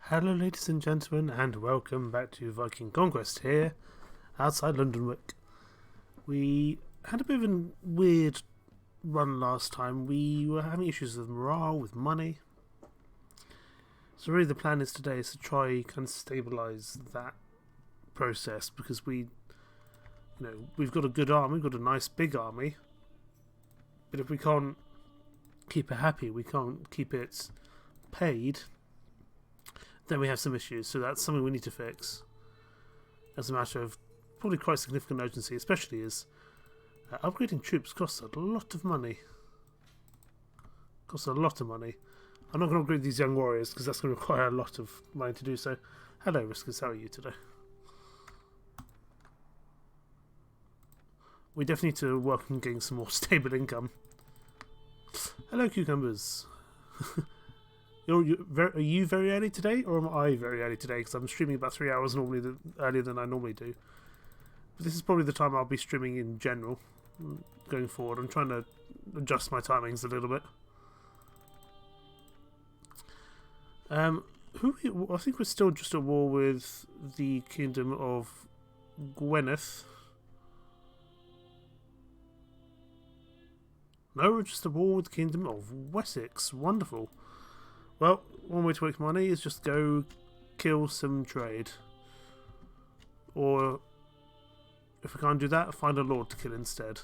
Hello ladies and gentlemen, and welcome back to Viking Conquest here, outside London Wick. We had a bit of a weird run last time. We were having issues with morale, with money. So really the plan is today is to try kind of stabilise that process, because we've got a good army, we've got a nice big army, but if we can't keep it happy, we can't keep it paid, then we have some issues. So that's something we need to fix as a matter of probably quite significant urgency, especially as upgrading troops costs a lot of money. I'm not going to upgrade these young warriors because that's going to require a lot of money to do so. Hello Riskers, how are you today? We definitely need to work on getting some more stable income. Hello cucumbers. Are you very early today, or am I very early today? Because I'm streaming about 3 hours earlier than I normally do. But this is probably the time I'll be streaming in general going forward. I'm trying to adjust my timings a little bit. I think we're still just at war with the Kingdom of Gwyneth. No, we're just at war with the Kingdom of Wessex. Wonderful. Well, one way to make money is just go kill some trade. Or, if we can't do that, find a lord to kill instead.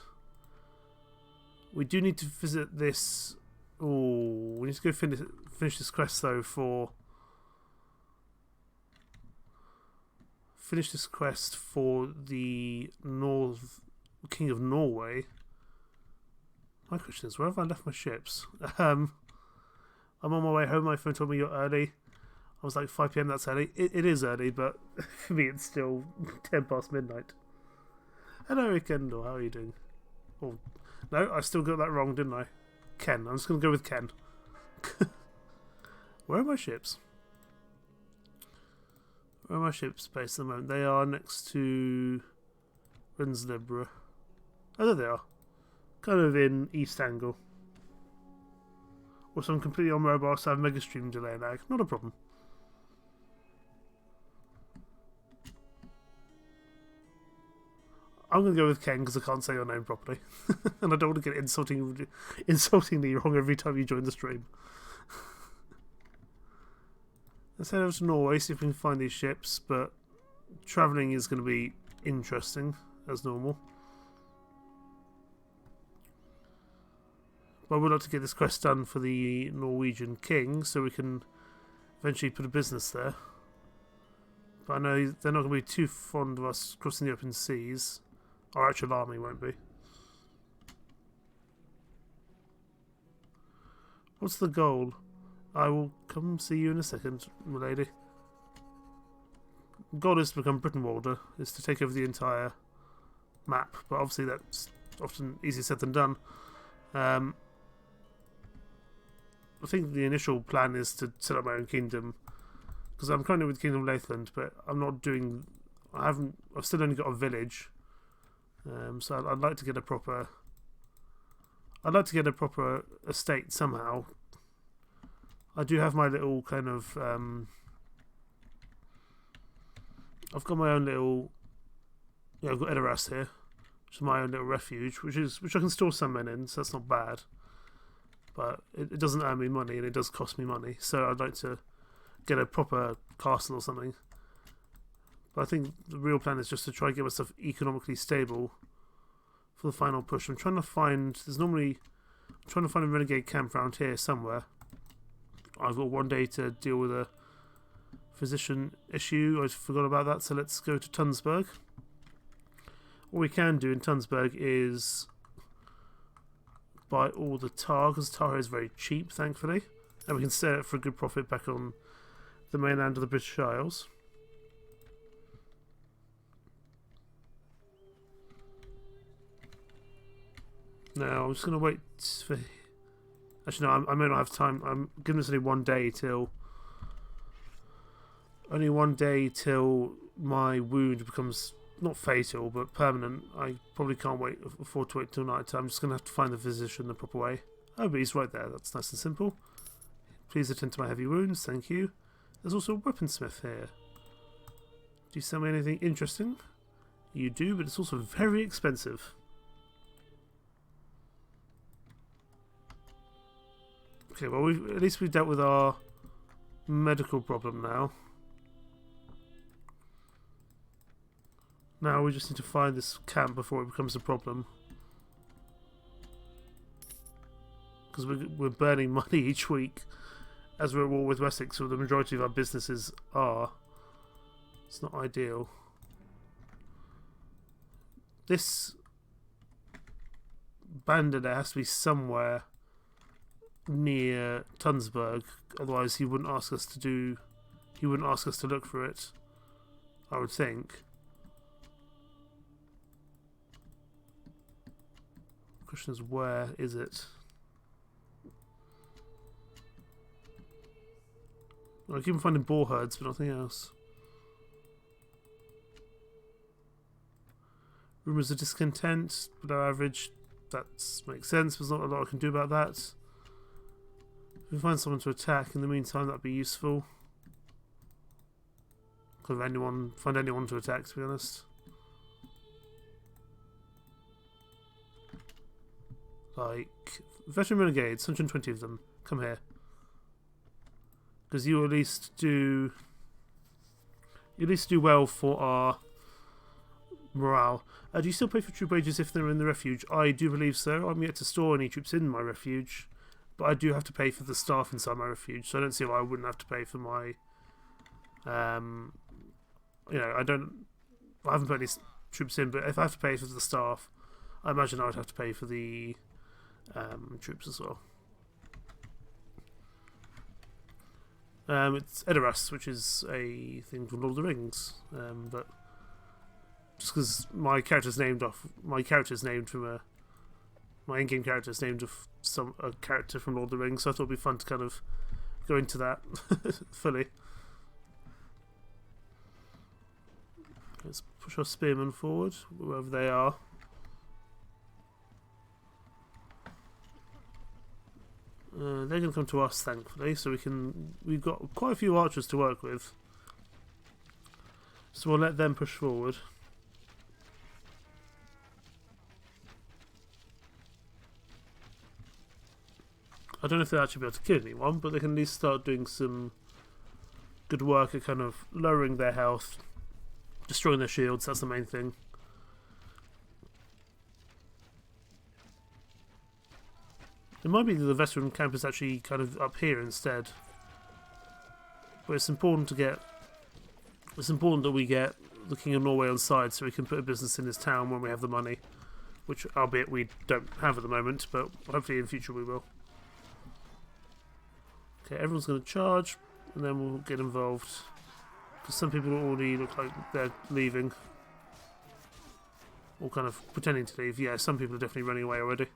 We do need to visit this... Oh, we need to go finish this quest though for... Finish this quest for the King of Norway. My question is, where have I left my ships? I'm on my way home. My phone told me you're early. I was like, 5 PM, that's early. It is early, but for me it's still 10 past midnight. Hello, Kendall. How are you doing? Oh, no, I still got that wrong, didn't I? Ken. I'm just going to go with Ken. Where are my ships? Where are my ships based at the moment? They are next to Rensleborough. Oh, there they are. Kind of in East Angle. Also, I'm completely on mobile, so I have mega stream delay lag. Not a problem. I'm going to go with Ken because I can't say your name properly. And I don't want to get insultingly wrong every time you join the stream. Let's head over to Norway, see if we can find these ships, but travelling is going to be interesting, as normal. But I would like to get this quest done for the Norwegian king, so we can eventually put a business there. But I know they're not going to be too fond of us crossing the open seas. Our actual army won't be. What's the goal? I will come see you in a second, my lady. The goal is to become Britain Walder, is to take over the entire map, but obviously that's often easier said than done. I think the initial plan is to set up my own kingdom, because I'm currently with Kingdom of Lathland, but I've still only got a village, so I'd like to get a proper estate somehow. I do have my little kind of I've got my own little, I've got Edoras here, which is my own little refuge, which I can store some men in, so that's not bad. But it doesn't earn me money, and it does cost me money, so I'd like to get a proper castle or something. But I think the real plan is just to try and get myself economically stable for the final push. I'm trying to find a renegade camp around here somewhere. I've got one day to deal with a physician issue. I forgot about that, so let's go to Tunsberg. What we can do in Tunsberg is buy all the tar, because tar is very cheap, thankfully, and we can sell it for a good profit back on the mainland of the British Isles. Now I'm just going to wait for... Actually no, I may not have time. I'm giving this only one day till my wound becomes not fatal, but permanent. I probably can't afford to wait till night time. I'm just going to have to find the physician the proper way. Oh, but he's right there. That's nice and simple. Please attend to my heavy wounds. Thank you. There's also a weaponsmith here. Do you sell me anything interesting? You do, but it's also very expensive. Okay, well, at least we've dealt with our medical problem now. Now we just need to find this camp before it becomes a problem. Because we're burning money each week as we're at war with Wessex, so the majority of our businesses are. It's not ideal. This bandit has to be somewhere near Tunsberg, otherwise he wouldn't ask us to look for it, I would think. The question is, where is it? I keep on finding boar herds, but nothing else. Rumours of discontent, below average. That makes sense, but there's not a lot I can do about that. If we find someone to attack in the meantime, that'd be useful. Find anyone to attack, to be honest. Like, veteran renegades, 120 of them. Come here. Because you at least do well for our morale. Do you still pay for troop wages if they're in the refuge? I do believe so. I'm yet to store any troops in my refuge, but I do have to pay for the staff inside my refuge, so I don't see why I wouldn't have to pay for my... you know, I haven't put any troops in, but if I have to pay for the staff, I imagine I would have to pay for the troops as well. It's Edoras, which is a thing from Lord of the Rings, but just because my in-game character's named of a character from Lord of the Rings, so I thought it'd be fun to kind of go into that fully. Let's push our spearmen forward, wherever they are. They're going to come to us, thankfully, so we've got quite a few archers to work with. So we'll let them push forward. I don't know if they'll actually be able to kill anyone, but they can at least start doing some good work at kind of lowering their health, destroying their shields. That's the main thing. It might be that the veteran camp is actually kind of up here instead. But it's important that we get the King of Norway on side so we can put a business in his town when we have the money. Which, albeit we don't have at the moment, but hopefully in future we will. Okay, everyone's going to charge, and then we'll get involved. Because some people already look like they're leaving. Or kind of pretending to leave. Yeah, some people are definitely running away already.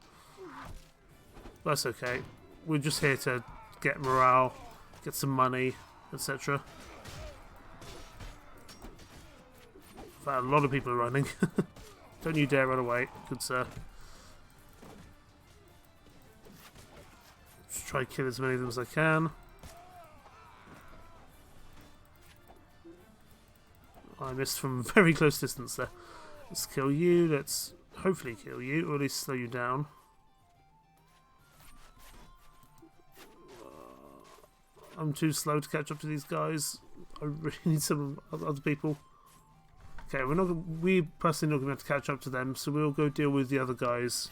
That's okay. We're just here to get morale, get some money, etc. In fact, a lot of people are running. Don't you dare run away, good sir. Just try to kill as many of them as I can. I missed from very close distance there. Let's kill you. Let's hopefully kill you, or at least slow you down. I'm too slow to catch up to these guys. I really need some other people. Okay, we personally not going to be able to catch up to them, so we'll go deal with the other guys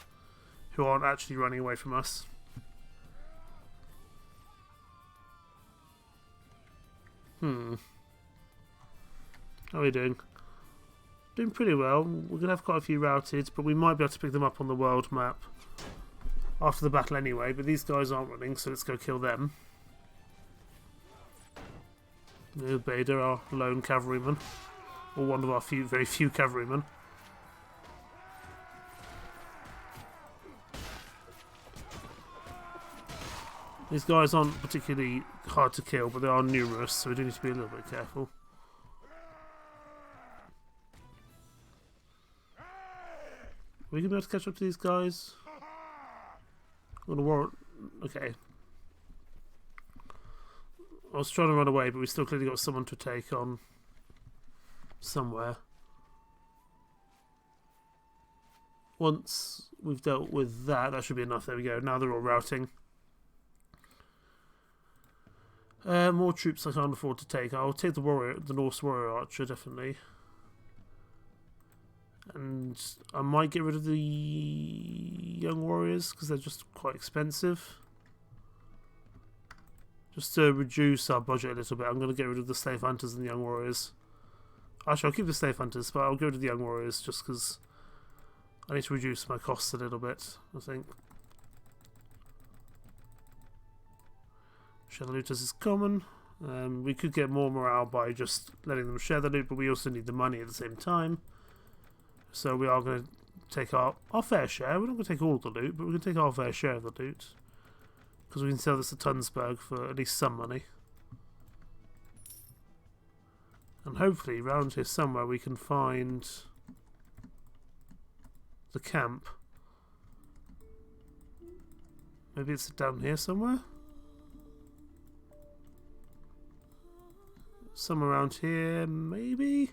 who aren't actually running away from us. How are we doing? Doing pretty well. We're going to have quite a few routed, but we might be able to pick them up on the world map after the battle anyway, but these guys aren't running, so let's go kill them. Bader, our lone cavalryman, or one of our very few cavalrymen. These guys aren't particularly hard to kill, but they are numerous, so we do need to be a little bit careful. Are we going to be able to catch up to these guys? I'm going to warrant... Okay. I was trying to run away, but we still clearly got someone to take on somewhere. Once we've dealt with that, that should be enough. There we go. Now they're all routing. More troops I can't afford to take. I'll take the Norse warrior archer, definitely. And I might get rid of the young warriors because they're just quite expensive. Just to reduce our budget a little bit, I'm going to get rid of the slave hunters and the young warriors. Actually, I'll keep the slave hunters, but I'll get rid of the young warriors just because I need to reduce my costs a little bit, I think. Share the looters is common. We could get more morale by just letting them share the loot, but we also need the money at the same time. So we are going to take our fair share. We're not going to take all the loot, but we're going to take our fair share of the loot. Because we can sell this to Tunsberg for at least some money. And hopefully, around here somewhere, we can find the camp. Maybe it's down here somewhere? Somewhere around here, maybe?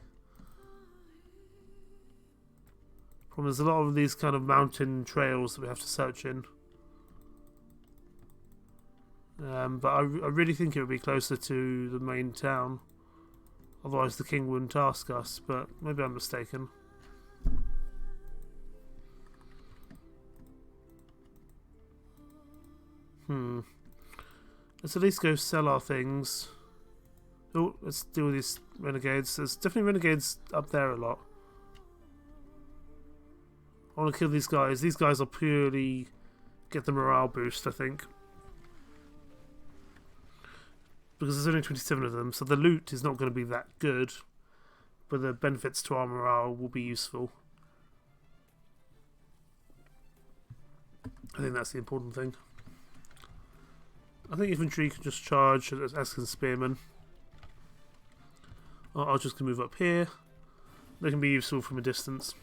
Problem is, there's a lot of these kind of mountain trails that we have to search in. But I really think it would be closer to the main town. Otherwise the king wouldn't ask us, but maybe I'm mistaken. Let's at least go sell our things. Oh, let's deal with these renegades. There's definitely renegades up there a lot. I want to kill these guys. These guys will purely get the morale boost, I think. Because there's only 27 of them, so the loot is not going to be that good, but the benefits to our morale will be useful. I think that's the important thing. I think infantry can just charge, as can spearmen. I'll just move up here. They can be useful from a distance.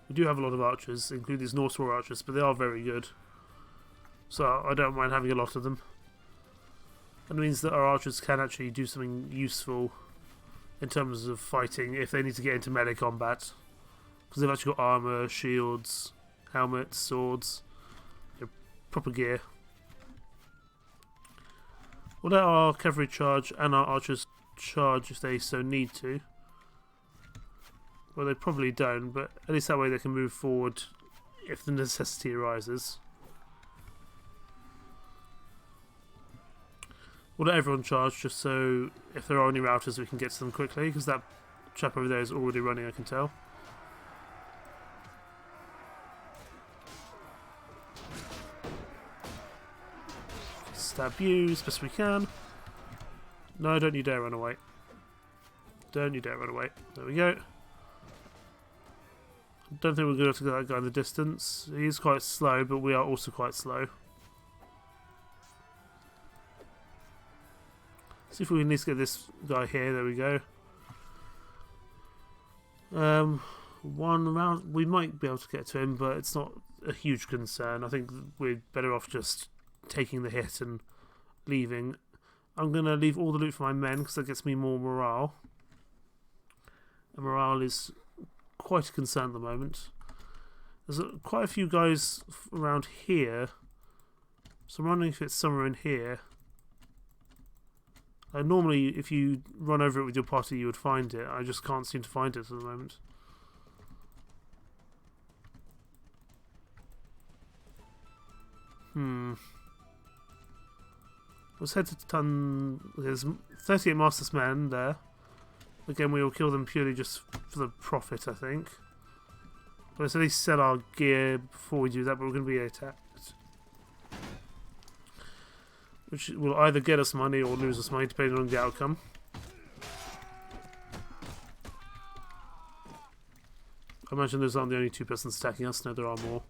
We do have a lot of archers, including these Norse war archers, but they are very good. So I don't mind having a lot of them. And it means that our archers can actually do something useful in terms of fighting if they need to get into melee combat. Because they've actually got armour, shields, helmets, swords, proper gear. We'll let our cavalry charge and our archers charge if they so need to. Well, they probably don't, but at least that way they can move forward if the necessity arises. We'll let everyone charge just so if there are any routers we can get to them quickly, because that chap over there is already running, I can tell. Stab you as best we can. No, don't you dare run away. Don't you dare run away. There we go. I don't think we're good enough to get that guy in the distance. He's quite slow, but we are also quite slow. See if we can at least get this guy here. There we go. One round. We might be able to get to him, but it's not a huge concern. I think we're better off just taking the hit and leaving. I'm going to leave all the loot for my men because that gets me more morale. And morale is quite a concern at the moment. There's quite a few guys around here. So I'm wondering if it's somewhere in here. Normally, if you run over it with your party, you would find it. I just can't seem to find it at the moment. Let's head to There's 38 Masters men there. Again, we will kill them purely just for the profit, I think. But let's at least sell our gear before we do that, but we're going to be attacked. Which will either get us money or lose us money, depending on the outcome. I imagine those aren't the only two persons attacking us. No, there are more.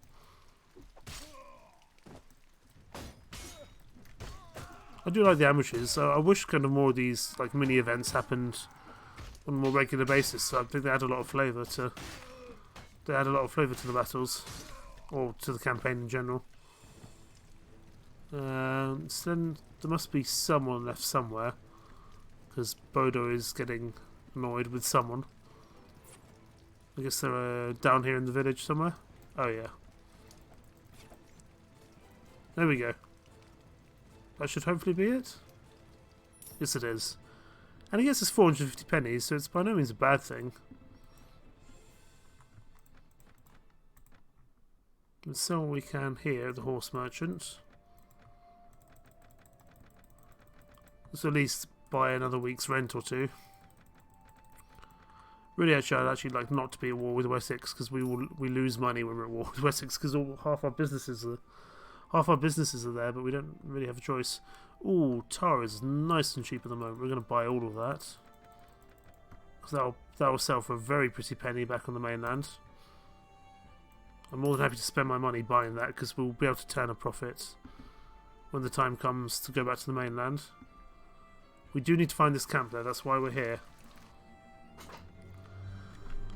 I do like the ambushes. I wish kind of more of these like mini events happened on a more regular basis. So I think they add a lot of flavour to. They add a lot of flavour to the battles, or to the campaign in general. So then there must be someone left somewhere, because Bodo is getting annoyed with someone. I guess they're down here in the village somewhere. Oh yeah. There we go. That should hopefully be it. Yes it is. And I guess it's 450 pennies, so it's by no means a bad thing. Let's sell what we can here at the horse merchant. Let's at least buy another week's rent or two. Really, actually, I'd actually like not to be at war with Wessex, because we lose money when we're at war with Wessex, because half our businesses are there, but we don't really have a choice. Ooh, tar is nice and cheap at the moment. We're going to buy all of that, because that'll sell for a very pretty penny back on the mainland. I'm more than happy to spend my money buying that, because we'll be able to turn a profit when the time comes to go back to the mainland. We do need to find this camp though, that's why we're here.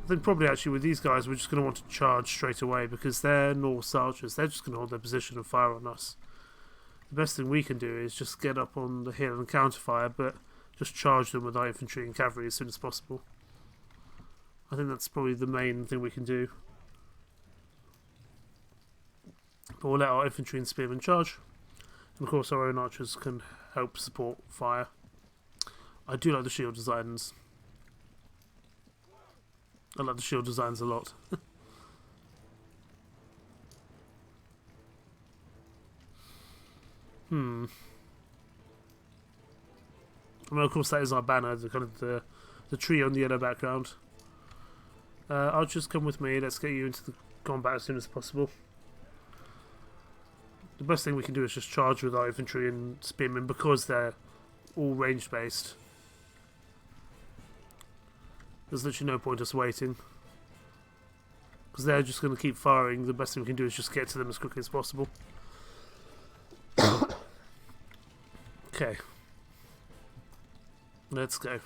I think probably actually with these guys we're just going to want to charge straight away, because they're Norse archers. They're just going to hold their position and fire on us. The best thing we can do is just get up on the hill and counterfire, but just charge them with our infantry and cavalry as soon as possible. I think that's probably the main thing we can do. But we'll let our infantry and spearmen charge. And of course our own archers can help support fire. I do like the shield designs. I like the shield designs a lot. I mean, of course that is our banner, the kind of the tree on the yellow background. Archers, come with me. Let's get you into the combat as soon as possible. The best thing we can do is just charge with our infantry and spearmen, because they're all range based. There's literally no point us waiting, because they're just going to keep firing. The best thing we can do is just get to them as quickly as possible. Okay. Let's go.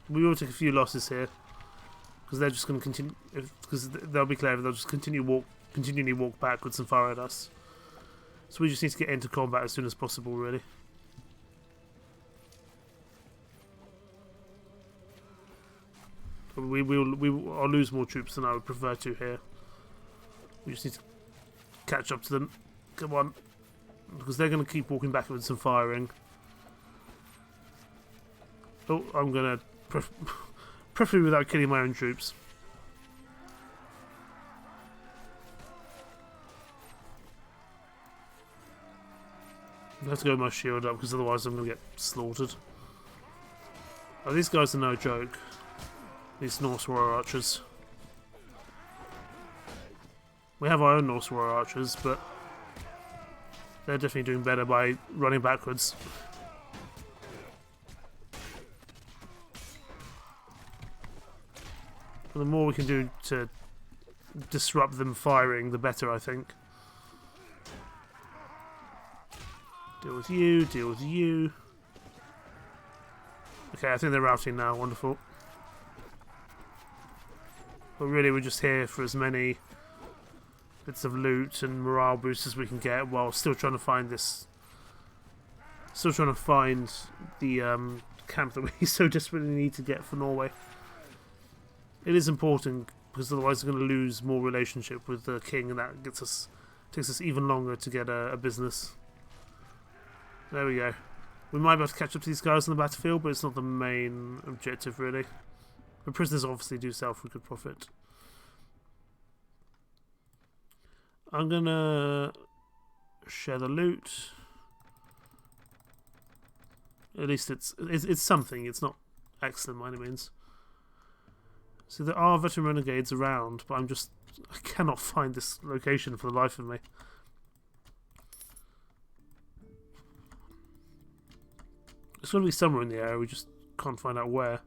We will take a few losses here, because they're just going to continue, because they'll be clever, they'll just continually walk backwards and fire at us. So we just need to get into combat as soon as possible, really. I'll lose more troops than I would prefer to here. We just need to catch up to them. Come on. Because they're going to keep walking backwards and firing. Oh, I'm going to... preferably without killing my own troops. I have to go with my shield up, because otherwise I'm going to get slaughtered. Oh, these guys are no joke. These Norse warrior archers. We have our own Norse warrior archers, but they're definitely doing better by running backwards. And the more we can do to disrupt them firing, the better, I think. Deal with you, deal with you. Okay, I think they're routing now, wonderful. But really we're just here for as many bits of loot and morale boosts as we can get, while still trying to find this... Still trying to find the camp that we so desperately need to get for Norway. It is important, because otherwise we're going to lose more relationship with the king, and that takes us even longer to get a business. There we go. We might be able to catch up to these guys on the battlefield, but it's not the main objective, really. The prisoners obviously do sell for good profit. I'm gonna share the loot. At least it's something. It's not excellent by any means. So there are veteran renegades around, but I cannot find this location for the life of me. It's got to be somewhere in the area. We just can't find out where.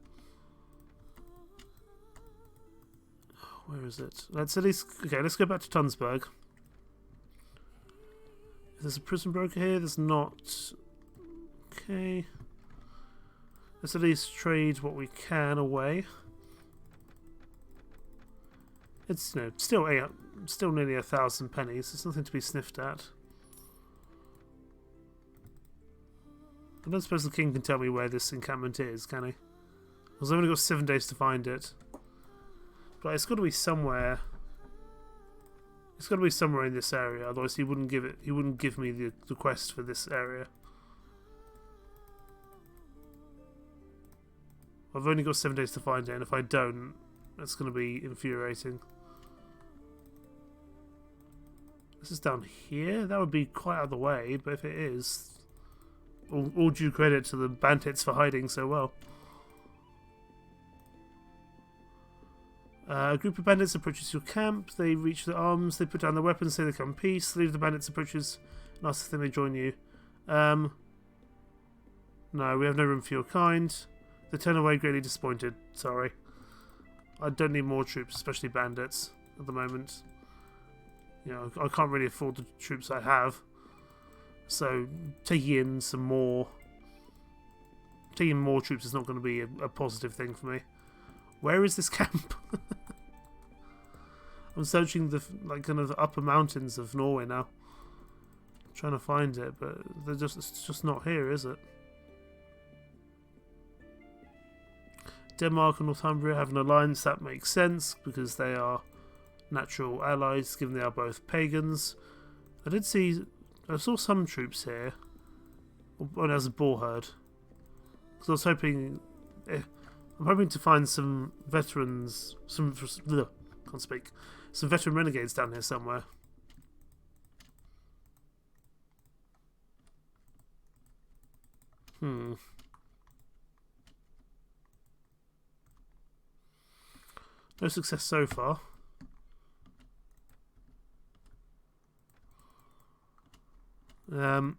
Where is it? Let's at least... Okay, let's go back to Tunsberg. There's a prison broker here. There's not. Okay. Let's at least trade what we can away. It's still nearly 1,000 pennies. It's nothing to be sniffed at. I don't suppose the king can tell me where this encampment is, can he? Because I've only got 7 days to find it. But it's got to be somewhere. It's got to be somewhere in this area. Otherwise, he wouldn't give it. He wouldn't give me the quest for this area. I've only got 7 days to find it, and if I don't, that's going to be infuriating. This is down here. That would be quite out of the way, but if it is, all due credit to the bandits for hiding so well. A group of bandits approaches your camp. They reach their arms. They put down their weapons, say they come in peace. The leader of the bandits approaches and asks if they may join you. No, we have no room for your kind. They turn away, greatly disappointed. Sorry. I don't need more troops, especially bandits, at the moment. You know, I can't really afford the troops I have. So, taking in some more... Taking more troops is not going to be a positive thing for me. Where is this camp? I'm searching the kind of the upper mountains of Norway now. I'm trying to find it, but it's just not here, is it? Denmark and Northumbria have an alliance. That makes sense because they are natural allies, given they are both pagans. I saw some troops here. Oh, there's a boar herd. Because I was hoping... I'm hoping to find some veterans... Can't speak. Some veteran renegades down here somewhere. No success so far. We're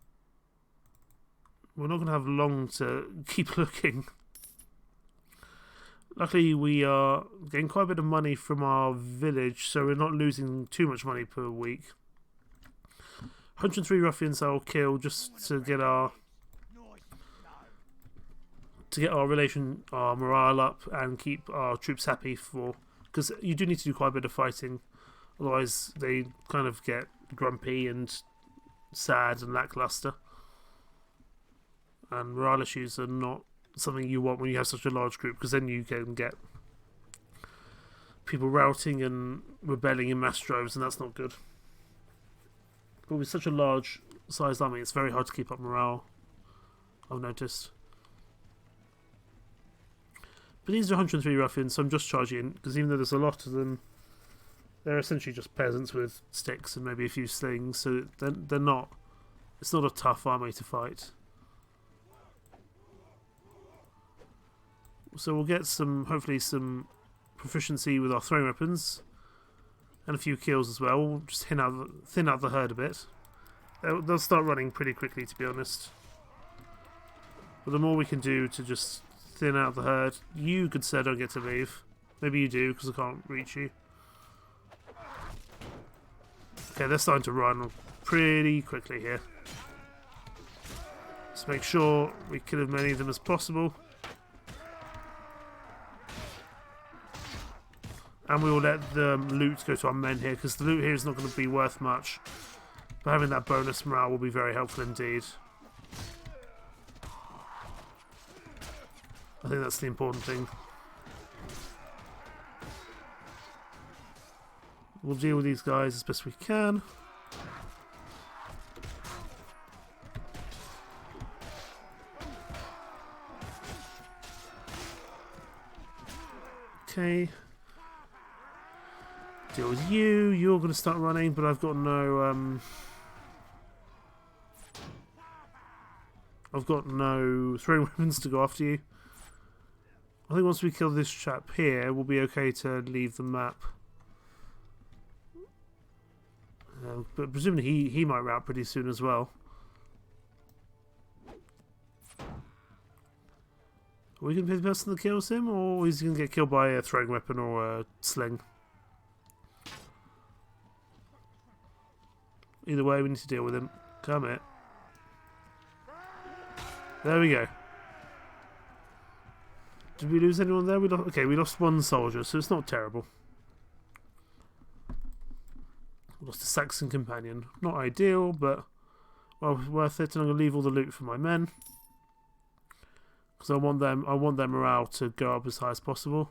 not going to have long to keep looking. Luckily, we are getting quite a bit of money from our village, so we're not losing too much money per week. 103 ruffians I'll kill just to get our morale up and keep our troops happy for. Because you do need to do quite a bit of fighting, otherwise they kind of get grumpy and sad and lackluster. And morale issues are not something you want when you have such a large group, because then you can get people routing and rebelling in mass droves, and that's not good. But with such a large sized army, it's very hard to keep up morale, I've noticed. But these are 103 ruffians, so I'm just charging in, because even though there's a lot of them, they're essentially just peasants with sticks and maybe a few slings, so they're not... It's not a tough army to fight. So we'll get hopefully some proficiency with our throwing weapons, and a few kills as well. We'll just thin out the herd a bit. They'll start running pretty quickly, to be honest. But the more we can do to just thin out the herd, you, good sir, don't get to leave. Maybe you do, because I can't reach you. Okay, they're starting to run pretty quickly here. Let's make sure we kill as many of them as possible. And we will let the loot go to our men here, because the loot here is not going to be worth much. But having that bonus morale will be very helpful indeed. I think that's the important thing. We'll deal with these guys as best we can. Okay. Deal with you. You're going to start running, but I've got no throwing weapons to go after you. I think once we kill this chap here, we'll be okay to leave the map. But presumably he might rout pretty soon as well. Are we going to be the person that kills him, or is he going to get killed by a throwing weapon or a sling? Either way, we need to deal with him. Come here. There we go. Did we lose anyone there? We lost one soldier, so it's not terrible. We lost a Saxon companion. Not ideal, but well, worth it. And I'm going to leave all the loot for my men. because I want their morale to go up as high as possible.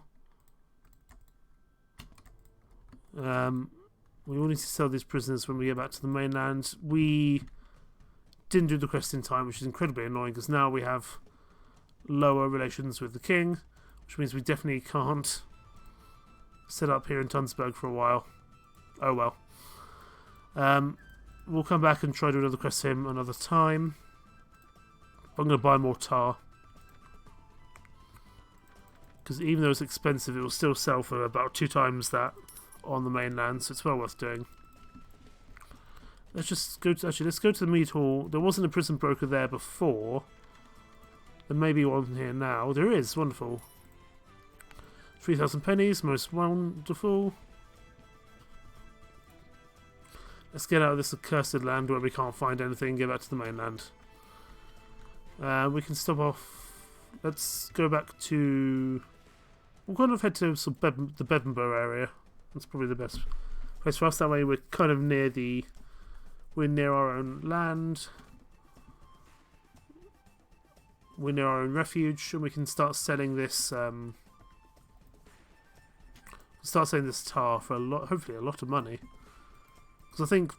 We will need to sell these prisoners when we get back to the mainland. We didn't do the quest in time, which is incredibly annoying because now we have lower relations with the king, which means we definitely can't set up here in Tunsberg for a while. Oh well. We'll come back and try to do another quest for him another time. I'm going to buy more tar, because even though it's expensive, it will still sell for about 2 times that on the mainland, so it's well worth doing. Let's just go to let's go to the mead hall. There wasn't a prison broker there before. There may be one here now. There is. Wonderful. 3,000 pennies. Most wonderful. Let's get out of this accursed land where we can't find anything and get back to the mainland. We can stop off. Let's go back to... We'll kind of head to the Bevenborough area. That's probably the best place for us. That way we're kind of near the... We're near our own land. We're near our own refuge, and we can start selling this. Start selling this tar for hopefully a lot of money. Because I think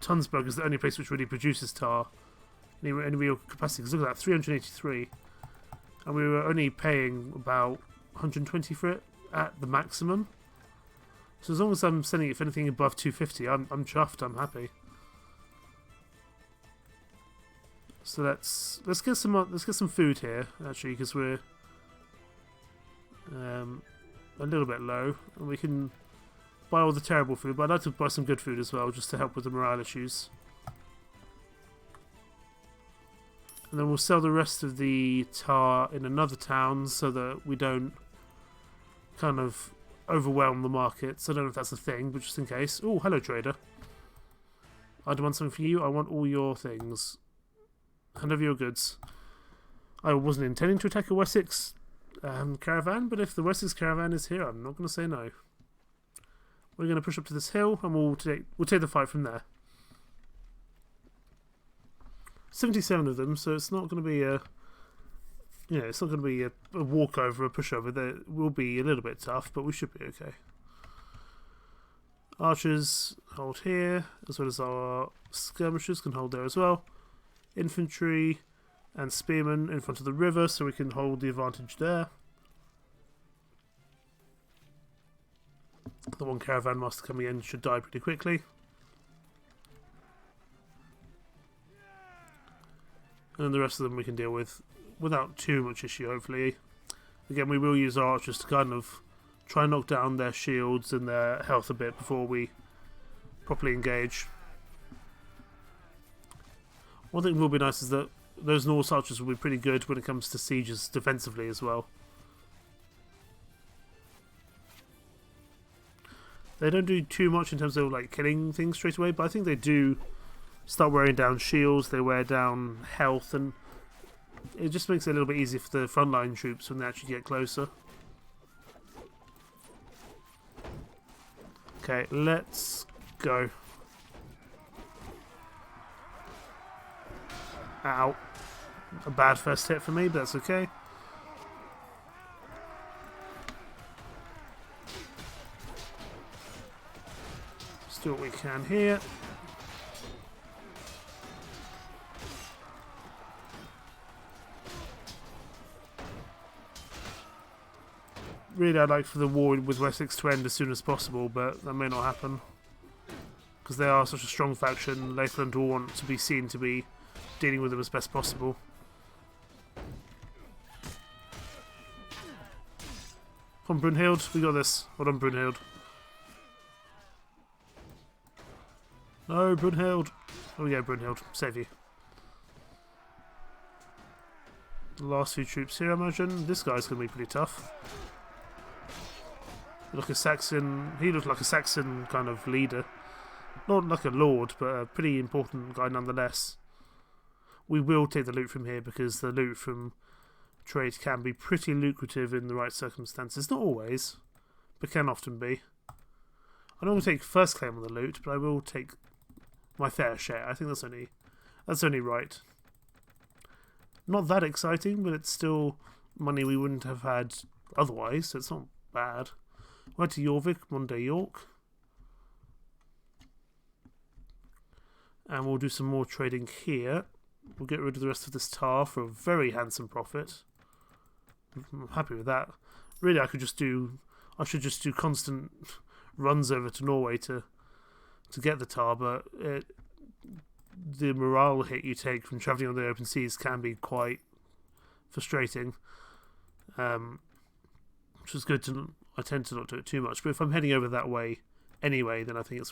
Tunsberg is the only place which really produces tar in any real capacity. Because look at that, 383, and we were only paying about 120 for it at the maximum. So as long as I'm selling it for anything above 250, I'm chuffed. I'm happy. So let's get some food here actually, because we're a little bit low, and we can buy all the terrible food. But I'd like to buy some good food as well, just to help with the morale issues. And then we'll sell the rest of the tar in another town so that we don't kind of overwhelm the markets. I don't know if that's a thing, but just in case. Oh, hello trader. I demand something for you. I want all your things. Hand over your goods. I wasn't intending to attack a Wessex caravan, but if the Wessex caravan is here, I'm not going to say no. We're going to push up to this hill, and we'll take the fight from there. 77 of them, so it's not going to be a, it's not going to be a walkover, a pushover. That will be a little bit tough, but we should be okay. Archers hold here, as well as our skirmishers can hold there as well. Infantry and spearmen in front of the river, so we can hold the advantage there. The one caravan master coming in should die pretty quickly. And the rest of them we can deal with without too much issue, hopefully. Again, we will use our archers to kind of try and knock down their shields and their health a bit before we properly engage. One thing that will be nice is that those Norse archers will be pretty good when it comes to sieges defensively as well. They don't do too much in terms of like killing things straight away, but I think they do start wearing down shields, they wear down health, and it just makes it a little bit easier for the frontline troops when they actually get closer. Okay, let's go. Ow. A bad first hit for me, but that's okay. Let's do what we can here. Really, I'd like for the war with Wessex to end as soon as possible, but that may not happen. Because they are such a strong faction, Lathland will want to be seen to be dealing with them as best possible. Come on, Brunhild, we got this. Hold on, Brunhild. No, Brunhild. Oh yeah, Brunhild, save you. The last few troops here, I imagine. This guy's going to be pretty tough. Like a Saxon, he looked like a Saxon kind of leader. Not like a lord, but a pretty important guy nonetheless. We will take the loot from here because the loot from trade can be pretty lucrative in the right circumstances. Not always, but can often be. I don't want to take first claim on the loot, but I will take my fair share. I think that's only right. Not that exciting, but it's still money we wouldn't have had otherwise, so it's not bad. Right to Jorvik, Monday York. And we'll do some more trading here. We'll get rid of the rest of this tar for a very handsome profit. I'm happy with that. Really, I should just do constant runs over to Norway to get the tar, but the morale hit you take from travelling on the open seas can be quite frustrating. Which is good to. I tend to not do it too much, but if I'm heading over that way anyway, then I think it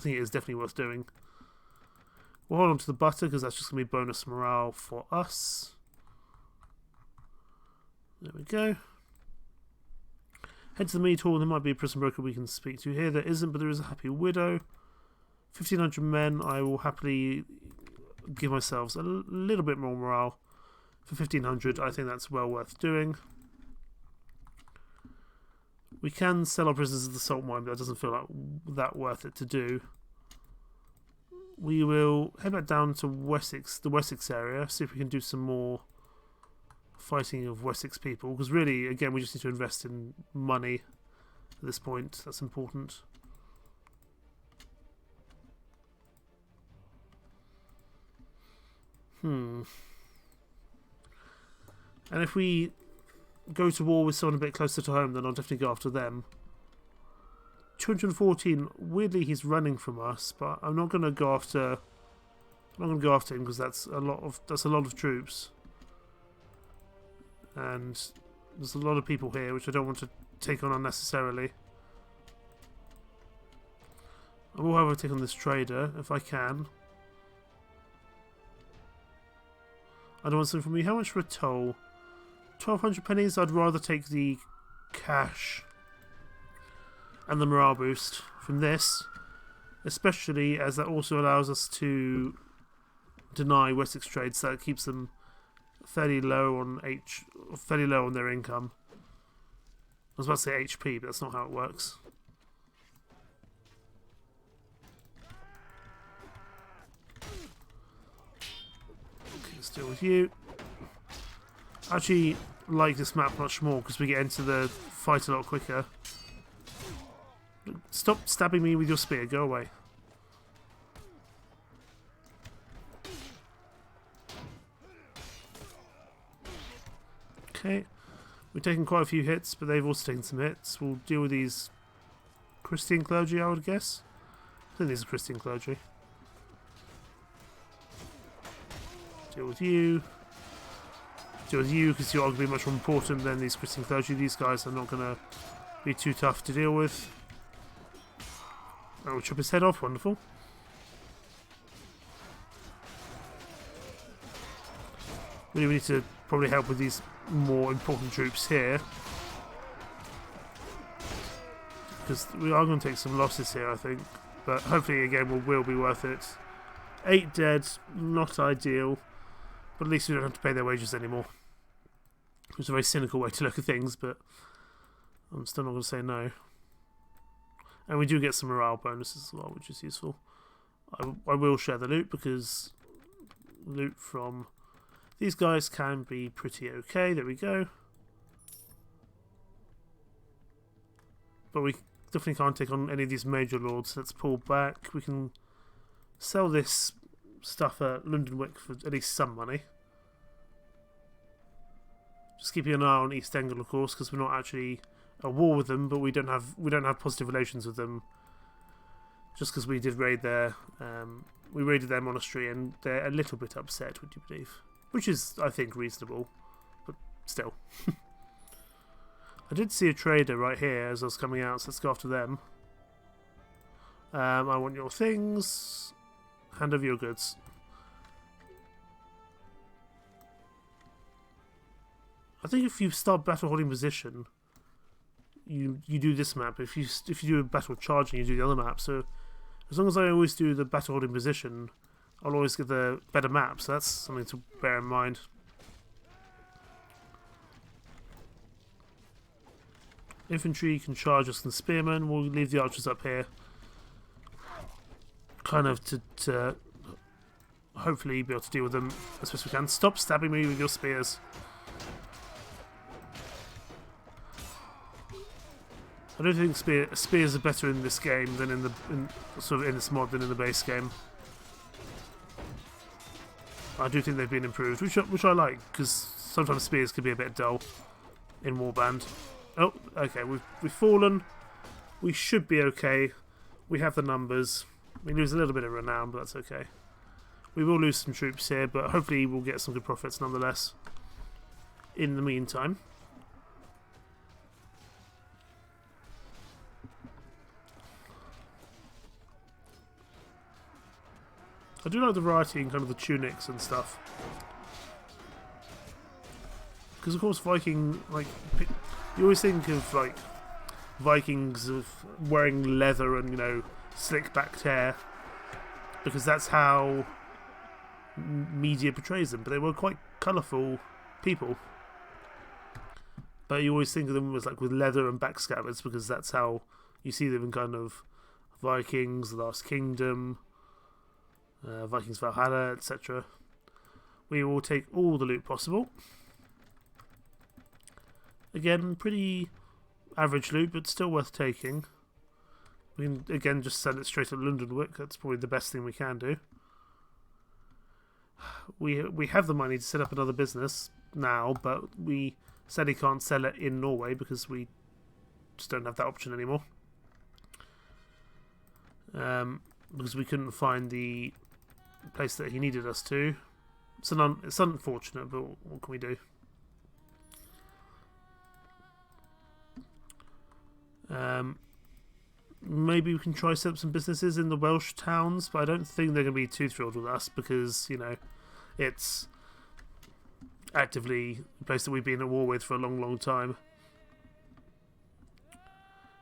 is definitely worth doing. We'll hold on to the butter because that's just going to be bonus morale for us. There we go. Head to the mead hall. There might be a prison broker we can speak to here. There isn't, but there is a happy widow. 1,500 men. I will happily give myself a little bit more morale. For 1,500, I think that's well worth doing. We can sell our prisoners at the salt mine, but that doesn't feel like that worth it to do. We will head back down to Wessex, the Wessex area, see if we can do some more fighting of Wessex people. Because really, again, we just need to invest in money at this point. That's important. And if we go to war with someone a bit closer to home, then I'll definitely go after them. 214. Weirdly, he's running from us, but I'm not going to go after. I'm not going to go after him because that's a lot of troops, and there's a lot of people here which I don't want to take on unnecessarily. I will, however, take on this trader if I can. I don't want something from you. How much for a toll? 1,200 pennies. I'd rather take the cash and the morale boost from this, especially as that also allows us to deny Wessex trade, so that keeps them fairly low on their income. I was about to say HP, but that's not how it works. Okay, let's deal with you. I actually like this map much more because we get into the fight a lot quicker. Stop stabbing me with your spear, go away. Okay, we've taken quite a few hits, but they've also taken some hits. We'll deal with these Christian clergy, I would guess. I think these are Christian clergy. Deal with you. Deal with you because you're arguably much more important than these Christian clergy. These guys are not going to be too tough to deal with. We'll chop his head off, wonderful. Really, we need to probably help with these more important troops here. Because we are going to take some losses here, I think. But hopefully, again, will be worth it. 8 dead, not ideal. But at least we don't have to pay their wages anymore. It's a very cynical way to look at things, but I'm still not going to say no. And we do get some morale bonuses as well, which is useful. I will share the loot because loot from these guys can be pretty okay. There we go. But we definitely can't take on any of these major lords. Let's pull back. We can sell this stuff at Lundenwick for at least some money. Just keeping an eye on East England, of course, because we're not actually at war with them, but we don't have positive relations with them. Just because we did raid we raided their monastery, and they're a little bit upset. Would you believe? Which is, I think, reasonable, but still. I did see a trader right here as I was coming out, so let's go after them. I want your things. Hand over your goods. I think if you start battle holding position, you do this map. If you do a battle charging, you do the other map. So as long as I always do the battle holding position, I'll always get the better map. So that's something to bear in mind. Infantry can charge us, and spearmen. We'll leave the archers up here, kind of to hopefully be able to deal with them as best as we can. Stop stabbing me with your spears. I don't think spears are better in this game than in this mod than in the base game. I do think they've been improved, which I like, because sometimes spears can be a bit dull in Warband. Oh, okay, we've fallen. We should be okay. We have the numbers. We lose a little bit of renown, but that's okay. We will lose some troops here, but hopefully we'll get some good profits nonetheless. In the meantime. I do like the variety in kind of the tunics and stuff. Because of course Viking, like, you always think of like Vikings of wearing leather and, you know, slick backed hair, because that's how media portrays them, but they were quite colourful people. But you always think of them as like with leather and backscabbers, because that's how you see them in kind of Vikings, The Last Kingdom, Vikings Valhalla, etc. We will take all the loot possible. Again, pretty average loot, but still worth taking. We can, again, just send it straight to Lundenwick. That's probably the best thing we can do. We have the money to set up another business now, but we sadly can't sell it in Norway because we just don't have that option anymore. Because we couldn't find the place that he needed us to. It's unfortunate, but what can we do? Maybe we can try set up some businesses in the Welsh towns, but I don't think they're going to be too thrilled with us because, you know, it's actively a place that we've been at war with for a long, long time.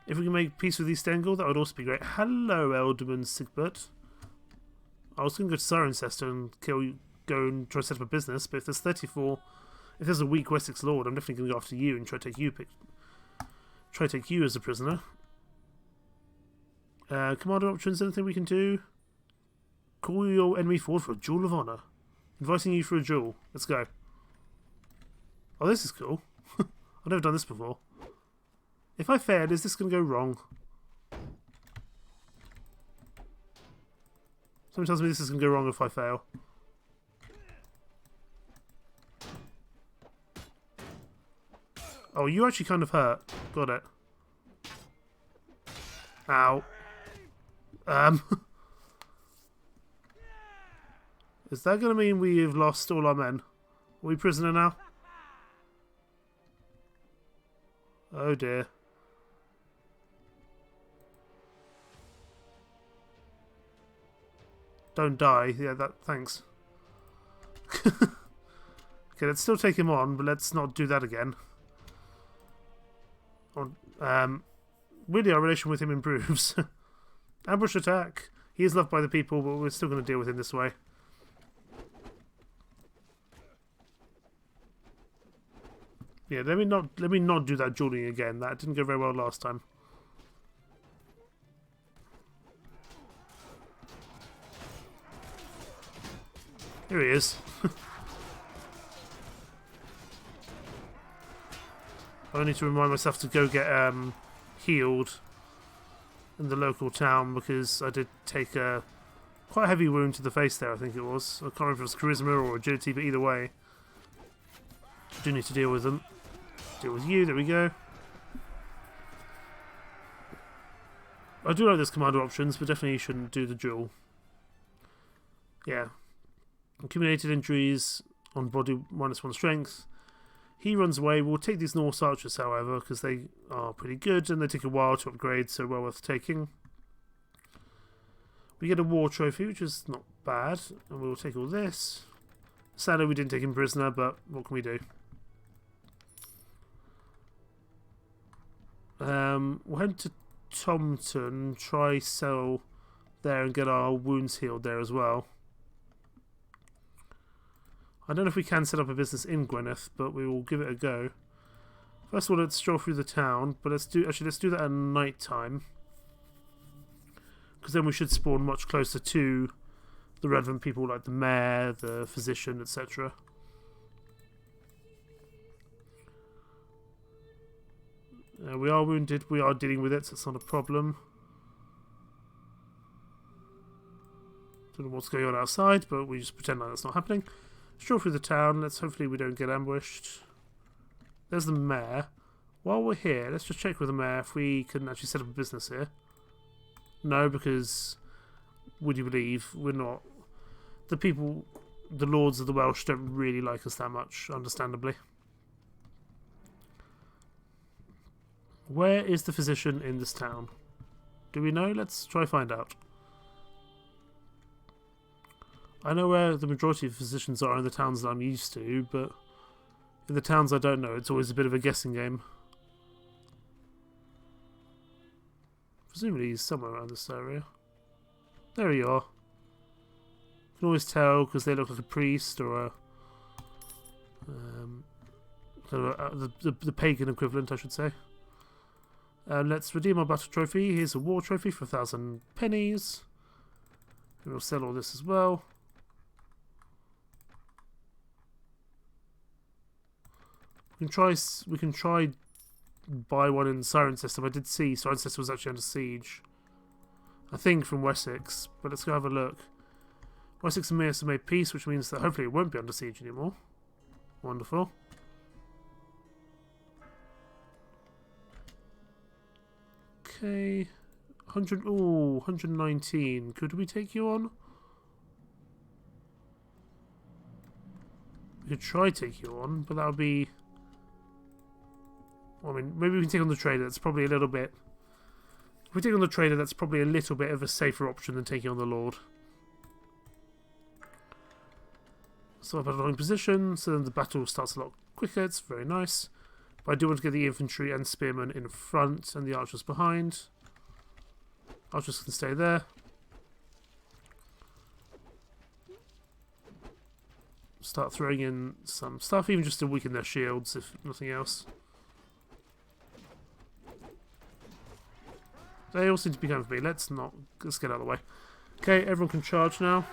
If we can make peace with East Angel, that would also be great. Hello, Elderman Sigbert. I was going to go to Cirencester and go and try to set up a business, but if there's 34, if there's a weak Wessex lord, I'm definitely going to go after you and try to take you as a prisoner. Commander options, anything we can do? Call your enemy forward for a duel of honour. Inviting you for a duel. Let's go. Oh, this is cool. I've never done this before. If I failed, is this going to go wrong? Someone tells me this is going to go wrong if I fail. Oh, you actually kind of hurt. Got it. Ow. Is that going to mean we have lost all our men? Are we prisoner now? Oh dear. Don't die. Yeah, thanks. Okay, let's still take him on, but let's not do that again. Really, our relation with him improves. Ambush attack. He is loved by the people, but we're still going to deal with him this way. Yeah, let me not do that dueling again. That didn't go very well last time. Here he is. I need to remind myself to go get healed in the local town because I did take a quite heavy wound to the face there, I think it was. I can't remember if it was charisma or agility, but either way, I do need to deal with them. Deal with you, there we go. I do like this commander options, but definitely shouldn't do the duel. Yeah. Accumulated injuries on body -1 strength. He runs away. We'll take these Norse archers, however, because they are pretty good and they take a while to upgrade, so well worth taking. We get a war trophy, which is not bad, and we'll take all this. Sadly, we didn't take him prisoner, but what can we do? We'll head to Tomton, try sell there and get our wounds healed there as well. I don't know if we can set up a business in Gwynedd, but we will give it a go. First of all, let's stroll through the town, but let's do that at night time, because then we should spawn much closer to the relevant people like the mayor, the physician, etc. We are wounded, we are dealing with it, so it's not a problem. Don't know what's going on outside, but we just pretend like that's not happening. Stroll through the town, hopefully we don't get ambushed. There's the mayor. While we're here, let's just check with the mayor if we can actually set up a business here. No, because, would you believe, we're not... The people, the lords of the Welsh don't really like us that much, understandably. Where is the physician in this town? Do we know? Let's try find out. I know where the majority of physicians are in the towns that I'm used to, but in the towns I don't know, it's always a bit of a guessing game. Presumably he's somewhere around this area. There you are. You can always tell because they look like a priest or a kind of the pagan equivalent, I should say. Let's redeem our battle trophy. Here's a war trophy for 1,000 pennies. And we'll sell all this as well. We can try buy one in Siren System. I did see Siren System was actually under siege. I think from Wessex, but let's go have a look. Wessex and Mears have made peace, which means that hopefully it won't be under siege anymore. Wonderful. Okay. 119. Could we take you on? We could try take you on, but that would be... Well, I mean, maybe we can take on the trader. That's probably a little bit... If we take on the trader, that's probably a little bit of a safer option than taking on the lord. So I've had a long position, so then the battle starts a lot quicker. It's very nice. But I do want to get the infantry and spearmen in front and the archers behind. Archers can stay there. Start throwing in some stuff, even just to weaken their shields, if nothing else. They all seem to be coming for me. Let's get out of the way. Okay, everyone can charge now.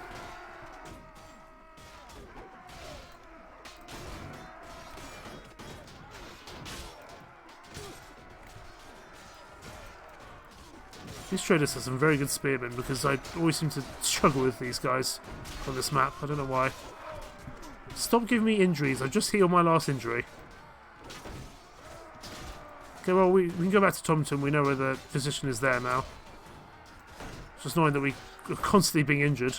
These traders have some very good spearmen because I always seem to struggle with these guys on this map. I don't know why. Stop giving me injuries. I just healed my last injury. Okay, well, we can go back to Tomton. We know where the physician is there now. It's just annoying that we are constantly being injured.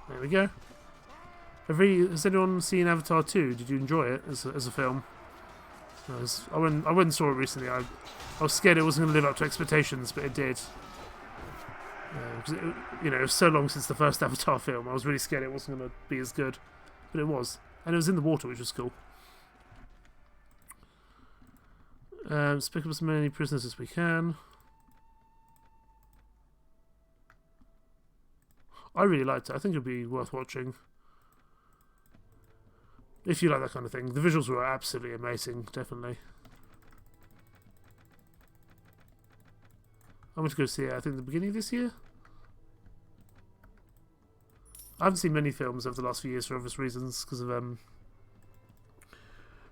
There we go. Has anyone seen Avatar 2? Did you enjoy it as a film? I went and saw it recently. I was scared it wasn't going to live up to expectations, but it did. It was so long since the first Avatar film. I was really scared it wasn't going to be as good, but it was, and it was in the water, which was cool. Let's pick up as many prisoners as we can. I really liked it. I think it would be worth watching. If you like that kind of thing. The visuals were absolutely amazing, definitely. I'm going to go see it, I think, at the beginning of this year. I haven't seen many films over the last few years for obvious reasons, because of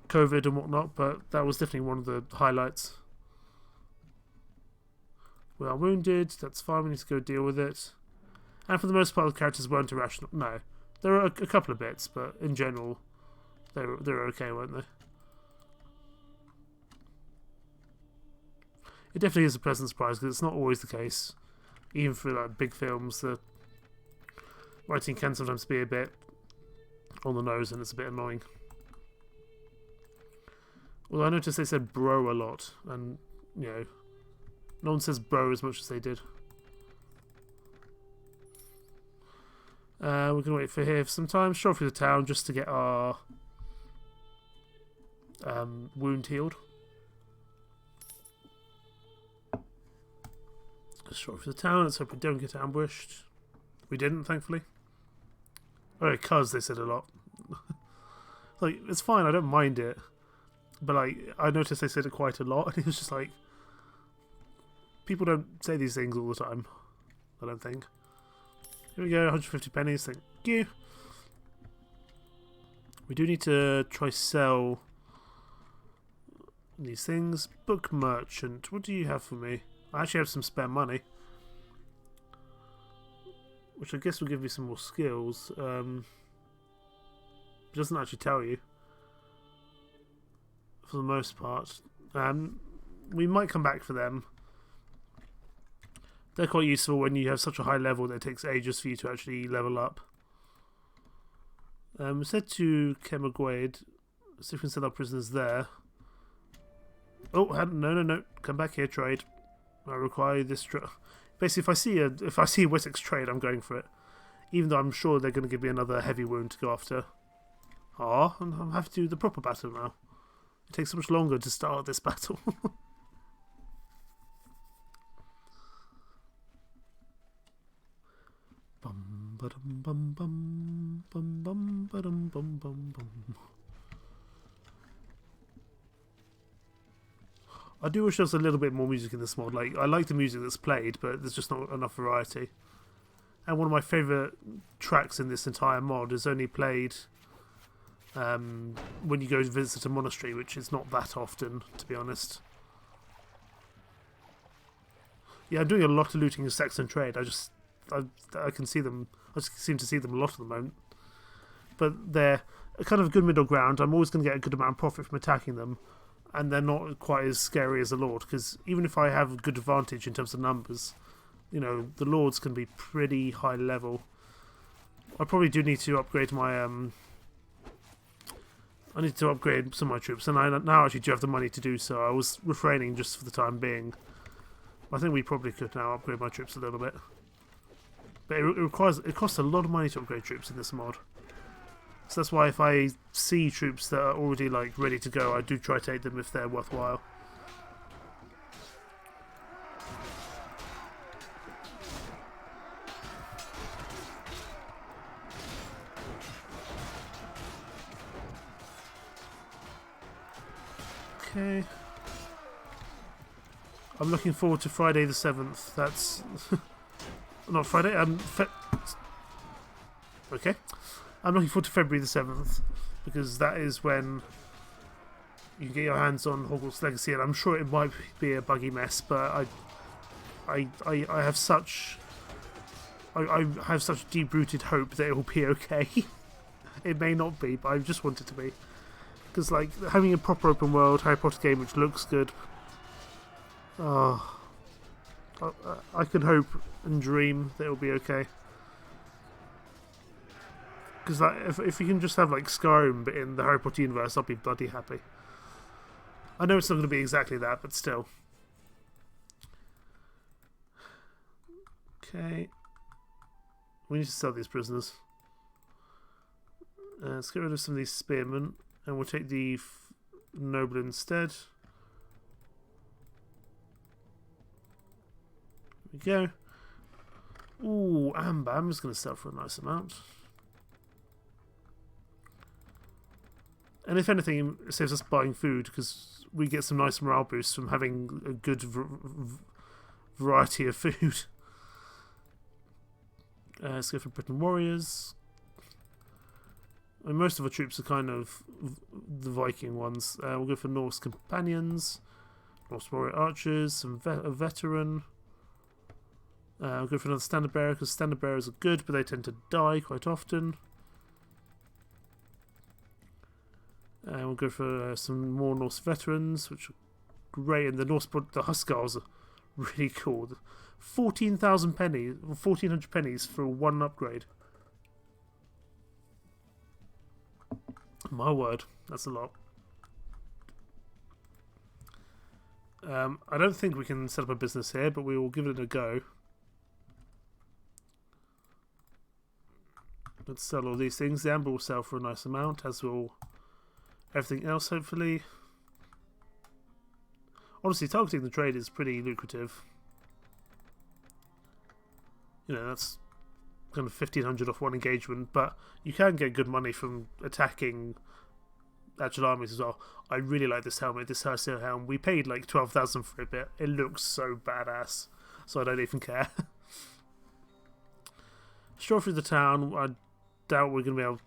COVID and whatnot, but that was definitely one of the highlights. We are wounded, that's fine, we need to go deal with it. And for the most part, the characters weren't irrational. No, there were a couple of bits, but in general, they were okay, weren't they? It definitely is a pleasant surprise, because it's not always the case. Even for like big films, the writing can sometimes be a bit on the nose, and it's a bit annoying. Well, I noticed they said bro a lot, and, no one says bro as much as they did. We're going to wait for here for some time, stroll through the town just to get our wound healed. Stroll through the town, let's hope we don't get ambushed. We didn't, thankfully. Oh, cuz they said a lot. Like, it's fine, I don't mind it. But, like, I noticed they said it quite a lot, and it was just like... People don't say these things all the time. I don't think. Here we go, 150 pennies, thank you. We do need to try sell these things. Book merchant, what do you have for me? I actually have some spare money, which I guess will give me some more skills. It doesn't actually tell you, for the most part. We might come back for them. They're quite useful when you have such a high level that it takes ages for you to actually level up. We said to Kemagwade, see if we can send our prisoners there. Oh, no. Come back here, trade. I require this trade. Basically, if I see a Wessex trade, I'm going for it. Even though I'm sure they're going to give me another heavy wound to go after. Ah, I have to do the proper battle now. It takes so much longer to start this battle. I do wish there was a little bit more music in this mod. Like, I like the music that's played, but there's just not enough variety. And one of my favourite tracks in this entire mod is only played when you go to visit a monastery, which is not that often, to be honest. Yeah, I'm doing a lot of looting in Saxon trade. I can see them. I just seem to see them a lot at the moment. But they're a kind of good middle ground. I'm always going to get a good amount of profit from attacking them, and they're not quite as scary as a lord. Because even if I have a good advantage in terms of numbers, you know, the lords can be pretty high level. I probably do need to upgrade my I need to upgrade some of my troops, and I now actually do have the money to do so. I was refraining just for the time being. I think we probably could now upgrade my troops a little bit. But it costs a lot of money to upgrade troops in this mod. So that's why if I see troops that are already like ready to go, I do try to take them if they're worthwhile. Okay. I'm looking forward to Friday the 7th. That's not Friday. Okay. I'm looking forward to February the 7th because that is when you can get your hands on Hogwarts Legacy, and I'm sure it might be a buggy mess, but I have such deep-rooted hope that it will be okay. It may not be, but I just want it to be, because like having a proper open world Harry Potter game which looks good. Oh, I can hope and dream that it'll be okay. Because like, if we can just have like Skyrim but in the Harry Potter universe, I'll be bloody happy. I know it's not going to be exactly that, but still. Okay. We need to sell these prisoners. Let's get rid of some of these spearmen, and we'll take the noble instead. There we go. Ooh, amber. I'm just going to sell for a nice amount. And if anything, it saves us buying food, because we get some nice morale boosts from having a good variety of food. Let's go for Britain Warriors. And most of our troops are kind of the Viking ones. We'll go for Norse Companions, Norse Warrior Archers, a Veteran. We'll go for another Standard Bearer, because Standard Bearers are good, but they tend to die quite often. We'll go for some more Norse Veterans, which are great, and the Huskars are really cool. 14,000 pennies, 1,400 pennies for one upgrade. My word, that's a lot. I don't think we can set up a business here, but we will give it a go. Let's sell all these things. The amber will sell for a nice amount, as will everything else, hopefully. Honestly, targeting the trade is pretty lucrative. You know, that's kind of 1,500 off one engagement, but you can get good money from attacking actual armies as well. I really like this helmet, this Huithril helm. We paid like 12,000 for it, but it looks so badass, so I don't even care. Stroll through the town. I doubt we're going to be able...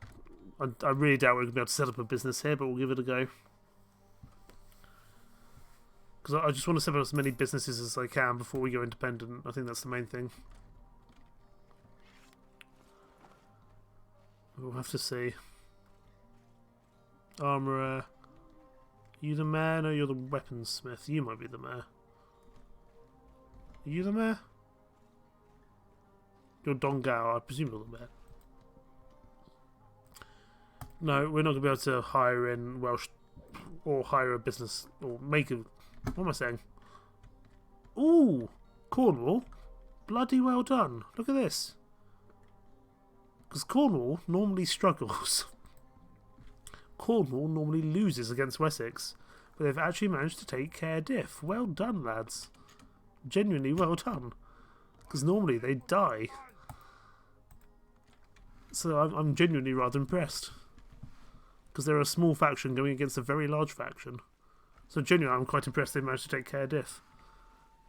I really doubt we're going to be able to set up a business here, but we'll give it a go. Because I just want to set up as many businesses as I can before we go independent. I think that's the main thing. We'll have to see. Armourer. You the mayor? No, you're the weaponsmith. You might be the mayor. Are you the mayor? You're Don Gao. I presume you're the mayor. No, we're not going to be able to hire in Welsh or hire a business or make a... What am I saying? Ooh! Cornwall. Bloody well done. Look at this. Because Cornwall normally struggles. Cornwall normally loses against Wessex. But they've actually managed to take Cardiff. Well done, lads. Genuinely well done. Because normally they die. So I'm genuinely rather impressed. Because they're a small faction going against a very large faction. So genuinely I'm quite impressed they managed to take Cardiff.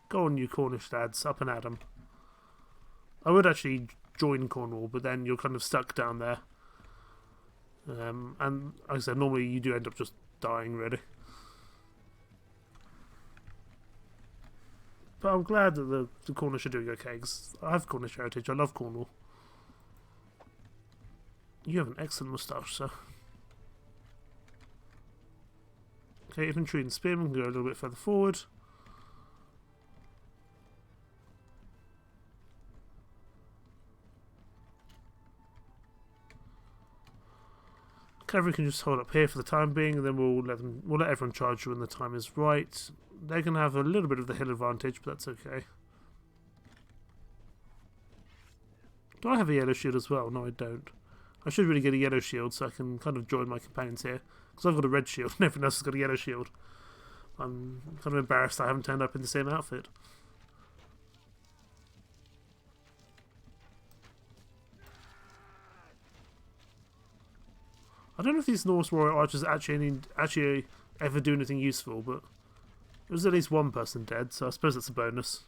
Go on, you Cornish lads, up and at 'em. I would actually join Cornwall, but then you're kind of stuck down there. And like I said, normally you do end up just dying, really. But I'm glad that the Cornish are doing okay, because I have Cornish heritage. I love Cornwall. You have an excellent moustache, sir. Okay, infantry and spearmen can go a little bit further forward. Cavalry can just hold up here for the time being, and then we'll let everyone charge when the time is right. They're going to have a little bit of the hill advantage, but that's okay. Do I have a yellow shield as well? No, I don't. I should really get a yellow shield so I can kind of join my companions here. Because I've got a red shield and everyone else has got a yellow shield. I'm kind of embarrassed I haven't turned up in the same outfit. I don't know if these Norse warrior archers actually ever do anything useful, but there's at least one person dead, so I suppose that's a bonus.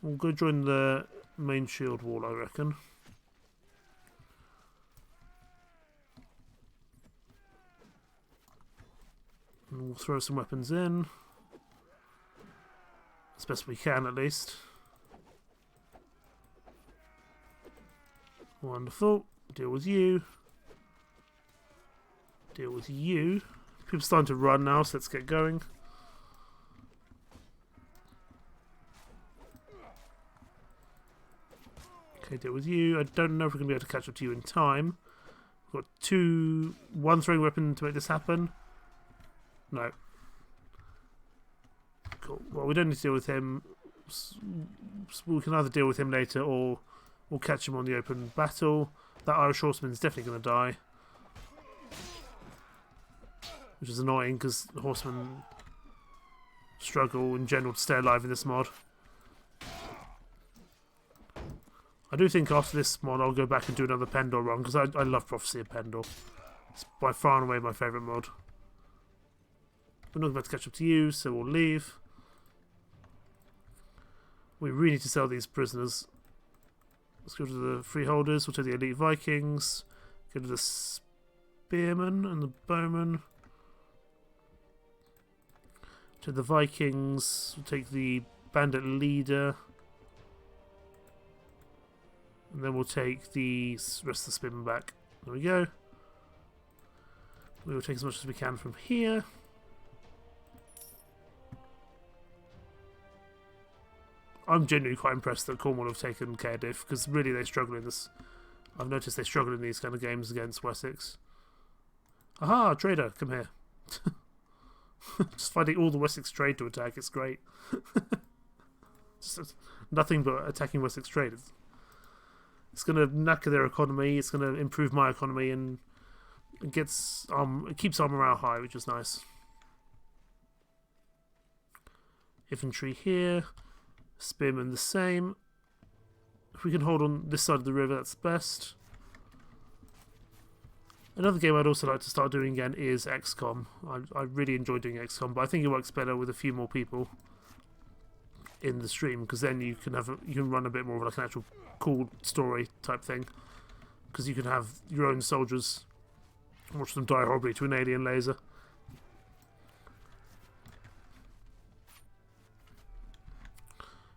We'll go join the main shield wall, I reckon. And we'll throw some weapons in. As best we can, at least. Wonderful. Deal with you. Deal with you. People are starting to run now, so let's get going. Okay, deal with you. I don't know if we're going to be able to catch up to you in time. We've got one throwing weapon to make this happen. No. Cool. Well, we don't need to deal with him. We can either deal with him later or we'll catch him on the open battle. That Irish horseman's definitely going to die. Which is annoying because horsemen struggle in general to stay alive in this mod. I do think after this mod I'll go back and do another Pendor run because I love Prophecy of Pendor. It's by far and away my favourite mod. We're not about to catch up to you, so we'll leave. We really need to sell these prisoners. Let's go to the freeholders. We'll take the elite Vikings. Go to the spearmen and the bowmen. To the Vikings. We'll take the bandit leader. And then we'll take the rest of the spearmen back. There we go. We will take as much as we can from here. I'm genuinely quite impressed that Cornwall have taken Cardiff, because really they struggle in this. I've noticed they struggle in these kind of games against Wessex. Aha, trader, come here. Just finding all the Wessex trade to attack, it's great. Just nothing but attacking Wessex trade. It's going to knacker their economy, it's going to improve my economy, and it keeps our morale high, which is nice. Infantry here. Spearmen the same. If we can hold on this side of the river, that's best. Another game I'd also like to start doing again is XCOM. I really enjoy doing XCOM, but I think it works better with a few more people. in the stream, because then you can run a bit more of like an actual cool story type thing, because you can have your own soldiers, watch them die horribly to an alien laser.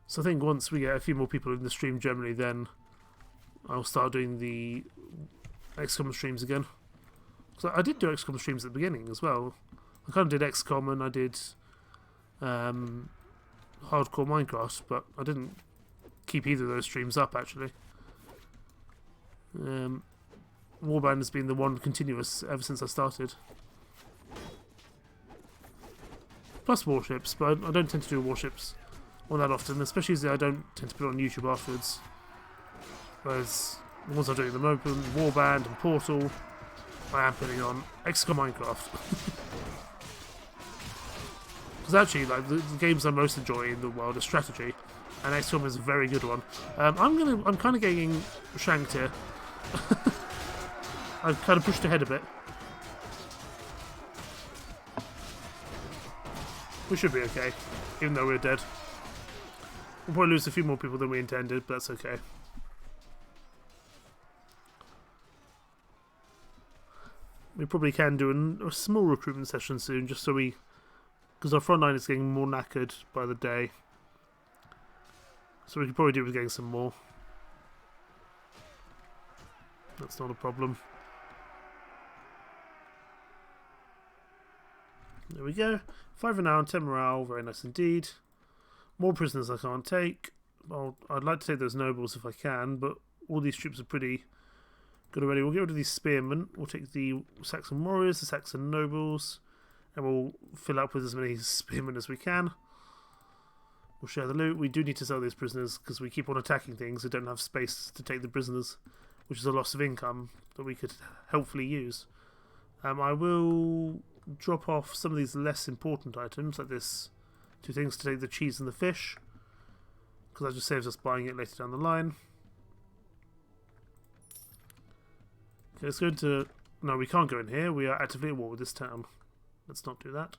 So I think once we get a few more people in the stream generally, then I'll start doing the XCOM streams again. So I did do XCOM streams at the beginning as well. I kind of did XCOM and I did hardcore Minecraft, but I didn't keep either of those streams up actually. Warband has been the one continuous ever since I started. Plus warships, but I don't tend to do warships all that often, especially as I don't tend to put it on YouTube afterwards. Whereas the ones I'm doing at the moment, Warband and Portal, I am putting on XCOM Minecraft. Because actually, like the games I most enjoy in the world are strategy, and XCOM is a very good one. I'm kind of getting shanked here. I've kind of pushed ahead a bit. We should be okay, even though we're dead. We'll probably lose a few more people than we intended, but that's okay. We probably can do a small recruitment session soon, just so we... Because our front line is getting more knackered by the day. So we could probably do with getting some more. That's not a problem. There we go. 5 an hour and 10 morale, very nice indeed. More prisoners I can't take. Well, I'd like to take those nobles if I can, but all these troops are pretty good already. We'll get rid of these spearmen. We'll take the Saxon warriors, the Saxon nobles, and we'll fill up with as many spearmen as we can. We'll share the loot. We do need to sell these prisoners because we keep on attacking things that don't have space to take the prisoners, which is a loss of income that we could helpfully use. I will drop off some of these less important items, like this 2 things to take the cheese and the fish, because that just saves us buying it later down the line. Okay, let's go into... No, we can't go in here. We are actively at war with this town. Let's not do that.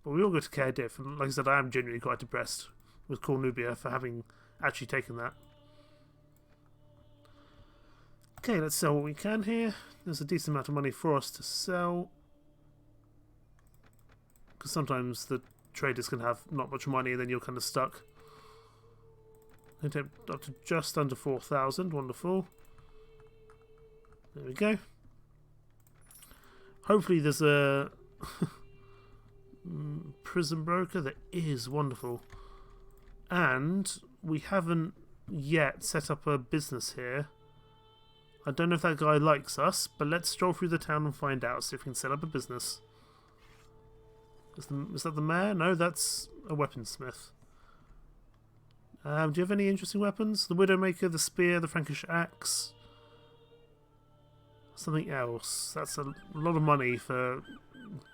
But we all go to Cardiff, and like I said, I am genuinely quite depressed with Cornubia for having actually taken that. Okay, let's sell what we can here. There's a decent amount of money for us to sell, because sometimes the traders can have not much money and then you're kind of stuck. Up to just under 4,000, wonderful. There we go. Hopefully there's a prison broker. There is, wonderful. And we haven't yet set up a business here. I don't know if that guy likes us, but let's stroll through the town and find out, see if we can set up a business. Is that the mayor? No, that's a weaponsmith. Do you have any interesting weapons? The Widowmaker, the spear, the Frankish axe. Something else. That's a lot of money for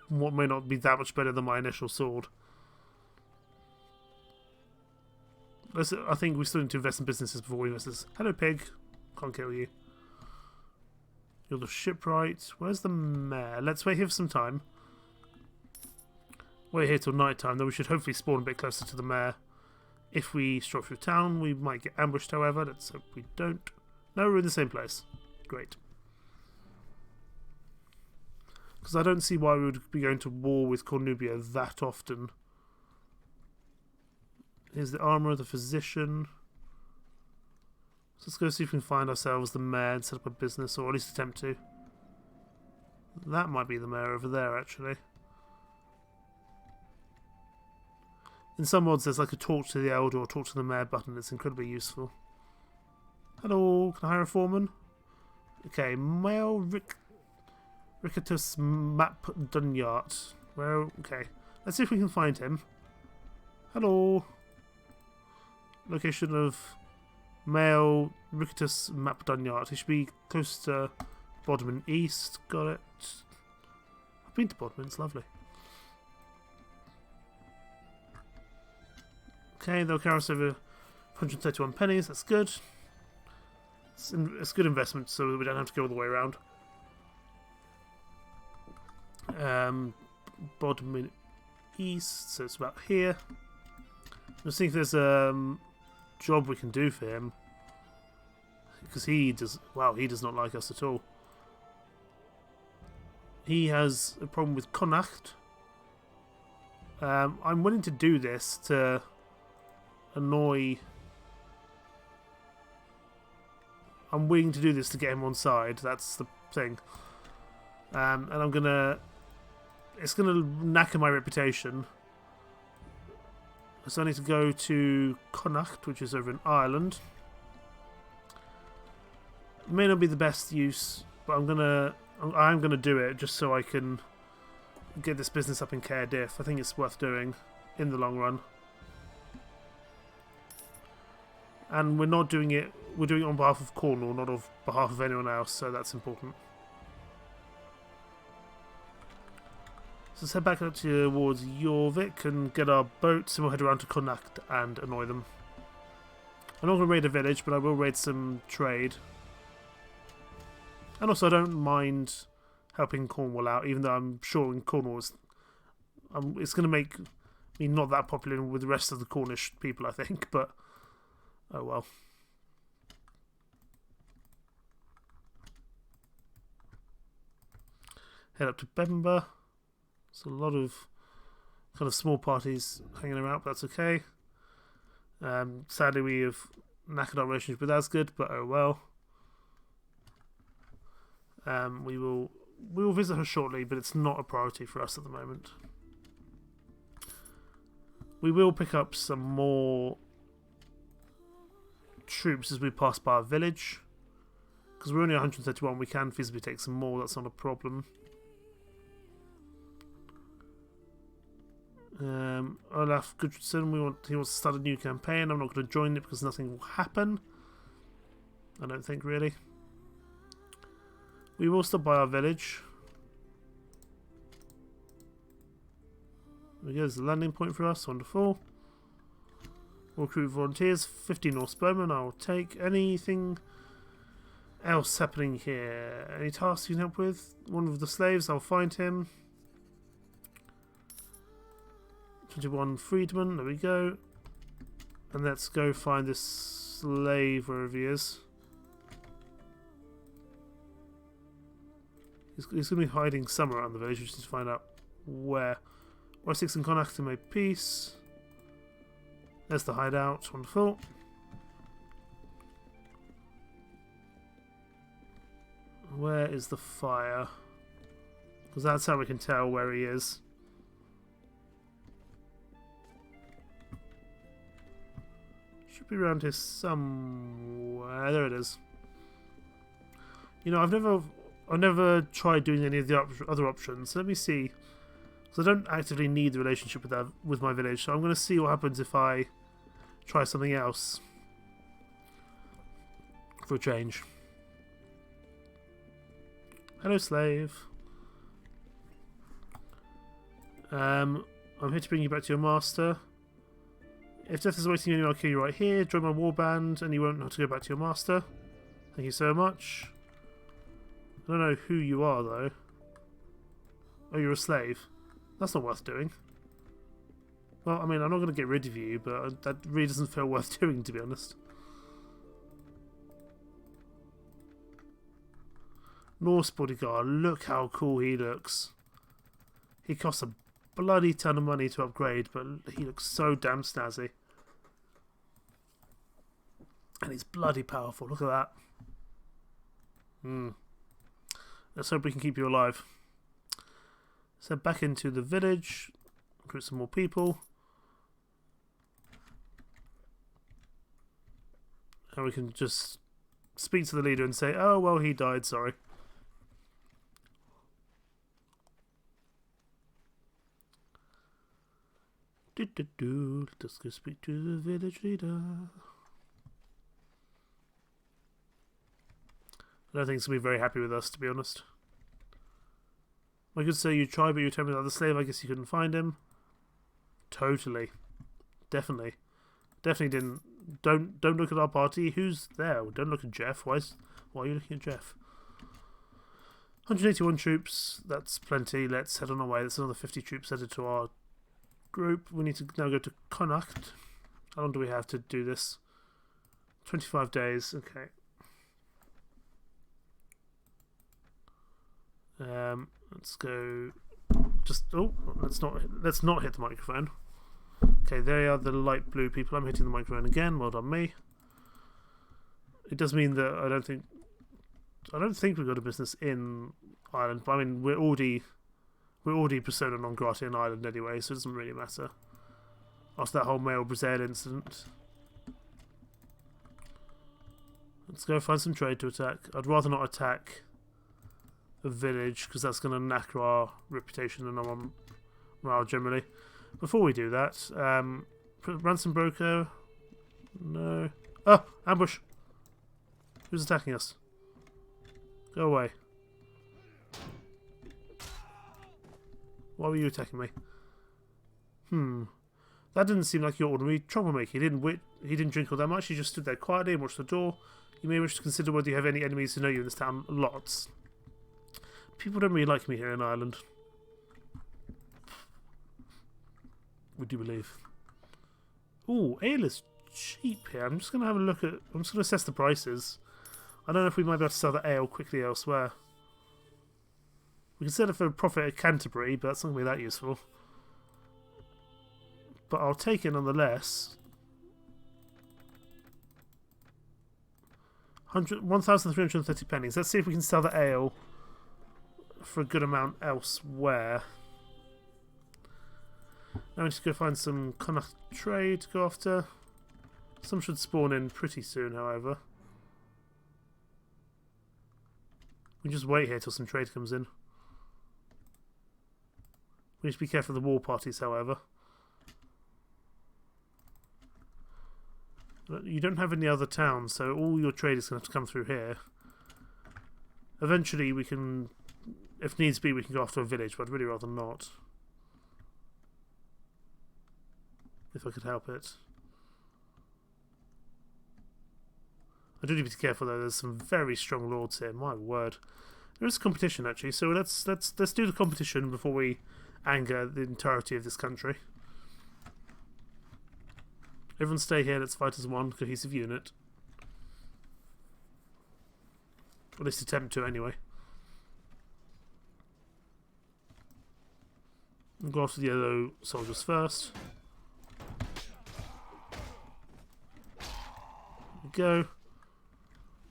what may not be that much better than my initial sword. I think we still need to invest in businesses before we invest in this. Hello, pig. Can't kill you. You're the shipwright. Where's the mayor? Let's wait here for some time. Wait here till night time, then we should hopefully spawn a bit closer to the mayor. If we stroll through town, we might get ambushed, however. Let's hope we don't. No, we're in the same place. Great. Because I don't see why we would be going to war with Cornubia that often. Here's the armour of the physician. So let's go see if we can find ourselves the mayor and set up a business, or at least attempt to. That might be the mayor over there, actually. In some mods, there's like a talk to the elder or talk to the mayor button that's incredibly useful. Hello, can I hire a foreman? Okay, male Ricatus Map Dunyart. Well, okay. Let's see if we can find him. Hello. Location of male Ricatus Map Dunyart. He should be close to Bodmin East. Got it. I've been to Bodmin, it's lovely. Okay, they'll carry us over 131 pennies, that's good. It's good investment so that we don't have to go all the way around. Bodmin East, so it's about here. Let's see if there's a job we can do for him. Because he does... Wow, he does not like us at all. He has a problem with Connacht. I'm willing to do this to annoy... I'm willing to do this to get him on side. That's the thing. And I'm gonna... It's gonna knacker my reputation. So I need to go to Connacht, which is over in Ireland. It may not be the best use, but I'm gonna do it just so I can get this business up in Cardiff. I think it's worth doing in the long run. And we're not doing it. We're doing it on behalf of Cornwall, not on behalf of anyone else. So that's important. So let's head back up towards Jorvik and get our boats, and we'll head around to Connacht and annoy them. I'm not going to raid a village, but I will raid some trade. And also, I don't mind helping Cornwall out, even though I'm sure in Cornwall it's going to make me not that popular with the rest of the Cornish people, I think, but oh well. Head up to Bemba. There's a lot of kind of small parties hanging around, but that's okay. Sadly, we have knackered our relationship with Asgard, but oh well. We will visit her shortly, but it's not a priority for us at the moment. We will pick up some more troops as we pass by our village, because we're only 131. We can feasibly take some more. That's not a problem. Olaf Gudrunson, he wants to start a new campaign. I'm not going to join it because nothing will happen. I don't think, really. We will stop by our village. There we go, there's a landing point for us. Wonderful. We'll recruit volunteers. 50 Norse bowmen I'll take. Anything else happening here? Any tasks you can help with? One of the slaves, I'll find him. 21 freedmen, there we go. And let's go find this slave wherever he is. He's going to be hiding somewhere around the village. We just need to find out where. Wessex and Connacht have made peace. There's the hideout. Wonderful. Where is the fire? Because that's how we can tell where he is. Should be around here somewhere. There it is. You know, I've never tried doing any of the other options. So let me see. Because I don't actively need the relationship with my village. So I'm going to see what happens if I try something else for a change. Hello, slave. I'm here to bring you back to your master. If death is awaiting you, I'll kill you right here. Join my warband and you won't have to go back to your master. Thank you so much. I don't know who you are, though. Oh, you're a slave. That's not worth doing. Well, I mean, I'm not going to get rid of you, but that really doesn't feel worth doing, to be honest. Norse bodyguard. Look how cool he looks. He costs a bloody ton of money to upgrade, but he looks so damn snazzy. And he's bloody powerful. Look at that. Let's hope we can keep you alive. So back into the village. Recruit some more people. And we can just speak to the leader and say, oh, well, he died, sorry. Let's go speak to the village leader. I don't think he's going to be very happy with us, to be honest. I could say you tried, but you told me about the slave. I guess you couldn't find him. Totally. Definitely. Definitely didn't. Don't look at our party. Who's there? Don't look at Jeff. Why are you looking at Jeff? 181 troops. That's plenty. Let's head on our way. That's another 50 troops added to our group. We need to now go to Connacht. How long do we have to do this? 25 days. Okay. Let's go. Just let's not hit the microphone. Okay, they are the light blue people. I'm hitting the microphone again. Well done, me. It does mean that I don't think we've got a business in Ireland. But I mean, we're already persona non grata in Ireland anyway, so it doesn't really matter. After that whole male Brazil incident. Let's go find some trade to attack. I'd rather not attack a village because that's going to knacker our reputation and our morale generally. Before we do that, ransom broker. No. Oh, ambush. Who's attacking us? Go away. Why were you attacking me? That didn't seem like your ordinary troublemaker. He didn't drink all that much. He just stood there quietly and watched the door. You may wish to consider whether you have any enemies who know you in this town. Lots. People don't really like me here in Ireland. Would you believe? Ooh, ale is cheap here. I'm just going to have a look at... I'm just going to assess the prices. I don't know if we might be able to sell the ale quickly elsewhere. We can sell it for a profit at Canterbury, but that's not going to be that useful. But I'll take it nonetheless. 1,330 pennies. Let's see if we can sell the ale for a good amount elsewhere. Now we need to go find some Connacht trade to go after. Some should spawn in pretty soon, however. We just wait here till some trade comes in. We need to be careful of the war parties, however. You don't have any other towns, so all your trade is going to have to come through here. Eventually we can, if needs be, we can go after a village, but I'd really rather not. If I could help it. I do need to be careful though, there's some very strong lords here, my word. There is a competition actually, so let's do the competition before we anger the entirety of this country. Everyone stay here, let's fight as one cohesive unit. Or at least attempt to anyway. We'll go after the yellow soldiers first. There we go.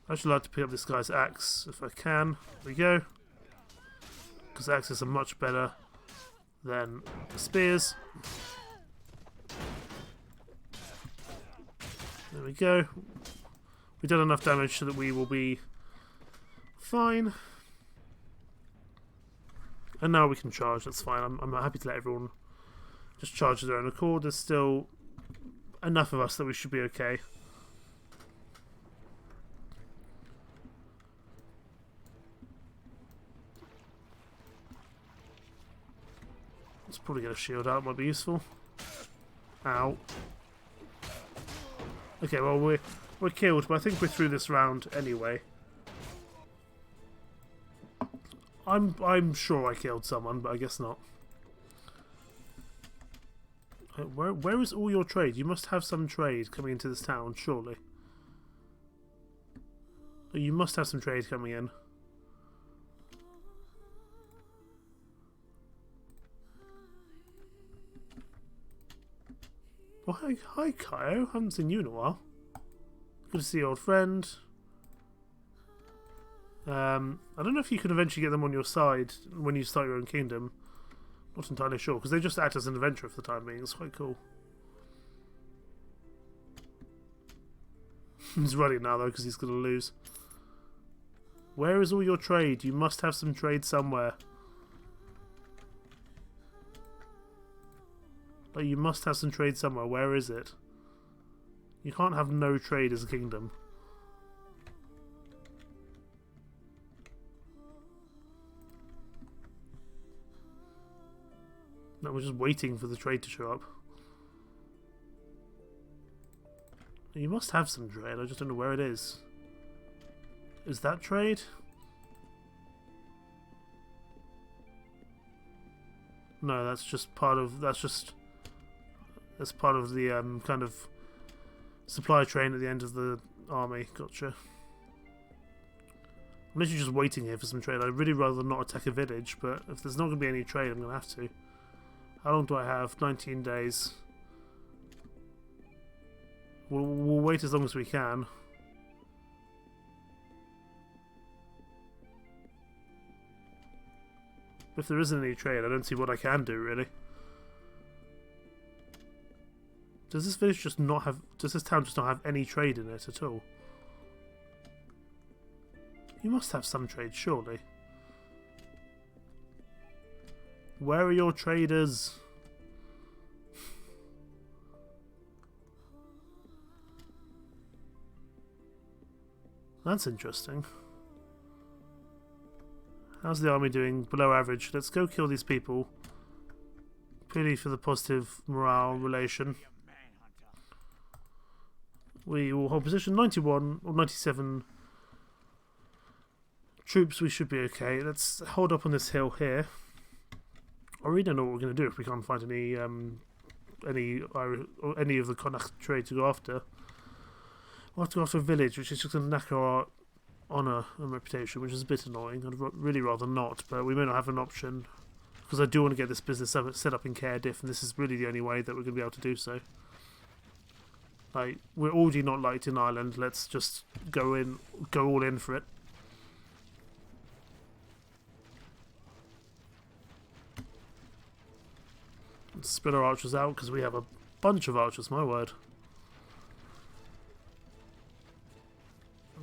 I actually like to pick up this guy's axe if I can. There we go. Because axes are much better than the spears. There we go. We've done enough damage so that we will be fine. And now we can charge, that's fine. I'm happy to let everyone just charge of their own accord. There's still enough of us that we should be okay. Let's probably get a shield out, might be useful. Ow. Okay, well we're killed, but I think we're through this round anyway. I'm sure I killed someone, but I guess not. Where is all your trade? You must have some trade coming into this town, surely. You must have some trade coming in. Well, hi Kyo. Haven't seen you in a while. Good to see you, old friend. I don't know if you can eventually get them on your side when you start your own kingdom. Not entirely sure, because they just act as an adventurer for the time being. It's quite cool. He's running now, though, because he's going to lose. Where is all your trade? You must have some trade somewhere. Like, you must have some trade somewhere. Where is it? You can't have no trade as a kingdom. No, we're just waiting for the trade to show up. You must have some trade, I just don't know where it is. Is that trade? No, that's just part of... That's part of the kind of Supply train at the end of the army. Gotcha. I'm literally just waiting here for some trade. I'd really rather not attack a village, but if there's not going to be any trade, I'm going to have to. How long do I have? 19 days. We'll wait as long as we can. If there isn't any trade, I don't see what I can do, really. Does this village just not have... Does this town just not have any trade in it at all? You must have some trade, surely. Where are your traders? That's interesting. How's the army doing? Below average. Let's go kill these people. Purely for the positive morale relation. We will hold position 91 or 97 troops. We should be okay. Let's hold up on this hill here. I really don't know what we're going to do if we can't find any of the Connacht trade to go after. We'll have to go after a village, which is just going to knack our honour and reputation, which is a bit annoying. I'd really rather not, but we may not have an option because I do want to get this business set up in Cardiff, and this is really the only way that we're going to be able to do so. Like, we're already not liked in Ireland. Let's just go all in for it. Let's spread our archers out because we have a bunch of archers. My word.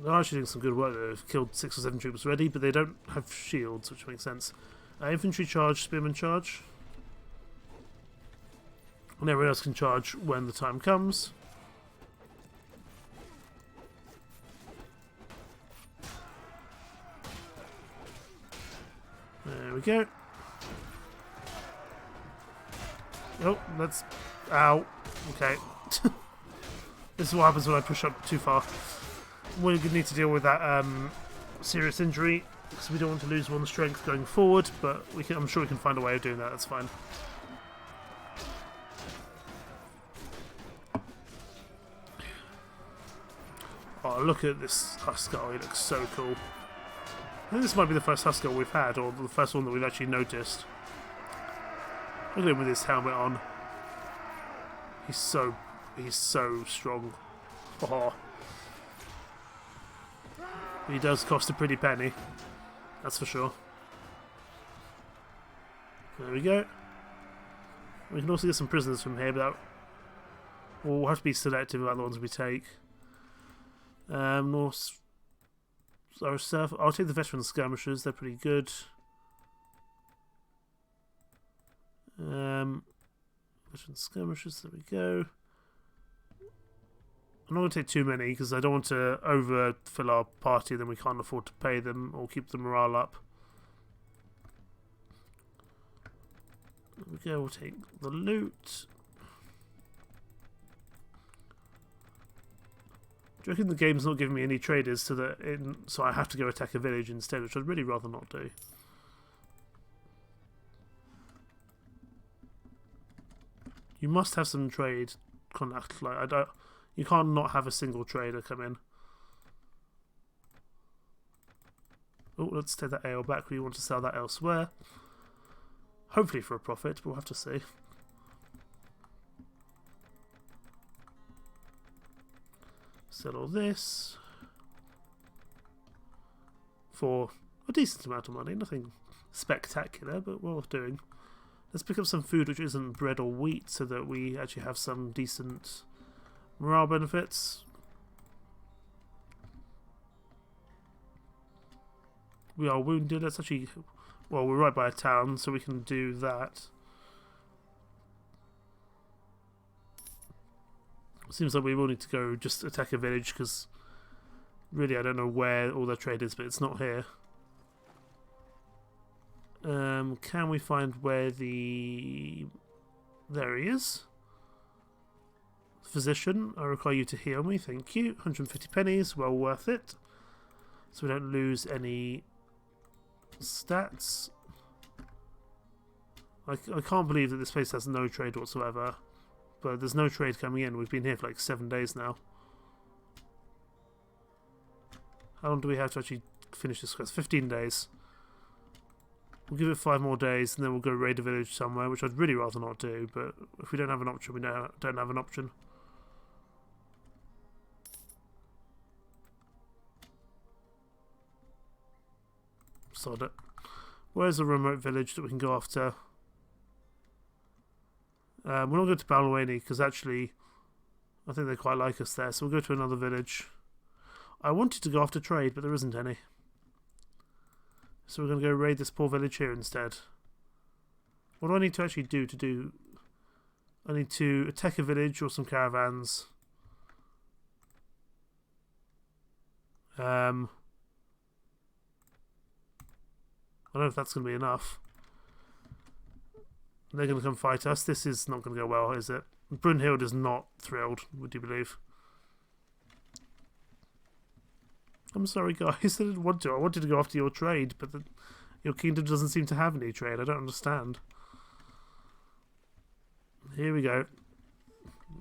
They're actually doing some good work. They've killed 6 or 7 troops already, but they don't have shields, which makes sense. Infantry charge, spearmen charge. And everyone else can charge when the time comes. There we go. Oh, that's... Ow. Okay. This is what happens when I push up too far. We're going to need to deal with that serious injury because we don't want to lose 1 strength going forward, but I'm sure we can find a way of doing that. That's fine. Oh, look at this Huskar. He looks so cool. I think this might be the first Huskar we've had, or the first one that we've actually noticed. Look at him with his helmet on. He's so strong. Oh. He does cost a pretty penny. That's for sure. There we go. We can also get some prisoners from here, but we'll have to be selective about the ones we take. North. I'll take the veteran skirmishers. They're pretty good. Veteran skirmishers. There we go. I'm not going to take too many because I don't want to overfill our party, then we can't afford to pay them or keep the morale up. There we go, we'll take the loot. Do you reckon the game's not giving me any traders so I have to go attack a village instead, which I'd really rather not do. You must have some trade contact. Like you can't not have a single trader come in. Oh, let's take that ale back. We want to sell that elsewhere. Hopefully for a profit, but we'll have to see. Sell all this for a decent amount of money. Nothing spectacular, but worth doing. Let's pick up some food which isn't bread or wheat so that we actually have some decent morale benefits. We are wounded. Let's actually... Well, we're right by a town, so we can do that. Seems like we will need to go just attack a village, because really I don't know where all their trade is, but it's not here. Can we find where the... There he is. Physician, I require you to heal me, thank you. 150 pennies, well worth it. So we don't lose any stats. I can't believe that this place has no trade whatsoever. but there's no trade coming in. We've been here for like 7 days now. How long do we have to actually finish this quest? 15 days. We'll give it 5 more days, and then we'll go raid a village somewhere, which I'd really rather not do, but if we don't have an option, we don't have an option. Sod it. Where's a remote village that we can go after? We're not going to Balwani, because actually, I think they quite like us there, so we'll go to another village. I wanted to go after trade, but there isn't any. So we're going to go raid this poor village here instead. What do I need to actually do to do... I need to attack a village or some caravans. I don't know if that's going to be enough. They're going to come fight us. This is not going to go well, is it? Brunhild is not thrilled, would you believe? I'm sorry, guys. I didn't want to. I wanted to go after your trade, but your kingdom doesn't seem to have any trade. I don't understand. Here we go.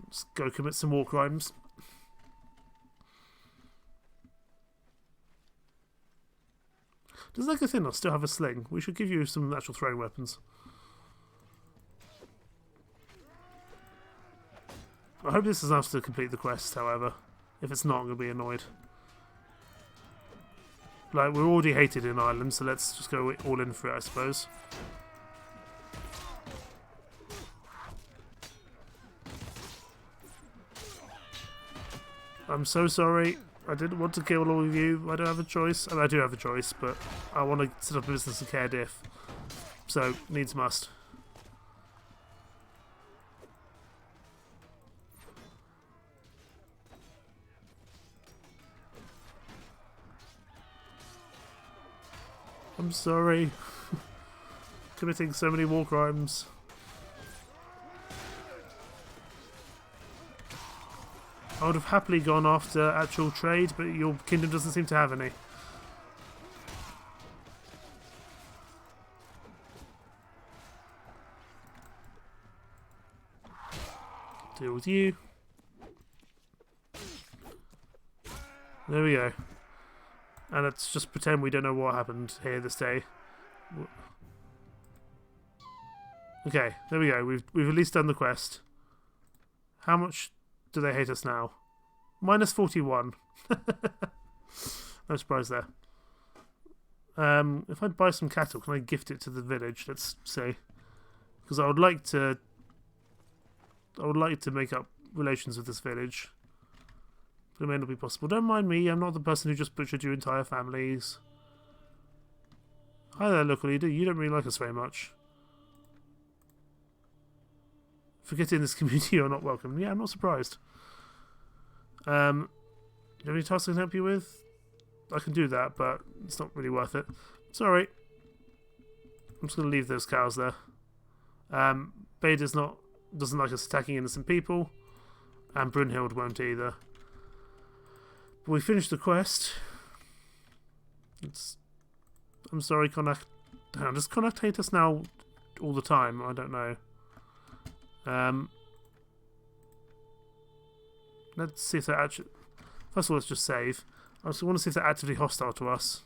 Let's go commit some war crimes. Does Legathinos still have a sling? We should give you some actual throwing weapons. I hope this is enough to complete the quest, however. If it's not, I'm going to be annoyed. Like, we're already hated in Ireland, so let's just go all in for it, I suppose. I'm so sorry. I didn't want to kill all of you. I don't have a choice. I mean, I do have a choice, but I want to set up a business in Cardiff. So, needs must. I'm sorry. Committing so many war crimes. I would have happily gone after actual trade, but your kingdom doesn't seem to have any. Deal with you. There we go. And let's just pretend we don't know what happened here this day. Okay, there we go. We've at least done the quest. How much do they hate us now? Minus 41. No surprise there. If I buy some cattle, can I gift it to the village? Let's see. Because I would like to make up relations with this village. But it may not be possible. Don't mind me, I'm not the person who just butchered your entire families. Hi there, local leader. You don't really like us very much. Forgetting this community, you're not welcome. Yeah, I'm not surprised. Do you have any tasks I can help you with? I can do that, but it's not really worth it. Sorry. I'm just going to leave those cows there. Bade doesn't like us attacking innocent people. And Brunhild won't either. But we finished the quest. I'm sorry, Connacht. Does Connacht hate us now all the time? I don't know. Let's see if they're actually... First of all, let's just save. I also want to see if they're actively hostile to us.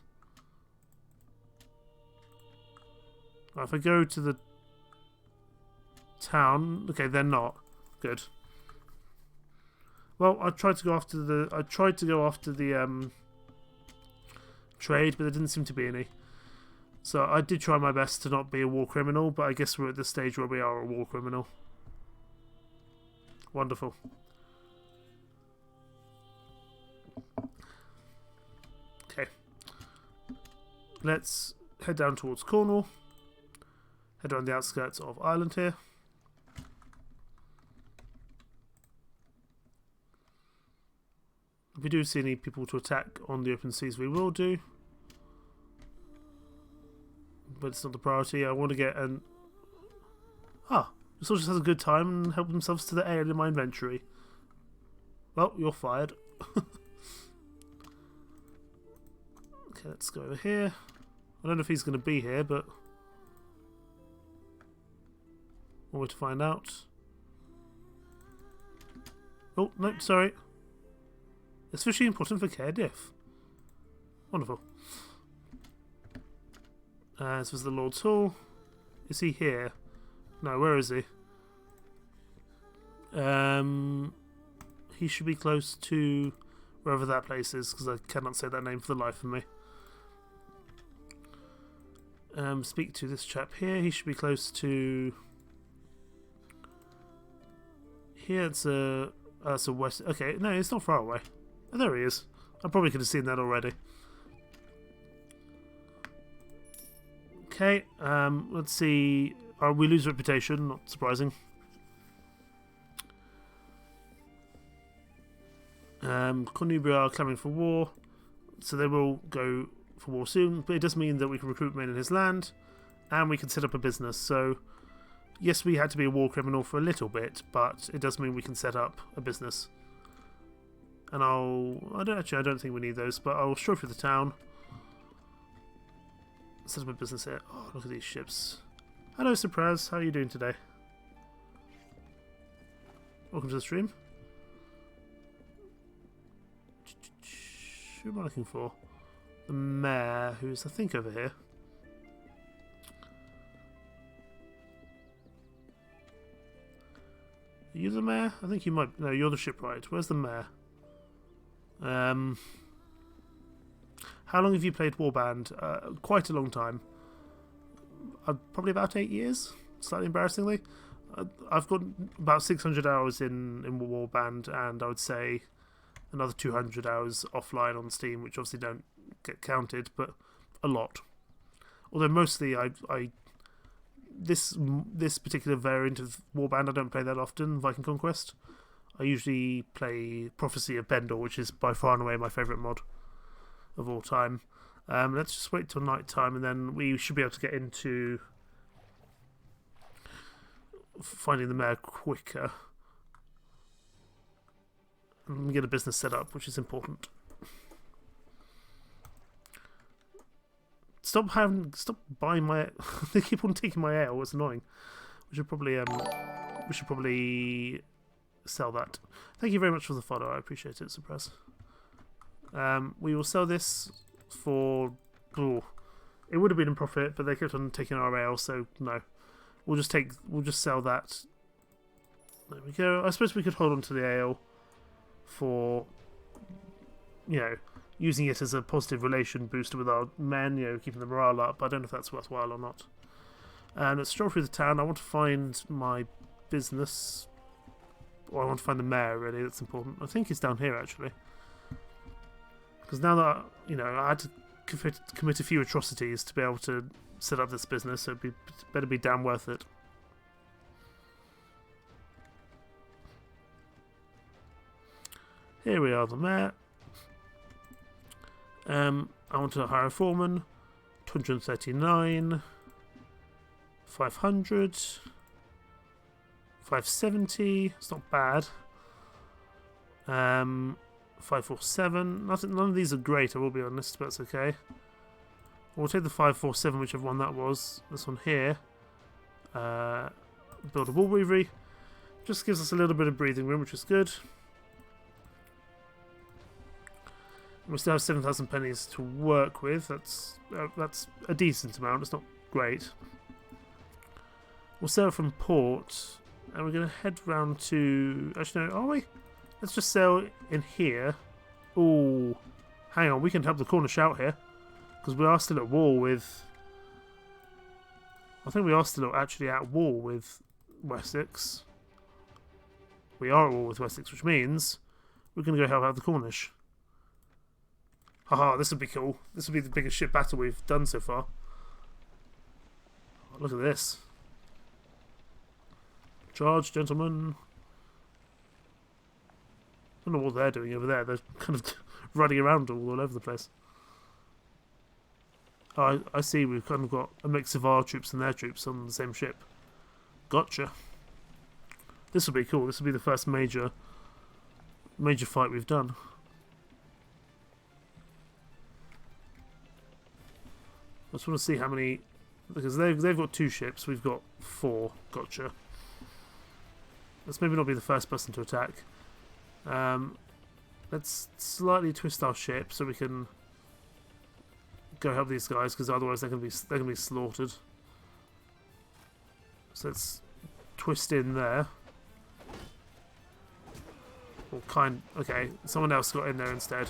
Right, if I go to the town... Okay, they're not. Good. Well, I tried to go after the trade, but there didn't seem to be any. So I did try my best to not be a war criminal, but I guess we're at the stage where we are a war criminal. Wonderful. Okay. Let's head down towards Cornwall. Head around the outskirts of Ireland here. If we do see any people to attack on the open seas, we will do. But it's not the priority. I want to get an... Ah! The soldier has a good time and help themselves to the ale in my inventory. Well, you're fired. Okay, let's go over here. I don't know if he's going to be here, but... one way to find out. Oh, no, sorry. Especially important for Cardiff. Wonderful. This was the Lord's Hall. Is he here? No, where is he? He should be close to wherever that place is, because I cannot say that name for the life of me. Speak to this chap here. He should be close to... Here it's a west... Okay, no, it's not far away. Oh, there he is. I probably could have seen that already. Okay, let's see. We lose reputation, not surprising. Cornubria are clamoring for war, so they will go for war soon, but it does mean that we can recruit men in his land, and we can set up a business. So, yes, we had to be a war criminal for a little bit, but it does mean we can set up a business. And I don't think we need those, but I'll stroll through the town. Set up a business here. Oh, look at these ships. Hello, Surprise. How are you doing today? Welcome to the stream. Who am I looking for? The mayor, who's I think over here. Are you the mayor? I think you might. No, you're the shipwright. Where's the mayor? How long have you played Warband? Quite a long time. Probably about 8 years. Slightly embarrassingly. I've got about 600 hours in Warband, and I would say another 200 hours offline on Steam, which obviously don't get counted, but a lot. Although mostly this particular variant of Warband I don't play that often, Viking Conquest. I usually play Prophecy of Bendor, which is by far and away my favourite mod of all time. Let's just wait till night time, and then we should be able to get into finding the mayor quicker and get a business set up, which is important. Stop buying my. They keep on taking my ale. It's annoying. We should probably sell that. Thank you very much for the follow. I appreciate it, Suppress. We will sell this for... Oh, it would have been in profit, but they kept on taking our ale, so no. We'll just sell that. There we go. I suppose we could hold on to the ale for, you know, using it as a positive relation booster with our men, you know, keeping the morale up. I don't know if that's worthwhile or not. Let's stroll through the town. I want to find my business. Or I want to find the mayor, really. That's important. I think he's down here, actually. Because now that, you know, I had to commit a few atrocities to be able to set up this business, so it better be damn worth it. Here we are, the mayor. I want to hire a foreman. 239. 500. 570. It's not bad. 547. None of these are great, I will be honest, but that's okay. We'll take the 547, whichever one that was. This one here. Build a wool weavery. Just gives us a little bit of breathing room, which is good. We still have 7,000 pennies to work with. That's a decent amount. It's not great. We'll sail from port, and we're going to head round to... Actually, no, are we? Let's just sail in here. Ooh, hang on. We can help the Cornish out here, because we are still at war with... I think we are still actually at war with Wessex. We are at war with Wessex, which means we're going to go help out the Cornish. Haha, this would be cool. This would be the biggest ship battle we've done so far. Oh, look at this. Charge, gentlemen. I don't know what they're doing over there. They're kind of running around all over the place. Oh, I see. We've kind of got a mix of our troops and their troops on the same ship. Gotcha. This will be cool. This will be the first major fight we've done. I just want to see how many, because they've got 2 ships, we've got 4. Gotcha. Let's maybe not be the first person to attack. Let's slightly twist our ship so we can go help these guys, because otherwise they're gonna be slaughtered. So let's twist in there. Okay, someone else got in there instead.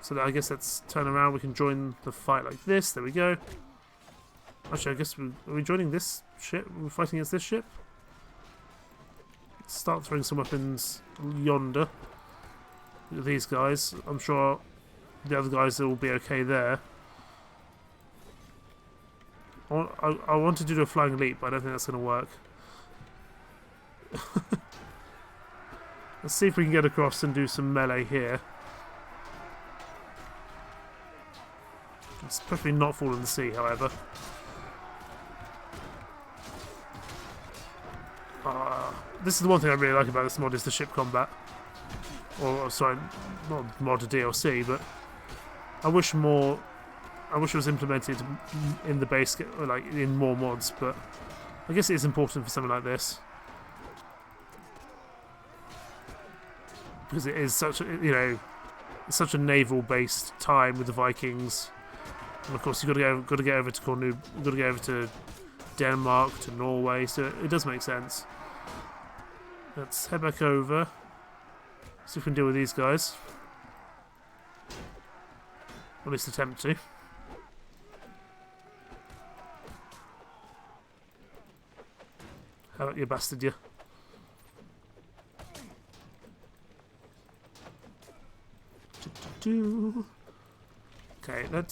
So I guess let's turn around. We can join the fight like this. There we go. Actually, I guess are we joining this ship? We're fighting against this ship. Let's start throwing some weapons yonder. Look at these guys. I'm sure the other guys will be okay there. I wanted to do a flying leap, but I don't think that's going to work. Let's see if we can get across and do some melee here. Let's preferably not fall in the sea, however. This is the one thing I really like about this mod, is the ship combat. Or, sorry, not mod to DLC, but I wish it was implemented in the base, like in more mods, but I guess it is important for something like this. Because it is such a, such a naval-based time with the Vikings, and of course you've got to get over to Cornu, you've got to get over to Denmark, to Norway, so it does make sense. Let's head back over, see if we can deal with these guys. Or at least attempt to. How about you, bastard, you? Okay, can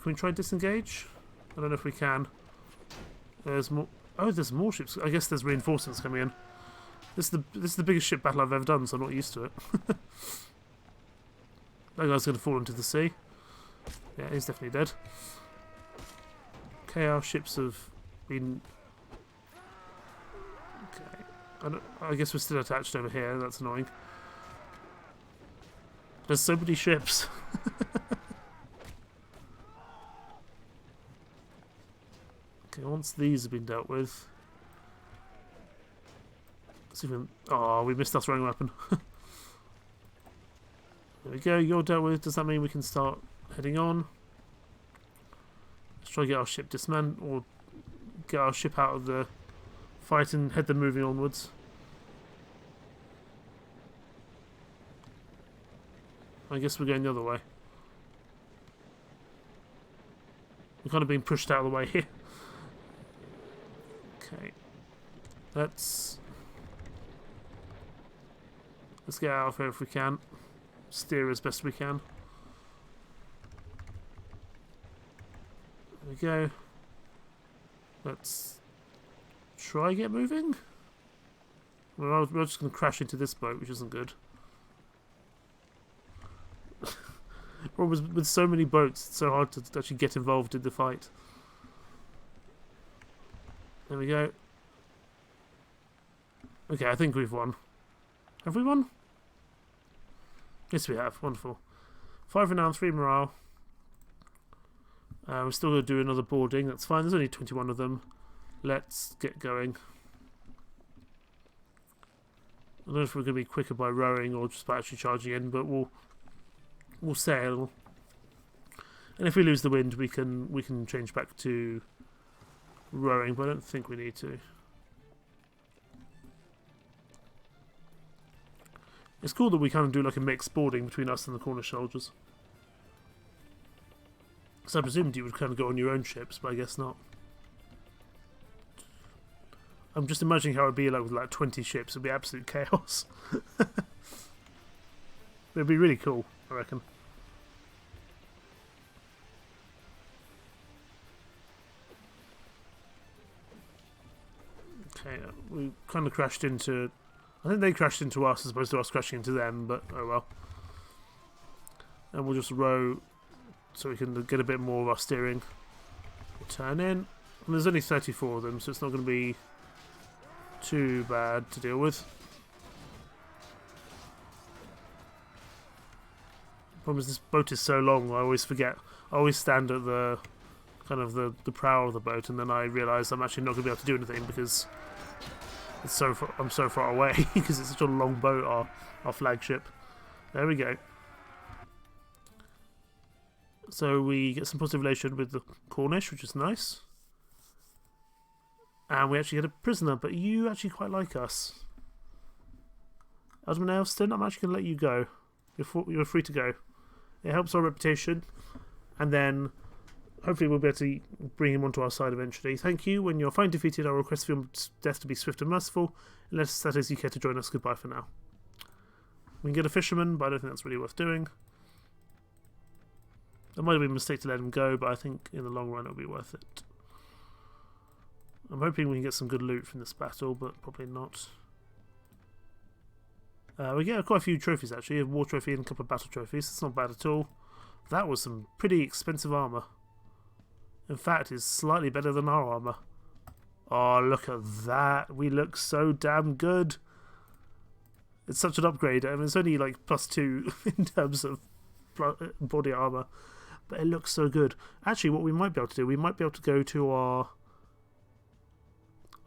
we try disengage? I don't know if we can. There's more. Oh, there's more ships. I guess there's reinforcements coming in. This is the biggest ship battle I've ever done, so I'm not used to it. That guy's going to fall into the sea. Yeah, he's definitely dead. Okay, our ships have been. Okay, I guess we're still attached over here. That's annoying. There's so many ships. Okay, once these have been dealt with. Let's see if we... Oh, we missed our throwing weapon. There we go, you're dealt with. Does that mean we can start heading on? Let's try to get our ship dismantled, or get our ship out of the fight and head them moving onwards. I guess we're going the other way. We're kind of being pushed out of the way here. Okay. Let's get out of here if we can. Steer as best we can. There we go. Let's try get moving. We're just going to crash into this boat, which isn't good. With so many boats, it's so hard to actually get involved in the fight. There we go. Okay, I think we've won. Have we won? Yes, we have. Wonderful. 5 renown, 3 morale. We're still going to do another boarding. That's fine. There's only 21 of them. Let's get going. I don't know if we're going to be quicker by rowing or just by actually charging in, but we'll sail. And if we lose the wind, we can change back to rowing, but I don't think we need to. It's cool that we kind of do like a mixed boarding between us and the Cornish soldiers. So I presumed you would kind of go on your own ships, but I guess not. I'm just imagining how it'd be like with like 20 ships. It'd be absolute chaos. It'd be really cool, I reckon. Okay, we kind of crashed into... I think they crashed into us as opposed to us crashing into them, but oh well. And we'll just row so we can get a bit more of our steering. Turn in. And there's only 34 of them, so it's not going to be too bad to deal with. The problem is this boat is so long, I always forget. I always stand at the kind of the prow of the boat, and then I realise I'm actually not going to be able to do anything because I'm so far away because it's such a long boat, our flagship. There we go. So we get some positive relation with the Cornish, which is nice. And we actually get a prisoner, but you actually quite like us. Osmond Elston, I'm actually going to let you go. You're free to go. It helps our reputation. And then hopefully we'll be able to bring him onto our side eventually. Thank you. When you're finally defeated, I'll request for your death to be swift and merciful. Unless that is you care to join us, goodbye for now. We can get a fisherman, but I don't think that's really worth doing. It might have been a mistake to let him go, but I think in the long run it'll be worth it. I'm hoping we can get some good loot from this battle, but probably not. We get quite a few trophies actually, a war trophy and a couple of battle trophies. That's not bad at all. That was some pretty expensive armour. In fact, it's slightly better than our armour. Oh, look at that. We look so damn good. It's such an upgrade. I mean, it's only like +2 in terms of body armour. But it looks so good. Actually, what we might be able to do, we might be able to go to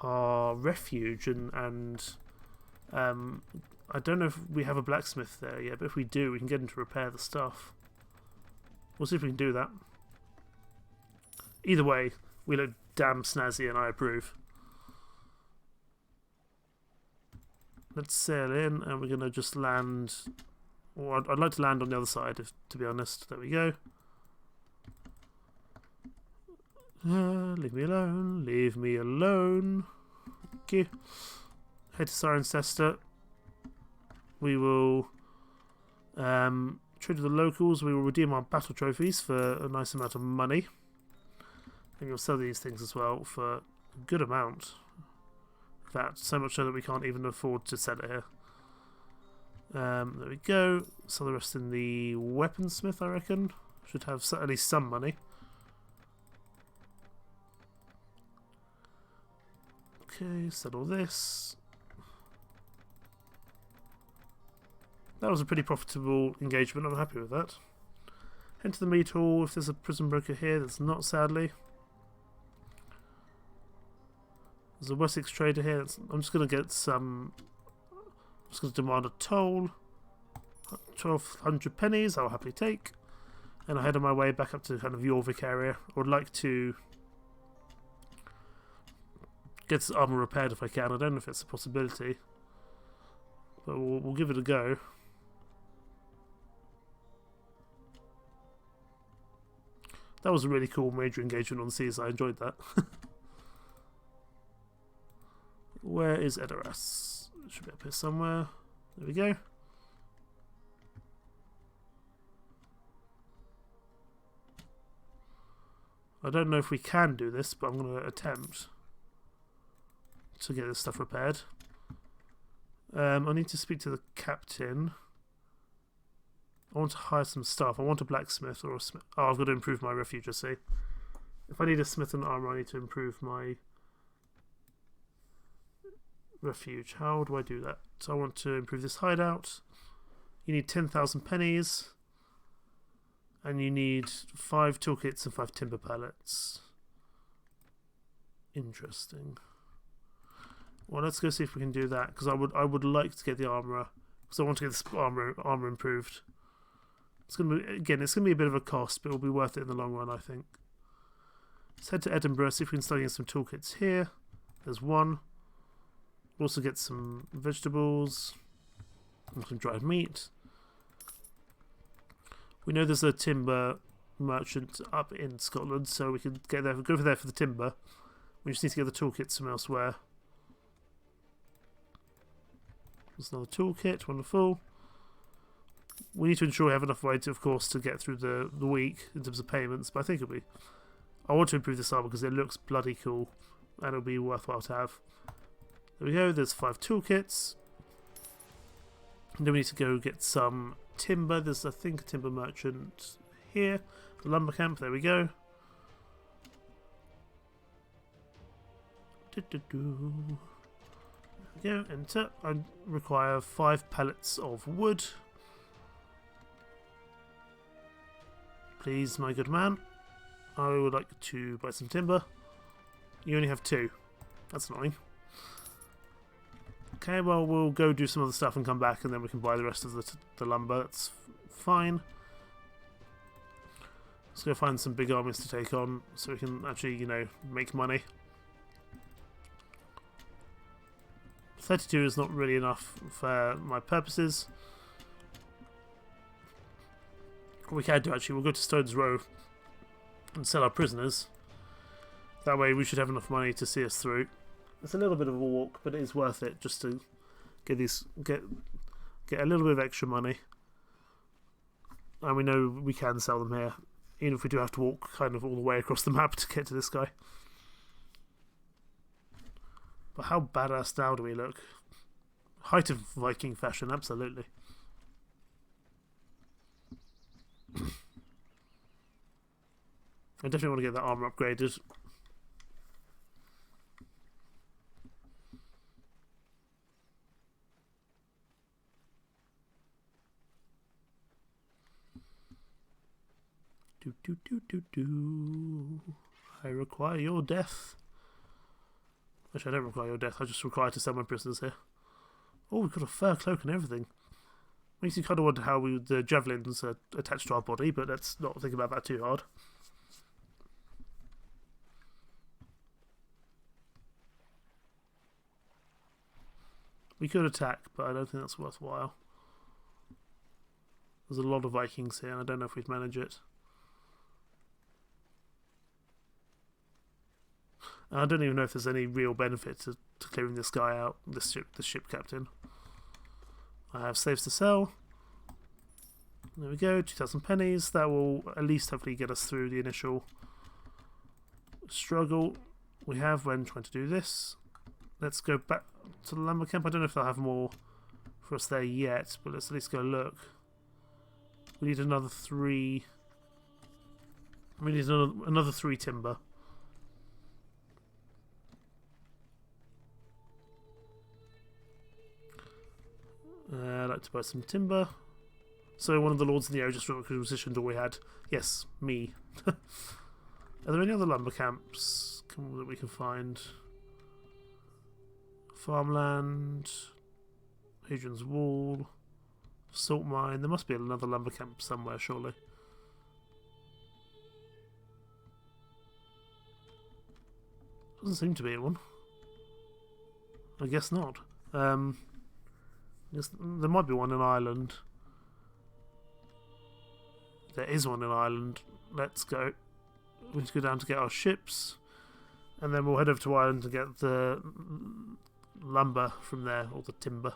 our refuge and I don't know if we have a blacksmith there yet, but if we do, we can get him to repair the stuff. We'll see if we can do that. Either way, we look damn snazzy and I approve. Let's sail in and we're going to just land... Or I'd like to land on the other side, to be honest. There we go. Leave me alone. Leave me alone. Thank you. Head to Cirencester. We will trade with the locals. We will redeem our battle trophies for a nice amount of money. And you'll sell these things as well for a good amount. In fact, so much so that we can't even afford to sell it here. There we go. Sell the rest in the weaponsmith, I reckon. Should have at least some money. Okay, settle this. That was a pretty profitable engagement. I'm happy with that. Head to the meat hall. If there's a prison broker here, there's not, sadly. There's a Wessex trader here. I'm just going to get some... I'm just going to demand a toll. 1,200 pennies, I'll happily take. And I head on my way back up to kind of Jorvik area. I would like to get this armour repaired if I can. I don't know if it's a possibility. But we'll give it a go. That was a really cool major engagement on the seas. I enjoyed that. Where is Edoras? It should be up here somewhere. There we go. I don't know if we can do this, but I'm going to attempt to get this stuff repaired. I need to speak to the captain. I want to hire some staff. I want a blacksmith or a smith. Oh, I've got to improve my refuge, I see. If I need a smith and armour, I need to improve my refuge. How do I do that? So I want to improve this hideout. You need 10,000 pennies. And you need 5 toolkits and 5 timber pallets. Interesting. Well, let's go see if we can do that, because I would like to get the armourer, because I want to get this armour improved. It's going to be, again, it's going to be a bit of a cost, but it'll be worth it in the long run, I think. Let's head to Edinburgh, see if we can start getting some toolkits here. There's one. We'll also get some vegetables and some dried meat. We know there's a timber merchant up in Scotland, so we can get there. Go over there for the timber. We just need to get the toolkits from elsewhere. There's another toolkit, wonderful. We need to ensure we have enough weight, of course, to get through the week in terms of payments, but I think it'll be... I want to improve this armor because it looks bloody cool, and it'll be worthwhile to have. There we go, there's 5 toolkits. And then we need to go get some timber. There's, I think, a timber merchant here. The lumber camp, there we go. There we go, enter. I require 5 pallets of wood. Please, my good man. I would like to buy some timber. You only have 2. That's annoying. Okay, well, we'll go do some other stuff and come back, and then we can buy the rest of the lumber. That's fine. Let's go find some big armies to take on, so we can actually, you know, make money. 32 is not really enough for my purposes. What we can do, actually, we'll go to Stone's Row and sell our prisoners. That way we should have enough money to see us through. It's a little bit of a walk, but it is worth it just to get a little bit of extra money. And we know we can sell them here, even if we do have to walk kind of all the way across the map to get to this guy. But how badass now do we look? Height of Viking fashion, absolutely. I definitely want to get that armor upgraded. I require your death. Actually, I don't require your death. I just require to sell my prisoners here. Oh, we've got a fur cloak and everything. Makes you kind of wonder how the javelins are attached to our body, but let's not think about that too hard. We could attack, but I don't think that's worthwhile. There's a lot of Vikings here, and I don't know if we'd manage it. And I don't even know if there's any real benefit to clearing this guy out, this ship captain. I have slaves to sell. There we go, 2,000 pennies. That will at least hopefully get us through the initial struggle we have when trying to do this. Let's go back to the lumber camp. I don't know if they'll have more for us there yet, but let's at least go look. We need another 3. We need another 3 timber. I'd like to buy some timber. So one of the lords in the area just requisitioned all we had. Yes, me. Are there any other lumber camps that we can find? Farmland, Hadrian's Wall, salt mine. There must be another lumber camp somewhere, surely. Doesn't seem to be one. I guess not. There might be one in Ireland. There is one in Ireland. Let's go. We need to go down to get our ships, and then we'll head over to Ireland to get the lumber from there, or the timber.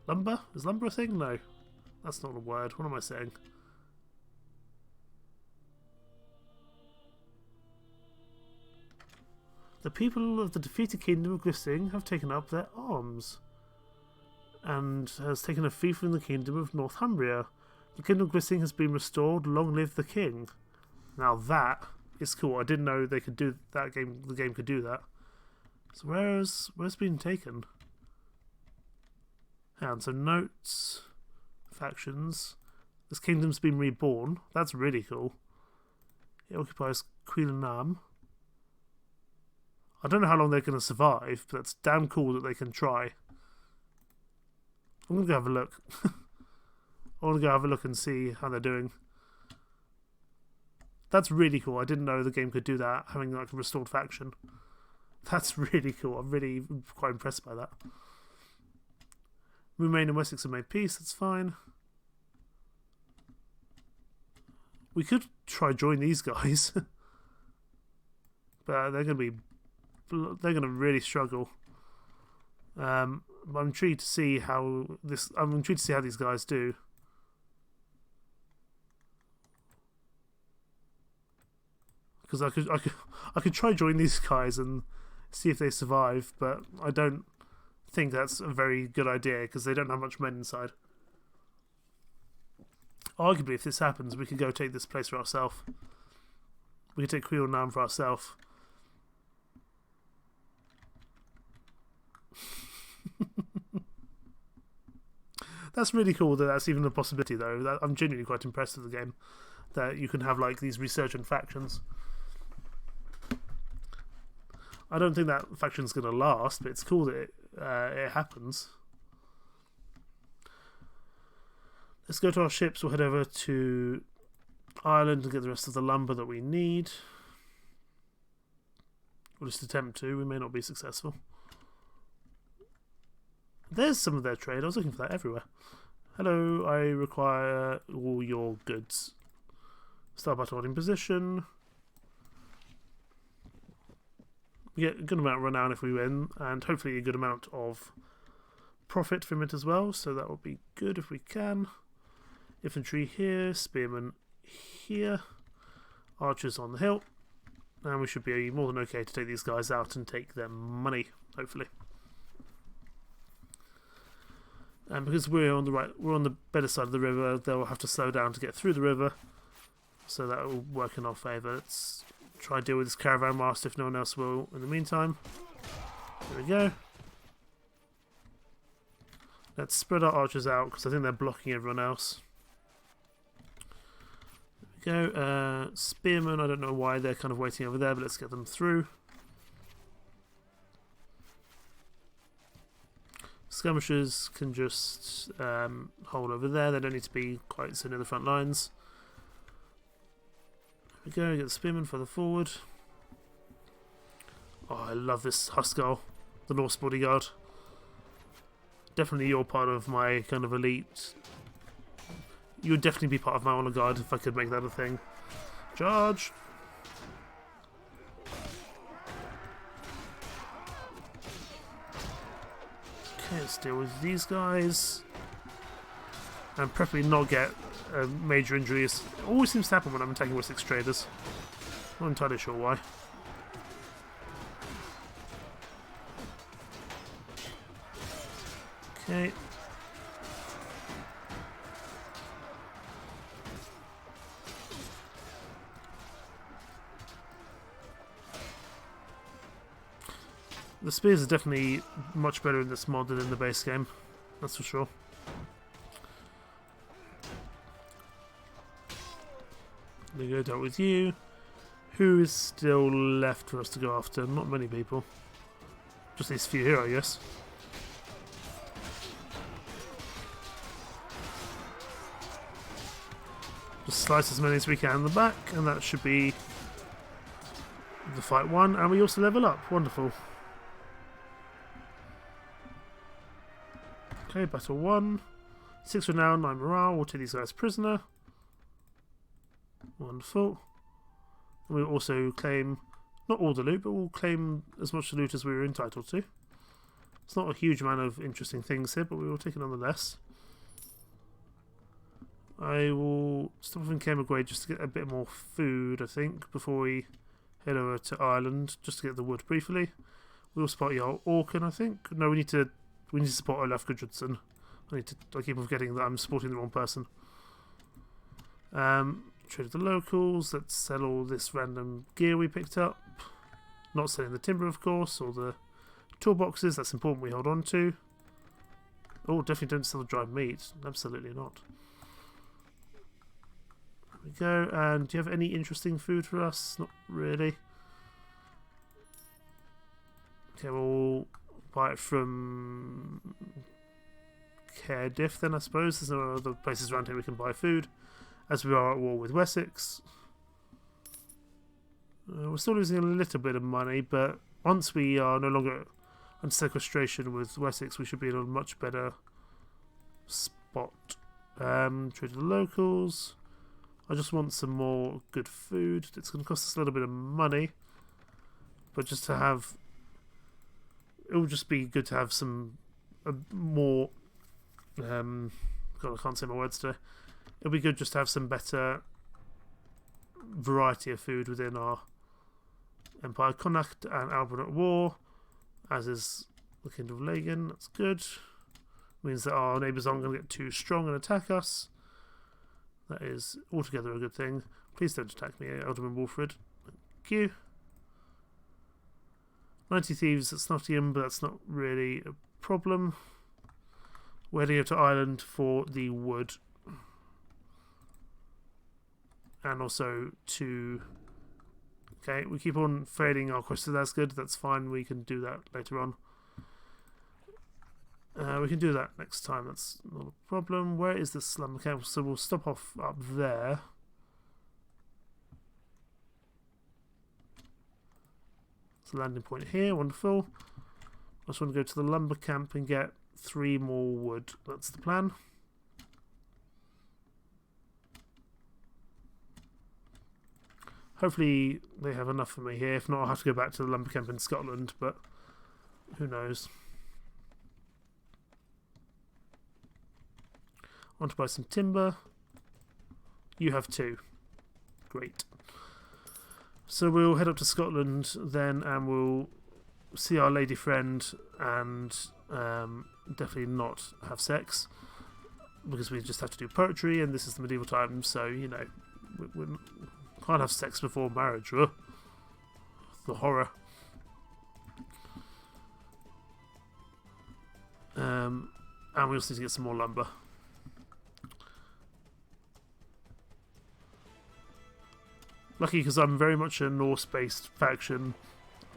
Lumber? Is lumber a thing? No. That's not a word. What am I saying? The people of the defeated kingdom of Glisting have taken up their arms, and has taken a fief from the kingdom of Northumbria. The kingdom of Glisting has been restored. Long live the king. Now that is cool. I didn't know they could do that. The game could do that. So where's been taken? And so notes, factions. This kingdom's been reborn. That's really cool. It occupies Quillenam. I don't know how long they're going to survive, but it's damn cool that they can try. I'm going to go have a look. I want to go have a look and see how they're doing. That's really cool. I didn't know the game could do that, having like a restored faction. That's really cool. I'm really quite impressed by that. Maine and Wessex have made peace. That's fine. We could try join these guys, but they're going to really struggle. I'm intrigued to see how these guys do. Because I could try join these guys and see if they survive, but I don't think that's a very good idea because they don't have much men inside. Arguably, if this happens, we could go take this place for ourselves. We could take Quillenam for ourselves. That's really cool that that's even a possibility, though. I'm genuinely quite impressed with the game that you can have like these resurgent factions. I don't think that faction's going to last, but it's cool that it happens. Let's go to our ships. We'll head over to Ireland and get the rest of the lumber that we need. We'll just attempt to. We may not be successful. There's some of their trade. I was looking for that everywhere. Hello, I require all your goods. Start battle in position. We get a good amount of renown if we win, and hopefully a good amount of profit from it as well, so that would be good if we can. Infantry here, spearmen here, archers on the hill, and we should be more than okay to take these guys out and take their money, hopefully. And because we're on the better side of the river, they'll have to slow down to get through the river, so that will work in our favour. Let's try and deal with this caravan master if no one else will in the meantime. There we go. Let's spread our archers out because I think they're blocking everyone else. There we go. Spearmen, I don't know why they're kind of waiting over there, but let's get them through. Skirmishers can just hold over there. They don't need to be quite so near the front lines. There we go, get the spearmen further forward. Oh, I love this Huskar, the Norse bodyguard. Definitely you're part of my kind of elite. You would definitely be part of my honor guard if I could make that a thing. Charge! Okay, let's deal with these guys. And preferably not get major injuries. It always seems to happen when I'm attacking Wessex traders. Not entirely sure why. Okay. The spears are definitely much better in this mod than in the base game, that's for sure. There you go, dealt with you. Who is still left for us to go after? Not many people. Just these few here, I guess. Just slice as many as we can in the back, and that should be the fight won. And we also level up. Wonderful. Okay, battle 1. 6 renown, 9 morale. We'll take these guys prisoner. Wonderful. And we'll also claim, not all the loot, but we'll claim as much loot as we were entitled to. It's not a huge amount of interesting things here, but we will take it nonetheless. I will stop off in Camergrade just to get a bit more food, I think, before we head over to Ireland, just to get the wood briefly. We'll spot your Orkan, I think. No, we need to support Olaf Gudrunsen. I keep forgetting that I'm supporting the wrong person. Trade with the locals. Let's sell all this random gear we picked up. Not selling the timber, of course, or the toolboxes. That's important we hold on to. Oh, definitely don't sell the dried meat. Absolutely not. There we go. And do you have any interesting food for us? Not really. Okay, we'll buy it from Cardiff then, I suppose. There's no other places around here we can buy food, as we are at war with Wessex. We're still losing a little bit of money, but once we are no longer under sequestration with Wessex, we should be in a much better spot. Trade with the locals. I just want some more good food. It's going to cost us a little bit of money, but just to have, it will just be good to have some more. God, I can't say my words today. It'll be good just to have some better variety of food within our empire. Connacht and Alban at war, as is the Kingdom of Lagan. That's good. Means that our neighbours aren't going to get too strong and attack us. That is altogether a good thing. Please don't attack me, Alderman Wolfred. Thank you. 90 thieves at Snottingham, but that's not really a problem. We're heading over to Ireland for the wood. And also to... Okay, we keep on fading our quests. That's good. That's fine. We can do that later on. We can do that next time, that's not a problem. Where is this lumber camp? So we'll stop off up there. It's a landing point here, wonderful. I just want to go to the lumber camp and get 3 more wood. That's the plan. Hopefully they have enough for me here. If not, I'll have to go back to the lumber camp in Scotland, but who knows. I want to buy some timber. You have 2. Great. So we'll head up to Scotland then, and we'll see our lady friend and definitely not have sex, because we just have to do poetry, and this is the medieval times, so, you know, we can't have sex before marriage. Ugh. The horror. And we also need to get some more lumber. Lucky, because I'm very much a Norse-based faction,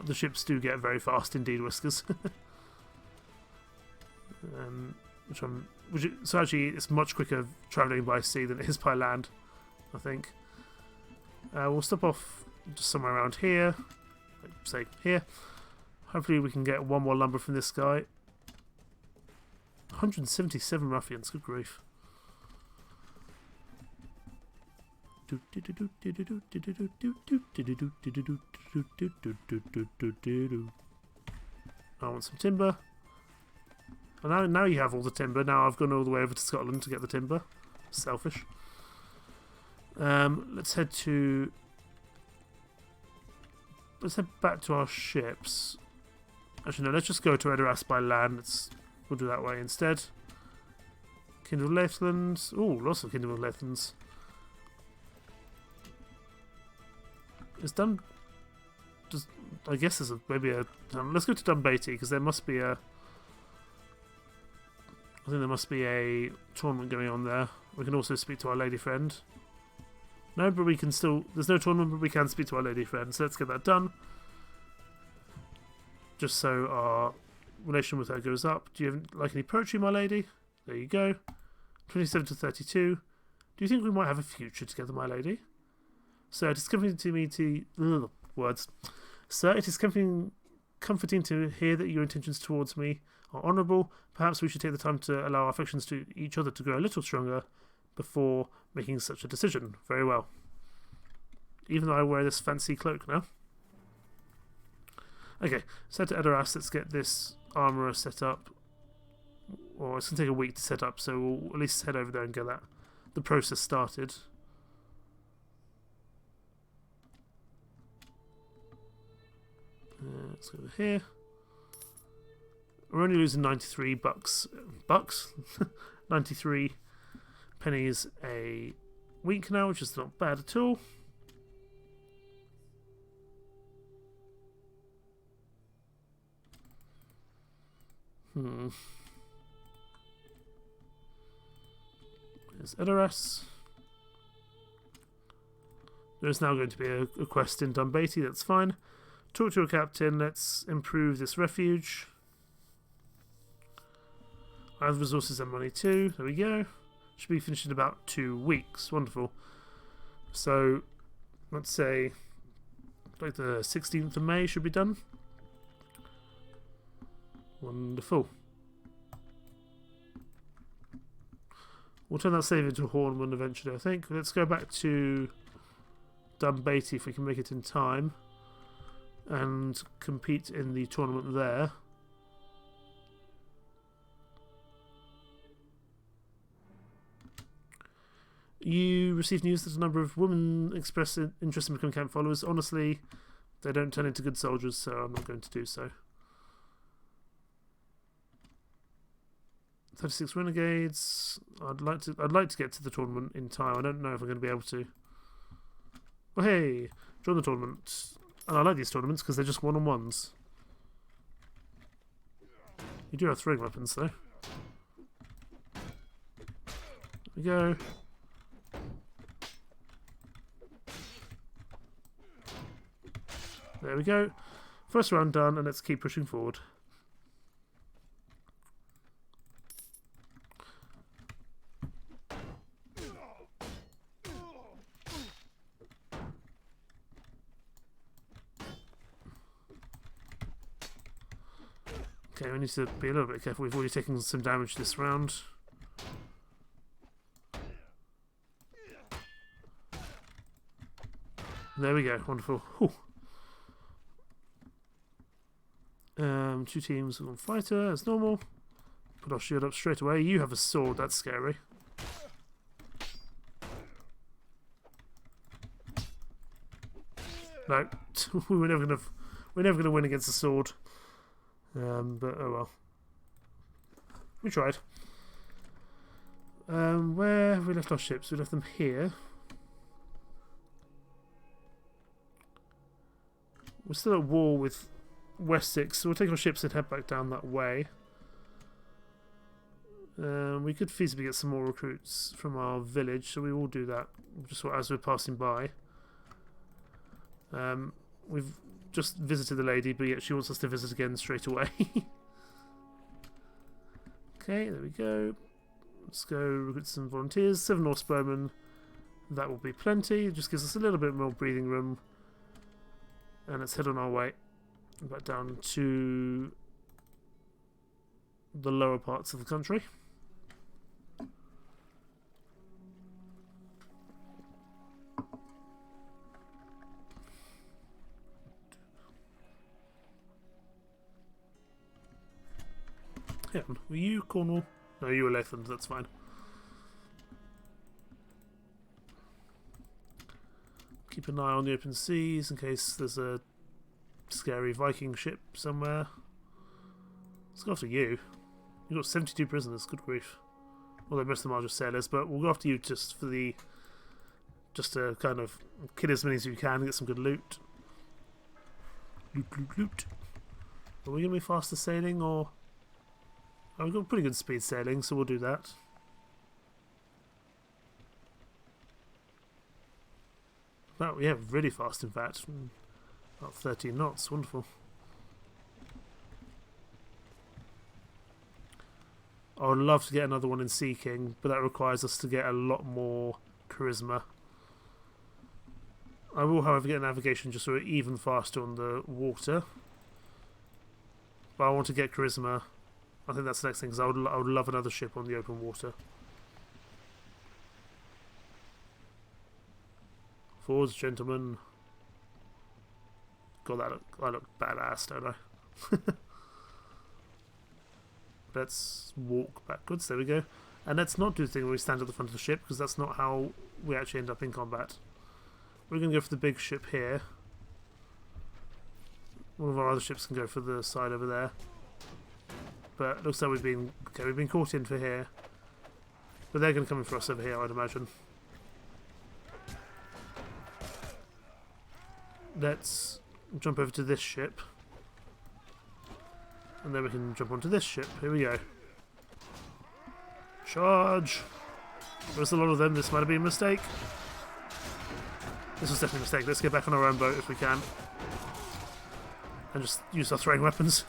the ships do get very fast indeed, Whiskers. So actually, it's much quicker travelling by sea than it is by land, I think. We'll stop off just somewhere around here, like, say here. Hopefully we can get 1 more lumber from this guy. 177 ruffians, good grief. I want some timber. And now you have all the timber. Now I've gone all the way over to Scotland to get the timber. Selfish. Let's head back to our ships. Actually, no, let's just go to Edoras by land. We'll do that way instead. Kingdom of Lathlands. Oh, lots of Kingdom of Lathlands. It's done. Just, I guess there's maybe a. Let's go to Dunbeatty, because there must be a. I think there must be a tournament going on there. We can also speak to our lady friend. No, but we can still. There's no tournament, but we can speak to our lady friend. So let's get that done. Just so our relation with her goes up. Do you like any poetry, my lady? There you go. 27 to 32. Do you think we might have a future together, my lady? Sir, it is comforting to me to words. Sir, it is comforting to hear that your intentions towards me are honourable. Perhaps we should take the time to allow our affections to each other to grow a little stronger before making such a decision. Very well. Even though I wear this fancy cloak now. Okay, so head to Edoras. Let's get this armourer set up. Or it's going to take a week to set up, so we'll at least head over there and get the process started. Let's go over here. We're only losing 93 bucks. 93 pennies a week now, which is not bad at all. There's Edoras. There's now going to be a quest in Dunbeatty, that's fine. Talk to your captain, let's improve this refuge. I have resources and money too, there we go. Should be finished in about 2 weeks, wonderful. So, let's say, like the 16th of May should be done. Wonderful. We'll turn that save into a Hornman eventually, I think. Let's go back to Dunbeatty if we can make it in time. And compete in the tournament there. You received news that a number of women express interest in becoming camp followers. Honestly, they don't turn into good soldiers, so I'm not going to do so. 36 renegades. I'd like to get to the tournament in time. I don't know if I'm going to be able to. Well, hey, join the tournament. And I like these tournaments because they're just one-on-ones. You do have throwing weapons though. There we go. There we go. First round done, and let's keep pushing forward. Okay, we need to be a little bit careful. We've already taken some damage this round. There we go, wonderful. Whew. 2 teams, 1 fighter, as normal. Put our shield up straight away. You have a sword, that's scary. No, we're never gonna win against a sword. But oh well. We tried. Where have we left our ships? We left them here. We're still at war with Wessex, so we'll take our ships and head back down that way. We could feasibly get some more recruits from our village, so we will do that just as we're passing by. We've just visited the lady, but yet she wants us to visit again straight away. Okay, there we go. Let's go recruit some volunteers. 7 Norse bowmen. That will be plenty. It just gives us a little bit more breathing room. And let's head on our way back down to the lower parts of the country. Yeah, were you Cornwall? No, you were Latham, that's fine. Keep an eye on the open seas in case there's a scary Viking ship somewhere. Let's go after you. You've got 72 prisoners, good grief. Although most of them are just sailors, but we'll go after you just to kind of kill as many as we can and get some good loot. Loot. Are we going to be faster sailing or... Oh, we've got pretty good speed sailing, so we'll do that. Oh, yeah, really fast in fact. About 13 knots, wonderful. I would love to get another one in Sea King, but that requires us to get a lot more charisma. I will, however, get navigation just so we're even faster on the water. But I want to get charisma. I think that's the next thing, because I would love another ship on the open water. Forwards, gentlemen. God, I look badass, don't I? Let's walk backwards, there we go. And let's not do the thing where we stand at the front of the ship, because that's not how we actually end up in combat. We're going to go for the big ship here. One of our other ships can go for the side over there. But it looks like we've been caught in for here. But they're going to come in for us over here, I'd imagine. Let's jump over to this ship. And then we can jump onto this ship. Here we go. Charge! There's a lot of them. This might have been a mistake. This was definitely a mistake. Let's get back on our own boat if we can. And just use our throwing weapons.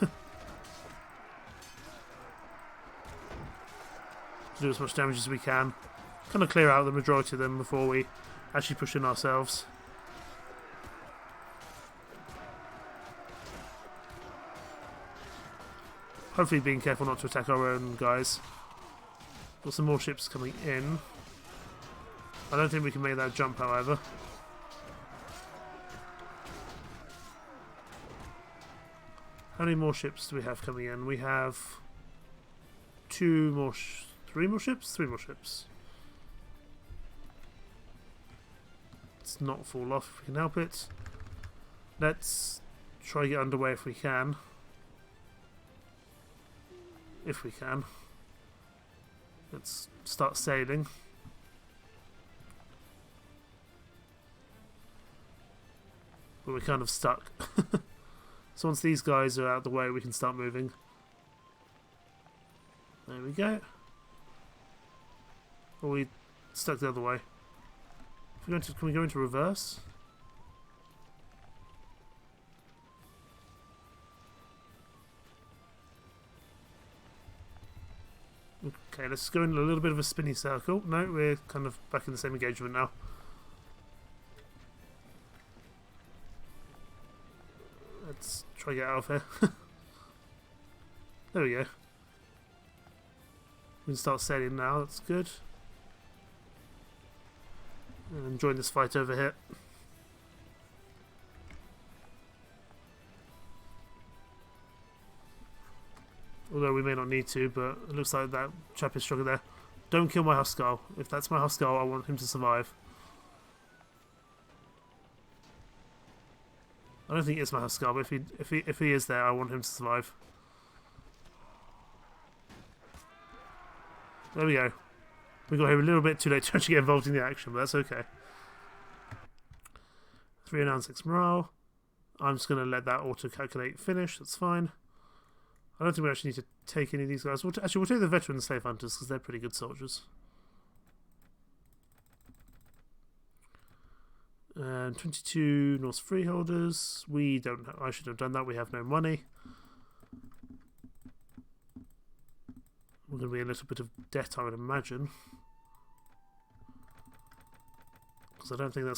Do as much damage as we can. Kind of clear out the majority of them before we actually push in ourselves. Hopefully being careful not to attack our own guys. Got some more ships coming in. I don't think we can make that jump, however. How many more ships do we have coming in? We have 3 more ships? 3 more ships. Let's not fall off if we can help it. Let's try to get underway if we can. If we can. Let's start sailing. But we're kind of stuck. So once these guys are out of the way, we can start moving. There we go. Or we stuck the other way. Can we go into reverse? Okay, let's go in a little bit of a spinny circle. No, we're kind of back in the same engagement now. Let's try to get out of here. There we go. We can start sailing now, that's good. And join this fight over here. Although we may not need to, but it looks like that chap is struggling there. Don't kill my Huskar. If that's my Huskar, I want him to survive. I don't think it's my Huskar, but if he is there, I want him to survive. There we go. We got here a little bit too late to actually get involved in the action, but that's okay. 396 morale. I'm just going to let that auto-calculate finish. That's fine. I don't think we actually need to take any of these guys. We'll take the veteran slave hunters because they're pretty good soldiers. 22 Norse freeholders. We don't. I should have done that. We have no money. We're going to be a little bit of debt, I would imagine, because I don't think we're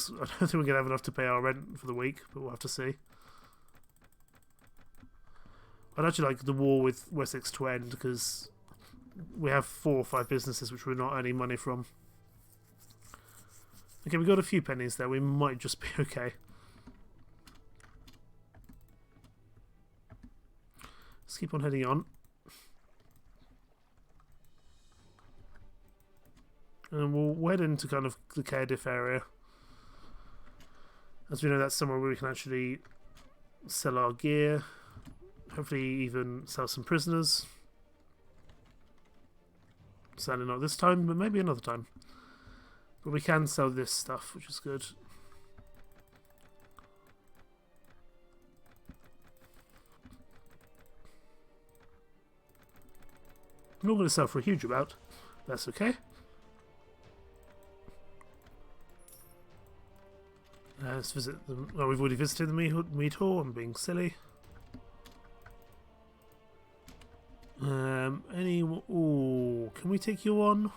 going to have enough to pay our rent for the week. But we'll have to see. I'd actually like the war with Wessex to end because we have 4 or 5 businesses which we're not earning money from. Okay, we got a few pennies there. We might just be okay. Let's keep on heading on. And we'll head into kind of the Cardiff area. As we know, that's somewhere where we can actually sell our gear. Hopefully even sell some prisoners. Sadly not this time, but maybe another time. But we can sell this stuff, which is good. I'm not going to sell for a huge amount. That's okay. Let's visit them. Oh, we've already visited the meat hall. I'm being silly. Ooh, can we take you on?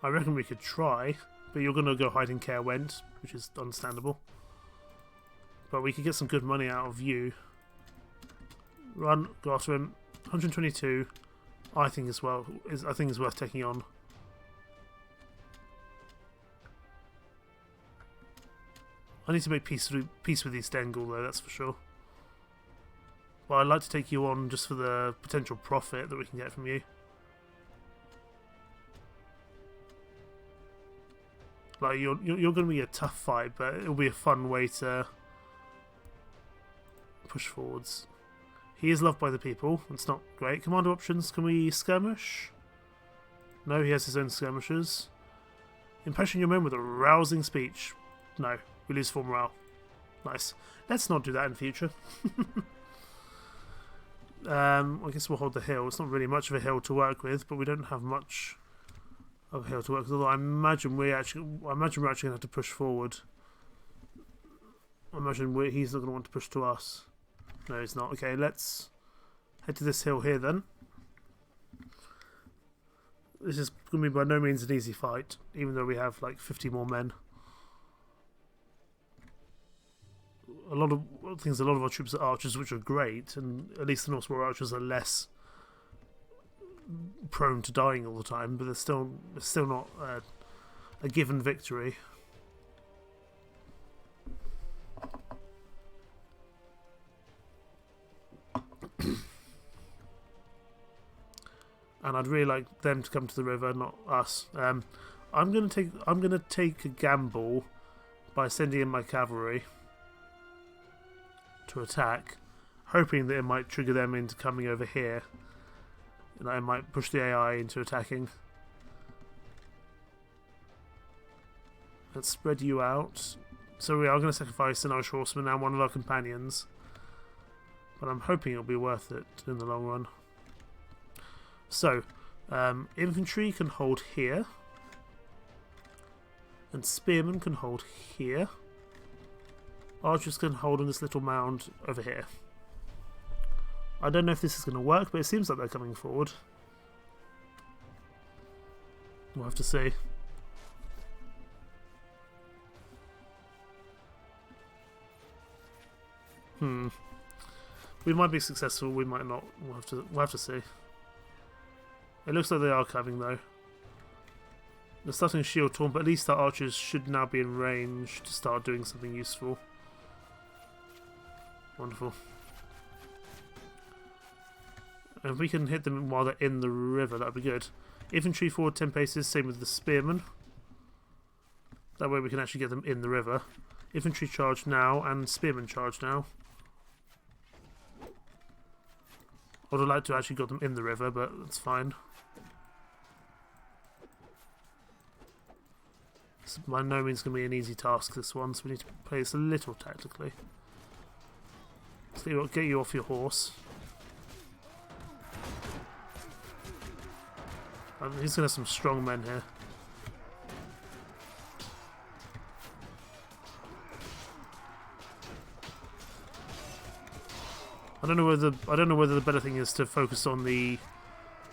I reckon we could try, but you're going to go hide in Caerwent, which is understandable. But we could get some good money out of you. Run, go after him. 122, I think is worth taking on. I need to make peace with East Engel though, that's for sure. But I'd like to take you on just for the potential profit that we can get from you. Like you're going to be a tough fight, but it'll be a fun way to push forwards. He is loved by the people. It's not great. Commander options. Can we skirmish? No, he has his own skirmishers. Impression your men with a rousing speech. No, we lose 4 morale. Nice. Let's not do that in future. I guess we'll hold the hill. It's not really much of a hill to work with, but we don't have much of a hill to work with. Although I imagine we're actually going to have to push forward. I imagine he's not going to want to push to us. No, he's not. Okay, let's head to this hill here then. This is going to be by no means an easy fight, even though we have like 50 more men. A lot of our troops are archers, which are great, and at least the Norse war archers are less prone to dying all the time, but they're still not a given victory. And I'd really like them to come to the river, not us. I'm gonna take a gamble by sending in my cavalry to attack, hoping that it might trigger them into coming over here, and I might push the AI into attacking. Let's spread you out. So we are going to sacrifice an Irish horseman and one of our companions, but I'm hoping it'll be worth it in the long run. So, infantry can hold here, and spearmen can hold here. Archers can hold on this little mound over here. I don't know if this is going to work, but it seems like they're coming forward. We'll have to see. We might be successful, we might not. We'll have to see. It looks like they are coming though. They're starting shield torn, but at least our archers should now be in range to start doing something useful. Wonderful. And if we can hit them while they're in the river, that'd be good. Infantry forward 10 paces, same with the spearmen. That way we can actually get them in the river. Infantry charge now, and spearmen charge now. I would have liked to actually got them in the river, but that's fine. It's by no means going to be an easy task, this one, so we need to play this a little tactically. So get you off your horse. He's going to have some strong men here. I don't know whether the better thing is to focus on the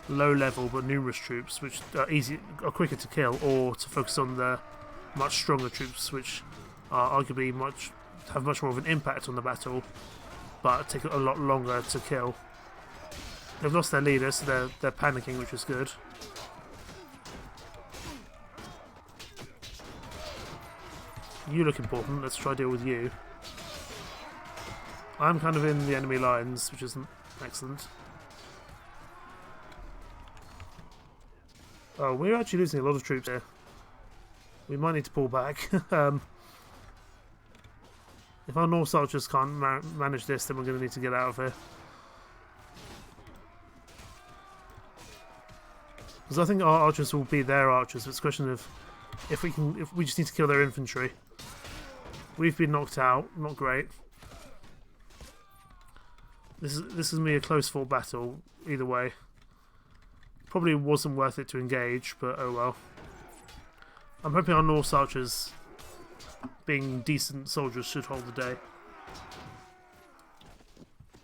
low level but numerous troops, which are quicker to kill, or to focus on the much stronger troops, which are arguably have much more of an impact on the battle, but take a lot longer to kill. They've lost their leader, so they're panicking, which is good. You look important. Let's try to deal with you. I'm kind of in the enemy lines, which isn't excellent. Oh, we're actually losing a lot of troops here. We might need to pull back. If our Norse archers can't manage this, then we're going to need to get out of here. Because I think our archers will be their archers. It's a question of if we just need to kill their infantry. We've been knocked out. Not great. This is going to be a close fought battle either way. Probably wasn't worth it to engage, but oh well. I'm hoping our Norse archers, being decent soldiers, should hold the day.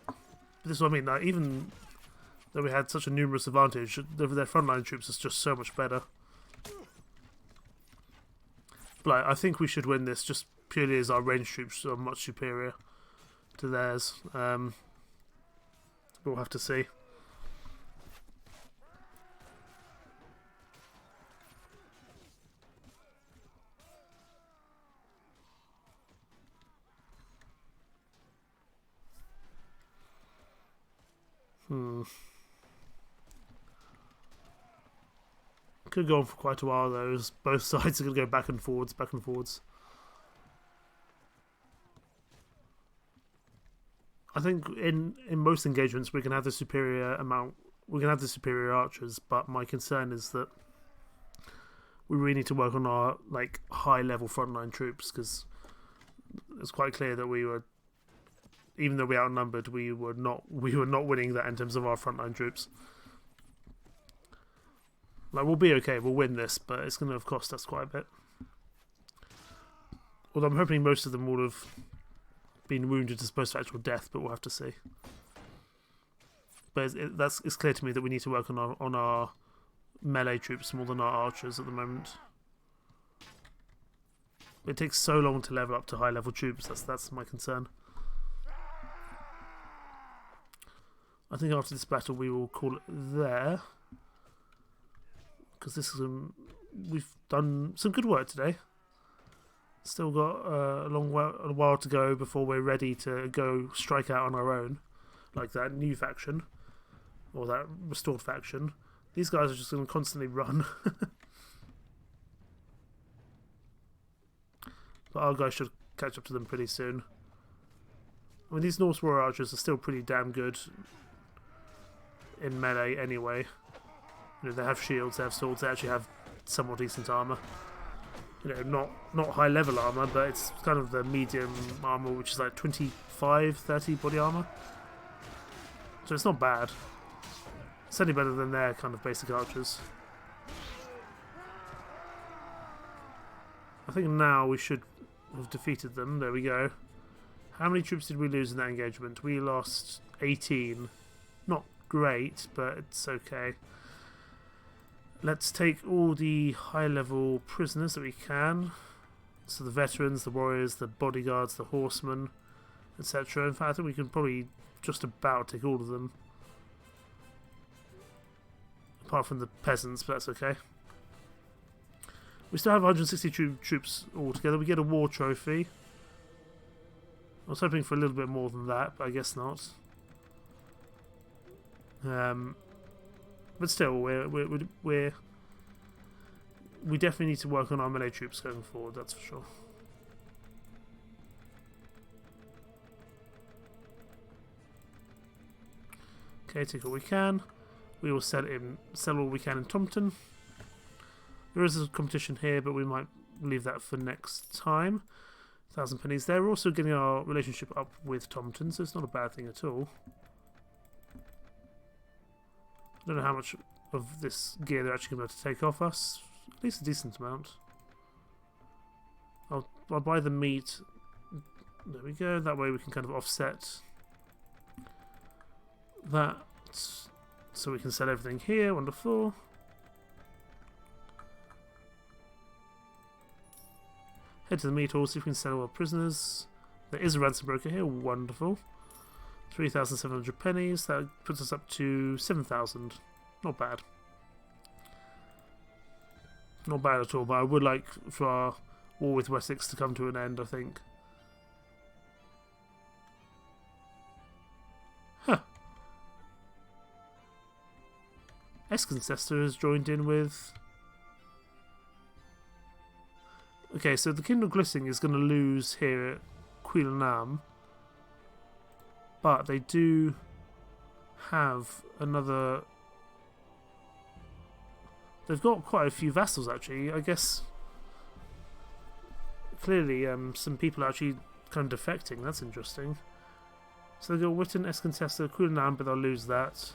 But this is what I mean. Like, even though we had such a numerous advantage, their frontline troops is just so much better. But I think we should win this just purely as our range troops are much superior to theirs. We'll have to see. Could go on for quite a while though, as both sides are going to go back and forwards, back and forwards. I think in most engagements we can have the superior archers, but my concern is that we really need to work on our high level frontline troops, because it's quite clear that even though we outnumbered, we were not winning that in terms of our frontline troops. We'll be okay, we'll win this, but it's going to have cost us quite a bit. Although I'm hoping most of them would have been wounded as opposed to actual death, but we'll have to see. But it's clear to me that we need to work on our melee troops more than our archers at the moment. It takes so long to level up to high level troops. That's my concern. I think after this battle we will call it there, because we've done some good work today. Still got a while to go before we're ready to go strike out on our own, like that new faction or that restored faction. These guys are just going to constantly run. But our guys should catch up to them pretty soon. I mean, these Norse warrior archers are still pretty damn good in melee anyway. They have shields, they have swords, they actually have somewhat decent armour. Not high level armour, but it's kind of the medium armour, which is like 25, 30 body armour. So it's not bad. It's certainly better than their kind of basic archers. I think now we should have defeated them. There we go. How many troops did we lose in that engagement? We lost 18. Not great, but it's okay. Let's take all the high-level prisoners that we can. So the veterans, the warriors, the bodyguards, the horsemen. etc. In fact, I think we can probably just about take all of them. Apart from the peasants, but that's okay. We still have 162 troops altogether. We get a war trophy. I was hoping for a little bit more than that, but I guess not. But still, we definitely need to work on our melee troops going forward. That's for sure. Okay, take all we can. We will sell all we can in Tompton. There is a competition here, but we might leave that for next time. 1,000 pennies there. We're also getting our relationship up with Tompton, so it's not a bad thing at all. I don't know how much of this gear they're actually going to be able to take off us. At least a decent amount. I'll buy the meat. There we go. That way we can kind of offset that. So we can sell everything here. Wonderful. Head to the meat hall, see if we can sell our prisoners. There is a ransom broker here. Wonderful. 3,700 pennies. That puts us up to 7,000. Not bad. Not bad at all, but I would like for our war with Wessex to come to an end, I think. Huh. Escancester has joined in with... Okay, so the Kingdom of Glissing is going to lose here at Quillenam, but they do have another... They've got quite a few vassals, actually. I guess clearly some people are actually kind of defecting. That's interesting. So they've got Witten, Escancester, Quillenam, but they'll lose that.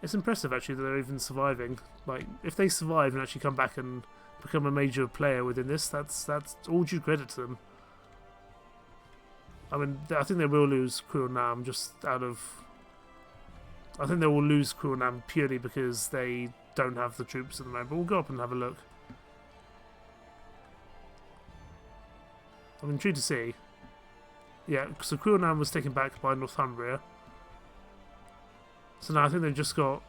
It's impressive, actually, that they're even surviving. Like, if they survive and actually come back and become a major player within this, that's all due credit to them. I mean, I think they will lose Quillenam just out of... I think they will lose Quillenam purely because they don't have the troops at the moment, but we'll go up and have a look. I'm intrigued to see. Yeah, so Quillenam was taken back by Northumbria. So now I think they've just got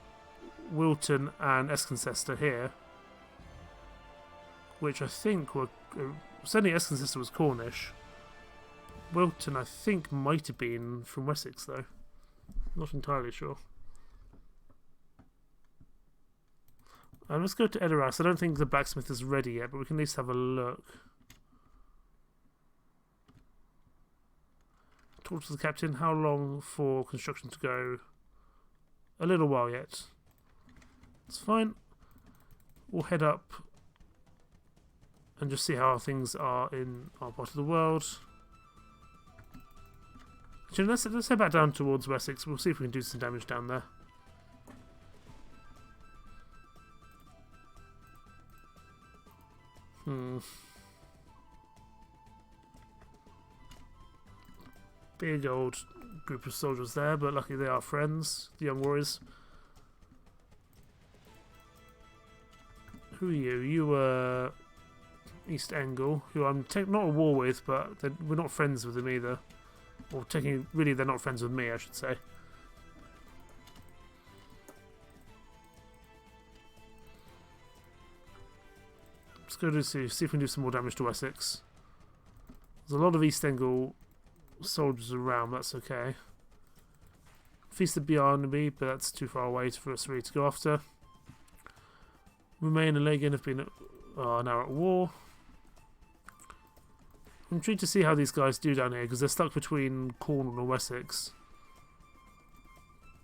Wilton and Escancester here, which I think were... certainly Escancester was Cornish. Wilton, I think, might have been from Wessex, though. Not entirely sure. Let's go to Edoras. I don't think the blacksmith is ready yet, but we can at least have a look. Talk to the captain. How long for construction to go? A little while yet. It's fine. We'll head up and just see how things are in our part of the world. Actually, let's head back down towards Wessex. We'll see if we can do some damage down there. Big old group of soldiers there, but luckily they are friends, the young warriors. Who are you? You were East Angle, who I'm not at war with, but we're not friends with them either. Or really, they're not friends with me, I should say. Let's go to see if we can do some more damage to Wessex. There's a lot of East Angle soldiers around, that's okay. Feast of Bjarnaby, but that's too far away for us really to go after. Remain and Legan have been now at war. I'm intrigued to see how these guys do down here, because they're stuck between Cornwall and Wessex.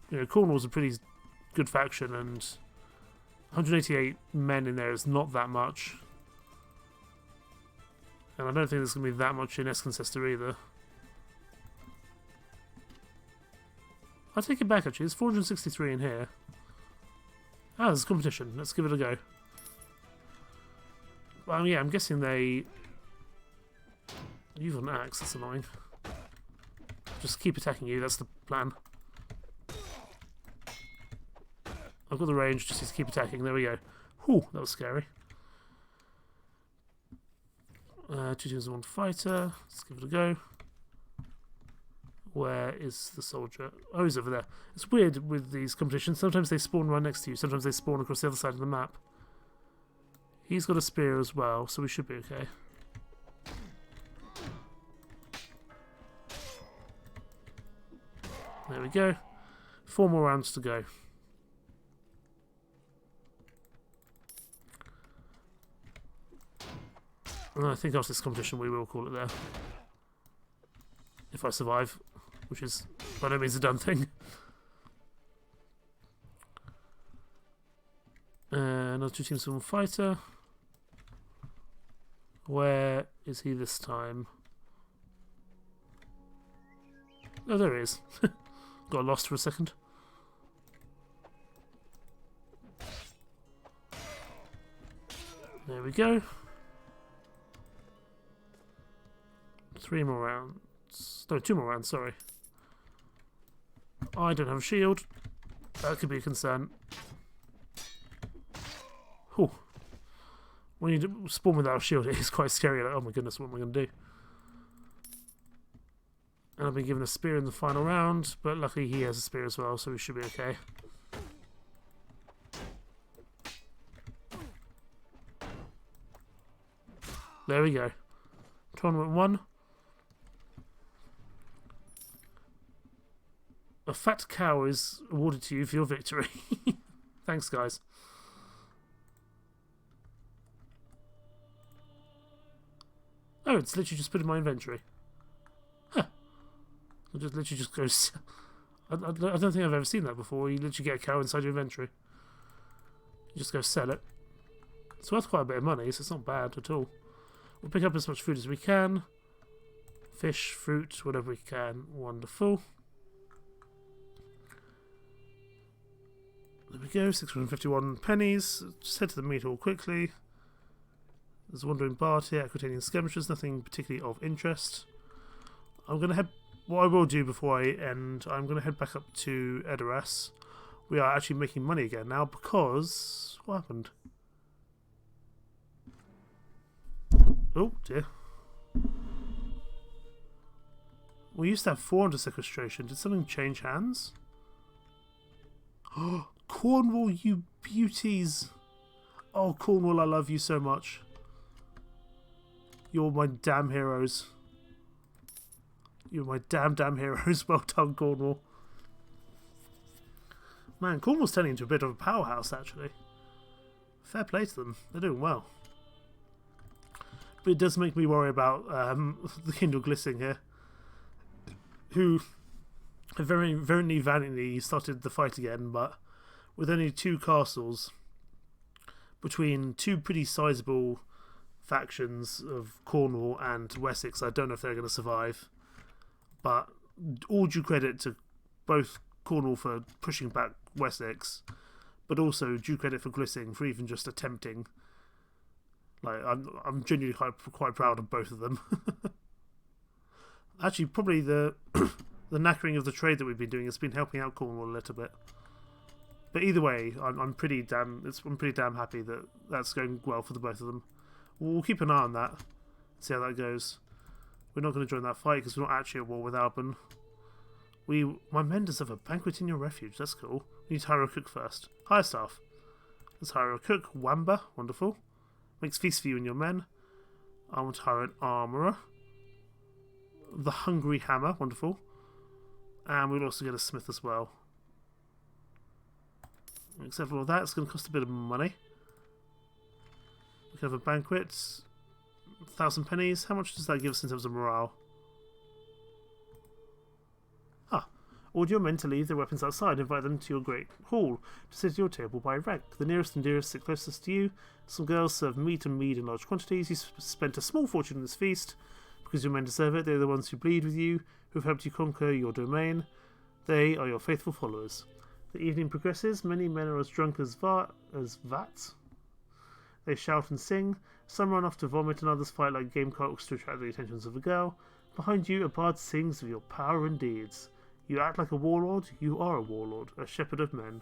You know, Cornwall's a pretty good faction, and 188 men in there is not that much. And I don't think there's going to be that much in Escancester either. I'll take it back, actually. There's 463 in here. Ah, there's a competition. Let's give it a go. Yeah, I'm guessing they... You've got an axe, that's annoying. Just keep attacking you, that's the plan. I've got the range, just to keep attacking. There we go. Whew, that was scary. 2 teams and 1 fighter. Let's give it a go. Where is the soldier? Oh, he's over there. It's weird with these competitions. Sometimes they spawn right next to you. Sometimes they spawn across the other side of the map. He's got a spear as well, so we should be okay. There we go. 4 more rounds to go. And I think after this competition we will call it there. If I survive, which is by no means a done thing. Another 2 teams from fighter. Where is he this time? Oh, there he is. Got lost for a second. There we go. 3 more rounds. No, 2 more rounds, sorry. I don't have a shield. That could be a concern. Whew. When you spawn without a shield, it is quite scary. Like, oh my goodness, what am I going to do? And I've been given a spear in the final round, but luckily he has a spear as well, so we should be okay. There we go. Tournament 1. A fat cow is awarded to you for your victory. Thanks, guys. Oh, it's literally just put in my inventory. Huh. It just literally just goes... I don't think I've ever seen that before. You literally get a cow inside your inventory. You just go sell it. It's worth quite a bit of money, so it's not bad at all. We'll pick up as much food as we can. Fish, fruit, whatever we can. Wonderful. There we go, 651 pennies. Just head to the meat hall quickly. There's a wandering bard here, Aquitanian skirmishers, nothing particularly of interest. I'm going to head... What I will do before I end, I'm going to head back up to Edoras. We are actually making money again now because... What happened? Oh, dear. We used to have 400 sequestration. Did something change hands? Oh, Cornwall, you beauties! Oh, Cornwall, I love you so much. You're my damn heroes. You're my damn heroes. Well done, Cornwall. Man, Cornwall's turning into a bit of a powerhouse, actually. Fair play to them. They're doing well. But it does make me worry about the Kindle Glissing here, who have very valiantly started the fight again, but with only 2 castles between 2 pretty sizable factions of Cornwall and Wessex. I don't know if they're going to survive, but all due credit to both Cornwall for pushing back Wessex, but also due credit for Glissing for even just attempting. Like, I'm genuinely quite proud of both of them. Actually, probably the knackering of the trade that we've been doing has been helping out Cornwall a little bit. But either way, I'm pretty damn happy that that's going well for the both of them. We'll keep an eye on that, see how that goes. We're not going to join that fight because we're not actually at war with Alban. My men deserve a banquet in your refuge. That's cool. We need to hire a cook first. Hire staff. Let's hire a cook. Wamba, wonderful. Makes feast for you and your men. I want to hire an armourer. The Hungry Hammer, wonderful. And we'll also get a smith as well. Except for all that, it's going to cost a bit of money. We can have a banquet. 1,000 pennies. How much does that give us in terms of morale? Order your men to leave their weapons outside. Invite them to your great hall to sit at your table by rank. The nearest and dearest sit closest to you. Some girls serve meat and mead in large quantities. You spent a small fortune on this feast because your men deserve it. They're the ones who bleed with you, who have helped you conquer your domain. They are your faithful followers. The evening progresses. Many men are as drunk as vats. They shout and sing. Some run off to vomit and others fight like gamecocks to attract the attentions of a girl. Behind you, a bard sings of your power and deeds. You act like a warlord. You are a warlord, a shepherd of men.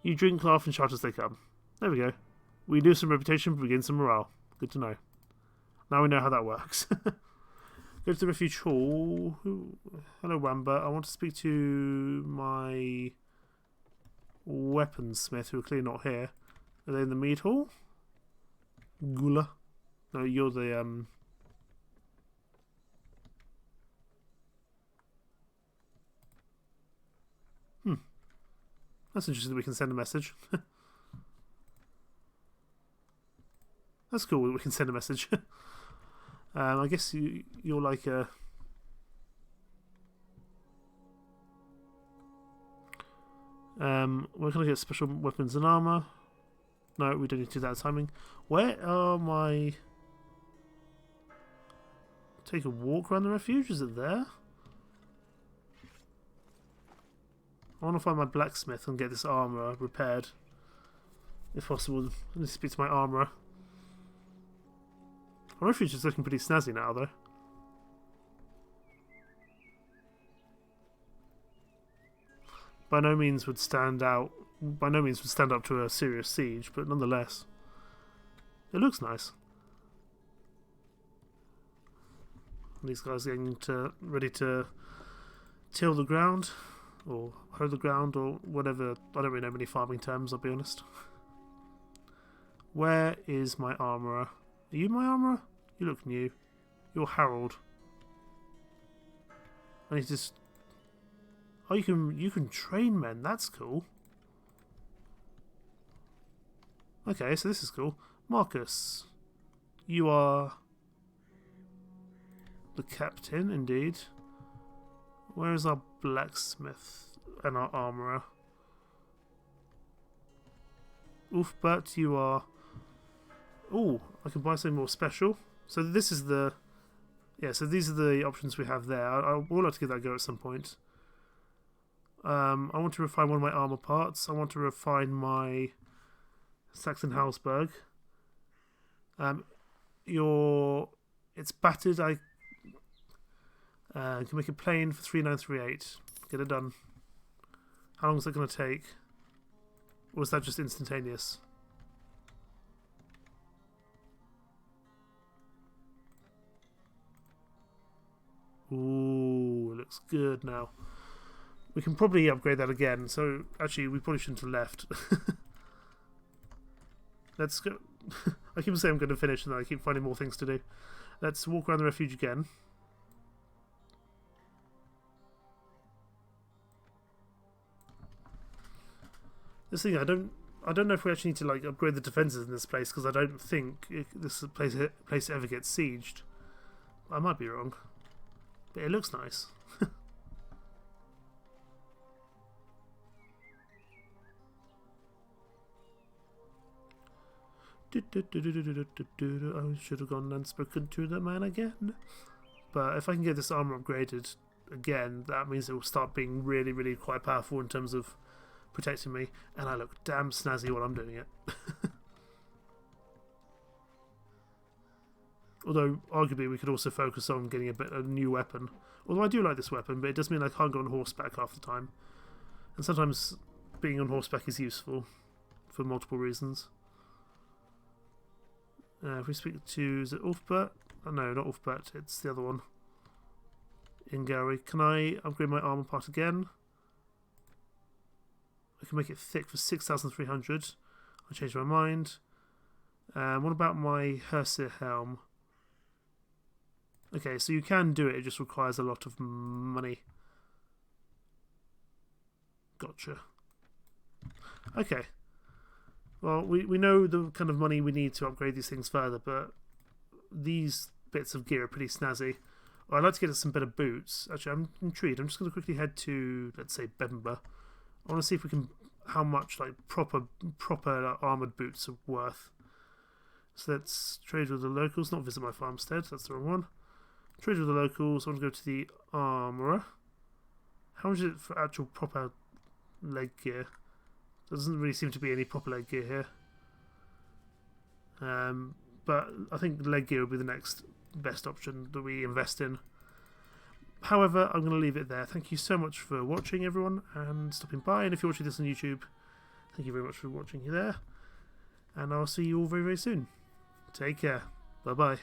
You drink, laugh, and shout as they come. There we go. We lose some reputation, but we gain some morale. Good to know. Now we know how that works. Go to the refuge hall. Hello, Wamba. I want to speak to my weaponsmith, who are clearly not here. Are they in the mead hall? Gula. No, you're the That's interesting that we can send a message. That's cool that we can send a message. I guess you're like a... we're going to get special weapons and armour. No, we don't need to do that timing. Where are my... Take a walk around the refuge? Is it there? I want to find my blacksmith and get this armour repaired. If possible. I need to speak to my armourer. Our refuge is looking pretty snazzy now, though. By no means would stand up to a serious siege, but nonetheless, it looks nice. And these guys are getting ready to till the ground, or hoe the ground, or whatever. I don't really know many farming terms, I'll be honest. Where is my armourer? Are you my armourer? You look new. You're Harold. And he's just... Oh, you can train men. That's cool. Okay, so this is cool. Marcus, you are the captain, indeed. Where is our blacksmith and our armourer? Ulfbert, you are... Oh, I can buy something more special. So this is the... Yeah, so these are the options we have there. I would like to give that a go at some point. I want to refine one of my armour parts. I want to refine my Saxon Halsberg. It's battered. I can make it plain for 3938. Get it done. How long is that going to take? Or is that just instantaneous? Ooh, it looks good now. We can probably upgrade that again. So, actually, we probably shouldn't have left. Let's go. I keep saying I'm going to finish, and then I keep finding more things to do. Let's walk around the refuge again. This thing, I don't know if we actually need to like upgrade the defences in this place, because I don't think this place ever gets sieged. I might be wrong, but it looks nice. I should have gone and spoken to the man again. But if I can get this armour upgraded again, that means it will start being really, really quite powerful in terms of protecting me. And I look damn snazzy while I'm doing it. Although, arguably, we could also focus on getting a new weapon. Although I do like this weapon, but it does mean I can't go on horseback half the time. And sometimes being on horseback is useful for multiple reasons. If we speak to, is it Ulfbert? Oh, no, not Ulfbert, it's the other one. Ingari. Can I upgrade my armour part again? I can make it thick for 6,300. I changed my mind. What about my Hersir helm? Okay, so you can do it, it just requires a lot of money. Gotcha. Okay. Well, we know the kind of money we need to upgrade these things further, but these bits of gear are pretty snazzy. Well, I'd like to get us some better boots. Actually, I'm intrigued. I'm just going to quickly head to, let's say, Bedinburgh. I want to see if we can, how much like proper armoured boots are worth. So let's trade with the locals, not visit my farmstead. That's the wrong one. Trade with the locals. I want to go to the armourer. How much is it for actual proper leg gear? There doesn't really seem to be any proper leg gear here. But I think leg gear will be the next best option that we invest in. However, I'm going to leave it there. Thank you so much for watching, everyone, and stopping by. And if you're watching this on YouTube, thank you very much for watching there. And I'll see you all very, very soon. Take care. Bye-bye.